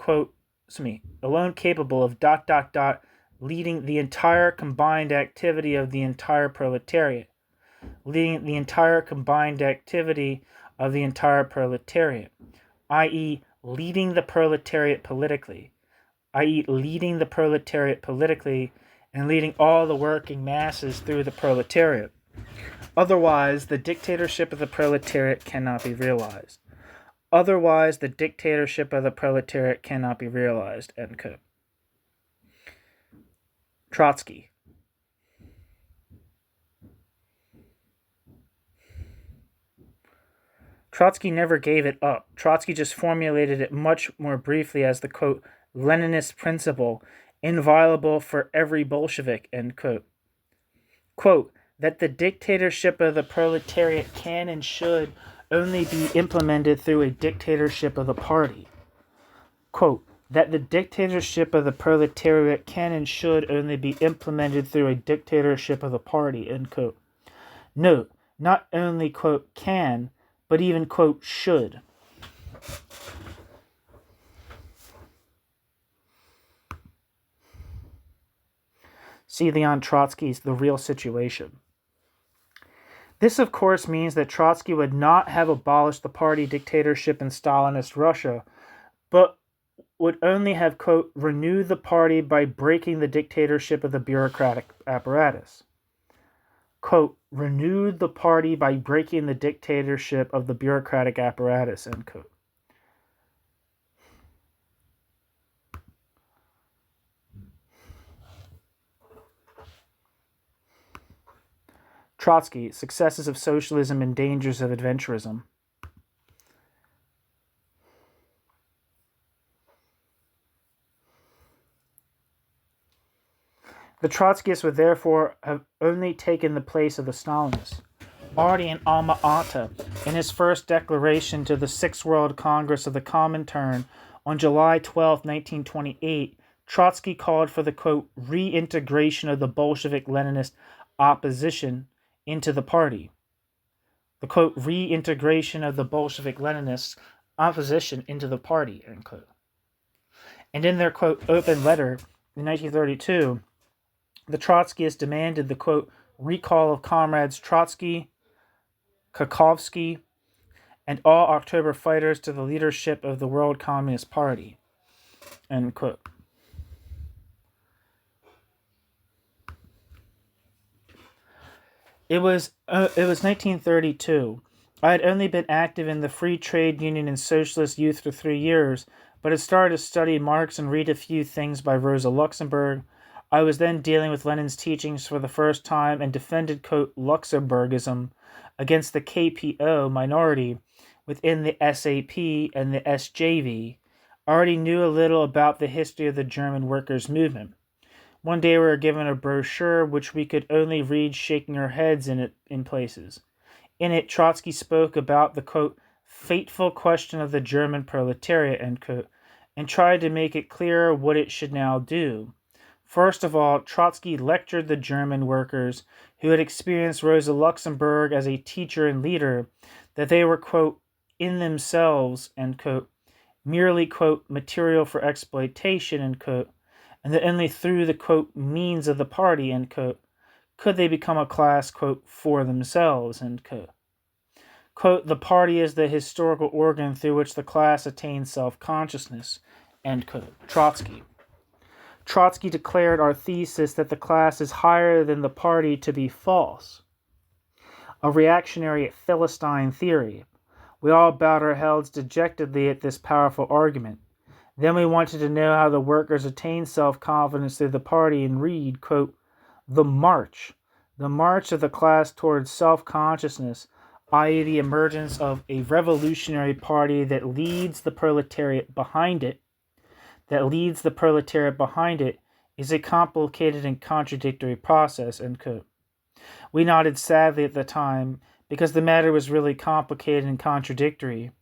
leading the entire combined activity of the entire proletariat, i.e., leading the proletariat politically, and leading all the working masses through the proletariat. Otherwise, the dictatorship of the proletariat cannot be realized. End quote. Trotsky. Trotsky never gave it up. Trotsky just formulated it much more briefly as the, quote, Leninist principle, inviolable for every Bolshevik, end quote. Quote, that the dictatorship of the proletariat can and should only be implemented through a dictatorship of the party. Quote, that the dictatorship of the proletariat can and should only be implemented through a dictatorship of the party, end quote. Note, not only, quote, can, but even, quote, should. See Leon Trotsky's The Real Situation. This, of course, means that Trotsky would not have abolished the party dictatorship in Stalinist Russia, but would only have, quote, renewed the party by breaking the dictatorship of the bureaucratic apparatus. Quote, renewed the party by breaking the dictatorship of the bureaucratic apparatus, end quote. Trotsky, Successes of Socialism and Dangers of Adventurism. The Trotskyists would therefore have only taken the place of the Stalinists. Already in Alma Ata, in his first declaration to the Sixth World Congress of the Comintern on July 12, 1928, Trotsky called for the, quote, reintegration of the Bolshevik-Leninist opposition into the party. The, quote, reintegration of the Bolshevik-Leninist opposition into the party, end quote. And in their, quote, open letter in 1932, the Trotskyists demanded the, quote, recall of comrades Trotsky, Kakhovsky, and all October fighters to the leadership of the World Communist Party, end quote. It was 1932. I had only been active in the Free Trade Union and Socialist Youth for 3 years, but had started to study Marx and read a few things by Rosa Luxemburg. I was then dealing with Lenin's teachings for the first time and defended, quote, Luxemburgism against the KPO minority within the SAP and the SJV. I already knew a little about the history of the German workers' movement. One day we were given a brochure which we could only read shaking our heads in places. In it, Trotsky spoke about the, quote, fateful question of the German proletariat, end quote, and tried to make it clear what it should now do. First of all, Trotsky lectured the German workers who had experienced Rosa Luxemburg as a teacher and leader that they were, quote, in themselves, end quote, merely, quote, material for exploitation, end quote, and that only through the, quote, means of the party, end quote, could they become a class, quote, for themselves, end quote. Quote, the party is the historical organ through which the class attains self-consciousness, end quote. Trotsky declared our thesis that the class is higher than the party to be false, a reactionary Philistine theory. We all bowed our heads dejectedly at this powerful argument. Then we wanted to know how the workers attain self-confidence through the party and read, quote, the march of the class towards self-consciousness, i.e. the emergence of a revolutionary party that leads the proletariat behind it, is a complicated and contradictory process, end quote. We nodded sadly at the time, because the matter was really complicated and contradictory.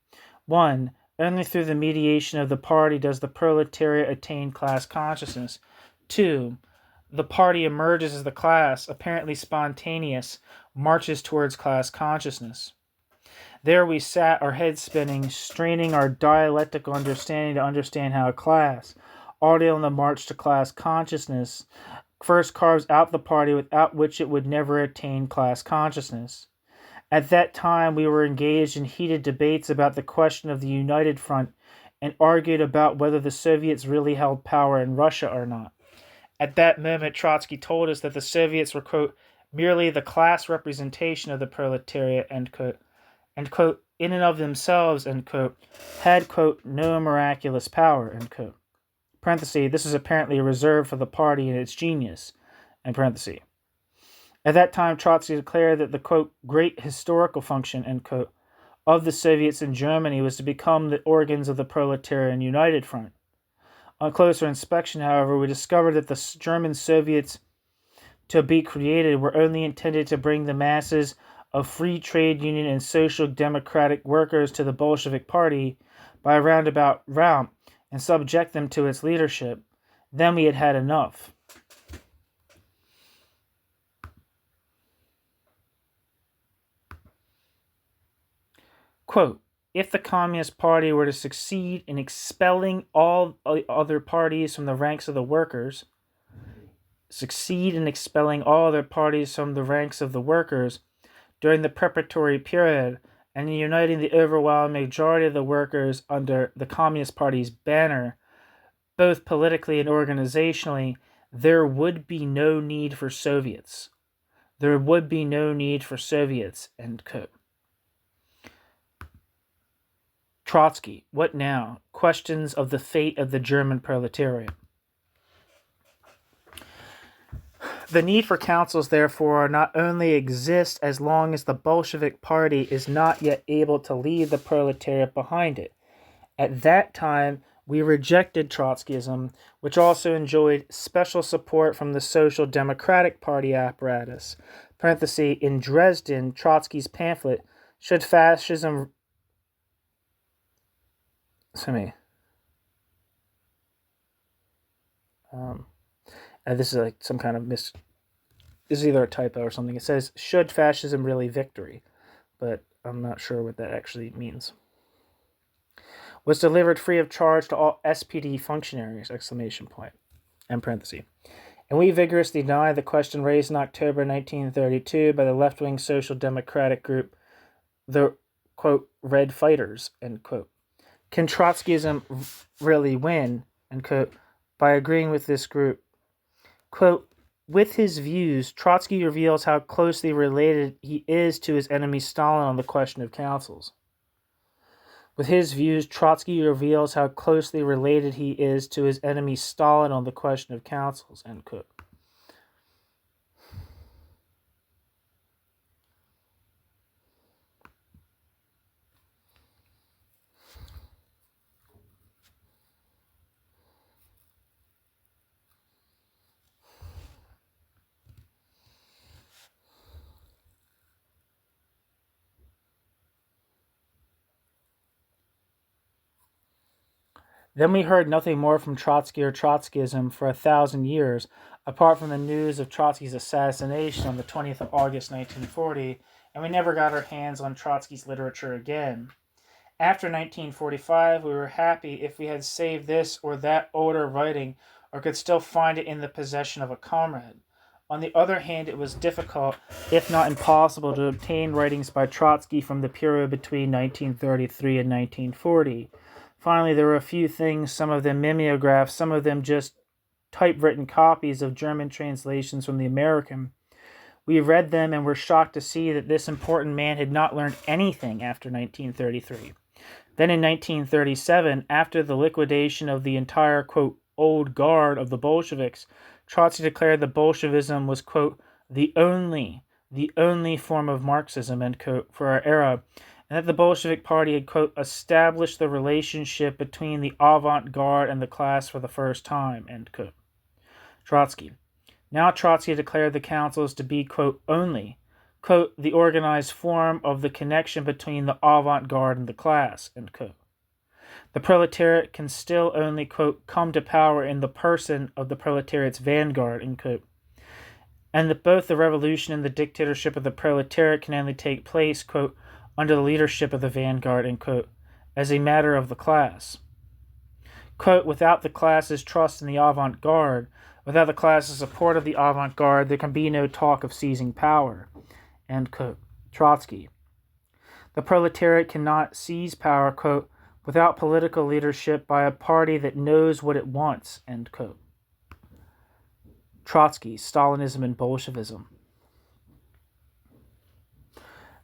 1. Only through the mediation of the party does the proletariat attain class consciousness. 2. The party emerges as the class, apparently spontaneous, marches towards class consciousness. There we sat, our heads spinning, straining our dialectical understanding to understand how a class, already on the march to class consciousness, first carves out the party without which it would never attain class consciousness. At that time, we were engaged in heated debates about the question of the United Front and argued about whether the Soviets really held power in Russia or not. At that moment, Trotsky told us that the Soviets were, quote, merely the class representation of the proletariat, end quote, and, quote, in and of themselves, end quote, had, quote, no miraculous power, end quote. Parenthesis, this is apparently reserved for the party and its genius, end parenthesis. At that time, Trotsky declared that the, quote, great historical function, end quote, of the Soviets in Germany was to become the organs of the Proletarian United Front. On closer inspection, however, we discovered that the German Soviets to be created were only intended to bring the masses of free trade union and social democratic workers to the Bolshevik Party by a roundabout route and subject them to its leadership. Then we had had enough. Quote, if the Communist Party were to succeed in expelling all other parties from the ranks of the workers, during the preparatory period and in uniting the overwhelming majority of the workers under the Communist Party's banner, both politically and organizationally, there would be no need for Soviets. There would be no need for Soviets, end quote. Trotsky, what now? Questions of the fate of the German proletariat. The need for councils, therefore, not only exists as long as the Bolshevik Party is not yet able to lead the proletariat behind it. At that time, we rejected Trotskyism, which also enjoyed special support from the Social Democratic Party apparatus. Parenthesis, in Dresden, Trotsky's pamphlet, Should Fascism... this is like some kind of this is either a typo or something. It says, should fascism really victory? But I'm not sure what that actually means. Was delivered free of charge to all SPD functionaries, exclamation point, end parenthesis. And we vigorously deny the question raised in October 1932 by the left-wing social democratic group, the, quote, Red Fighters, end quote. Can Trotskyism really win, end quote, by agreeing with this group? Quote, with his views, Trotsky reveals how closely related he is to his enemy Stalin on the question of councils. With his views, Trotsky reveals how closely related he is to his enemy Stalin on the question of councils, end quote. Then we heard nothing more from Trotsky or Trotskyism for 1,000 years, apart from the news of Trotsky's assassination on the 20th of August 1940, and we never got our hands on Trotsky's literature again. After 1945, we were happy if we had saved this or that older writing or could still find it in the possession of a comrade. On the other hand, it was difficult, if not impossible, to obtain writings by Trotsky from the period between 1933 and 1940. Finally, there were a few things, some of them mimeographs, some of them just typewritten copies of German translations from the American. We read them and were shocked to see that this important man had not learned anything after 1933. Then in 1937, after the liquidation of the entire, quote, old guard of the Bolsheviks, Trotsky declared that Bolshevism was, quote, the only form of Marxism, end quote, for our era, and that the Bolshevik Party had, quote, established the relationship between the avant-garde and the class for the first time, end quote. Trotsky. Now Trotsky declared the councils to be, quote, only, quote, the organized form of the connection between the avant-garde and the class, end quote. The proletariat can still only, quote, come to power in the person of the proletariat's vanguard, end quote. And that both the revolution and the dictatorship of the proletariat can only take place, quote, under the leadership of the vanguard, end quote, as a matter of the class. Quote, without the class's trust in the avant-garde, without the class's support of the avant-garde, there can be no talk of seizing power, end quote. Trotsky. The proletariat cannot seize power, quote, without political leadership by a party that knows what it wants, end quote. Trotsky, Stalinism and Bolshevism.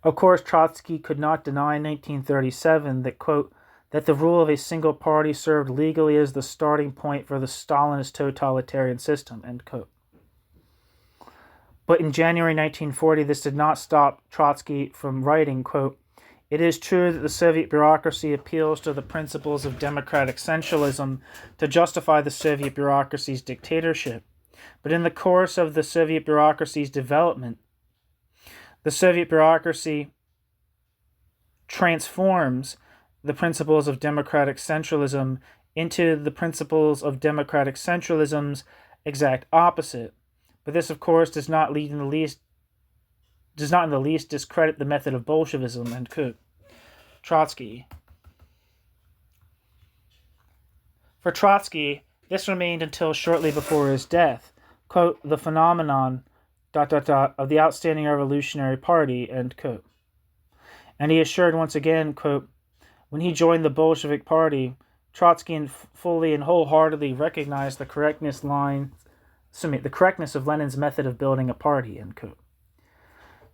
Of course, Trotsky could not deny in 1937 that, quote, that the rule of a single party served legally as the starting point for the Stalinist totalitarian system, end quote. But in January 1940, this did not stop Trotsky from writing, quote, it is true that the Soviet bureaucracy appeals to the principles of democratic centralism to justify the Soviet bureaucracy's dictatorship. But in the course of the Soviet bureaucracy's development, the Soviet bureaucracy transforms the principles of democratic centralism into the principles of democratic centralism's exact opposite. But this, of course, does not in the least discredit the method of Bolshevism, end quote. Trotsky. For Trotsky, this remained until shortly before his death, quote, the phenomenon, ... of the outstanding revolutionary party, end quote. And he assured once again, quote, when he joined the Bolshevik Party, Trotsky fully and wholeheartedly recognized the correctness of Lenin's method of building a party, end quote.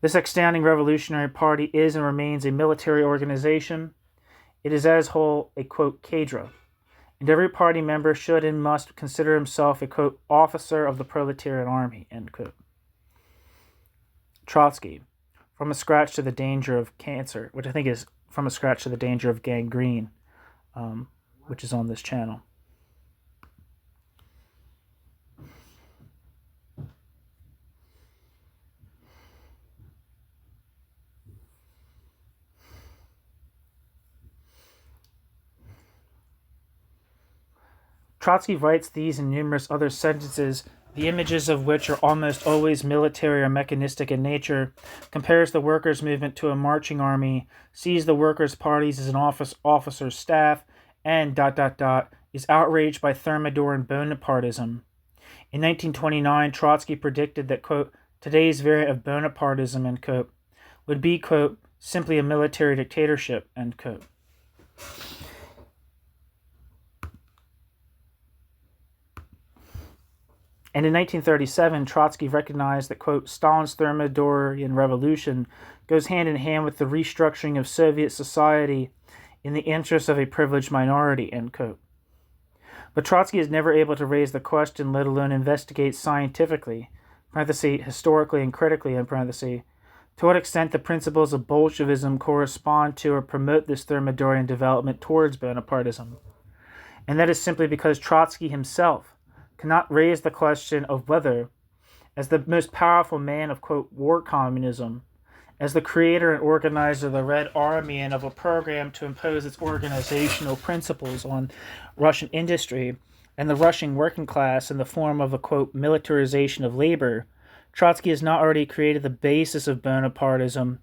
This outstanding revolutionary party is and remains a military organization. It is as whole a, quote, cadre, and every party member should and must consider himself a, quote, officer of the proletarian army, end quote. Trotsky, From a Scratch to the Danger of Cancer, which I think is From a Scratch to the Danger of Gangrene, which is on this channel. Trotsky writes these and numerous other sentences, the images of which are almost always military or mechanistic in nature, compares the workers' movement to a marching army, sees the workers' parties as an officer's staff, and ... is outraged by Thermidor and Bonapartism. In 1929, Trotsky predicted that, quote, today's variant of Bonapartism, end quote, would be, quote, simply a military dictatorship, end quote. And in 1937, Trotsky recognized that, quote, Stalin's Thermidorian revolution goes hand in hand with the restructuring of Soviet society in the interest of a privileged minority, end quote. But Trotsky is never able to raise the question, let alone investigate scientifically, historically and critically, to what extent the principles of Bolshevism correspond to or promote this Thermidorian development towards Bonapartism. And that is simply because Trotsky himself cannot raise the question of whether, as the most powerful man of, quote, war communism, as the creator and organizer of the Red Army and of a program to impose its organizational principles on Russian industry and the Russian working class in the form of a, quote, militarization of labor, Trotsky has not already created the basis of Bonapartism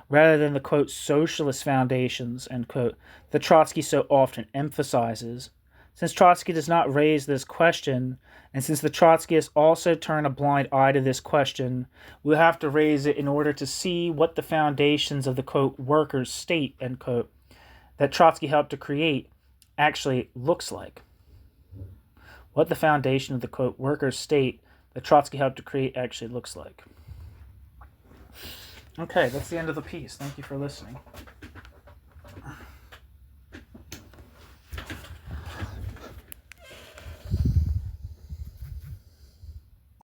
rather than the, quote, socialist foundations, end quote, that Trotsky so often emphasizes. Since Trotsky does not raise this question, and since the Trotskyists also turn a blind eye to this question, we'll have to raise it in order to see what the foundations of the, quote, workers' state, end quote, that Trotsky helped to create actually looks like. What the foundation of the, quote, workers' state that Trotsky helped to create actually looks like. Okay, that's the end of the piece. Thank you for listening.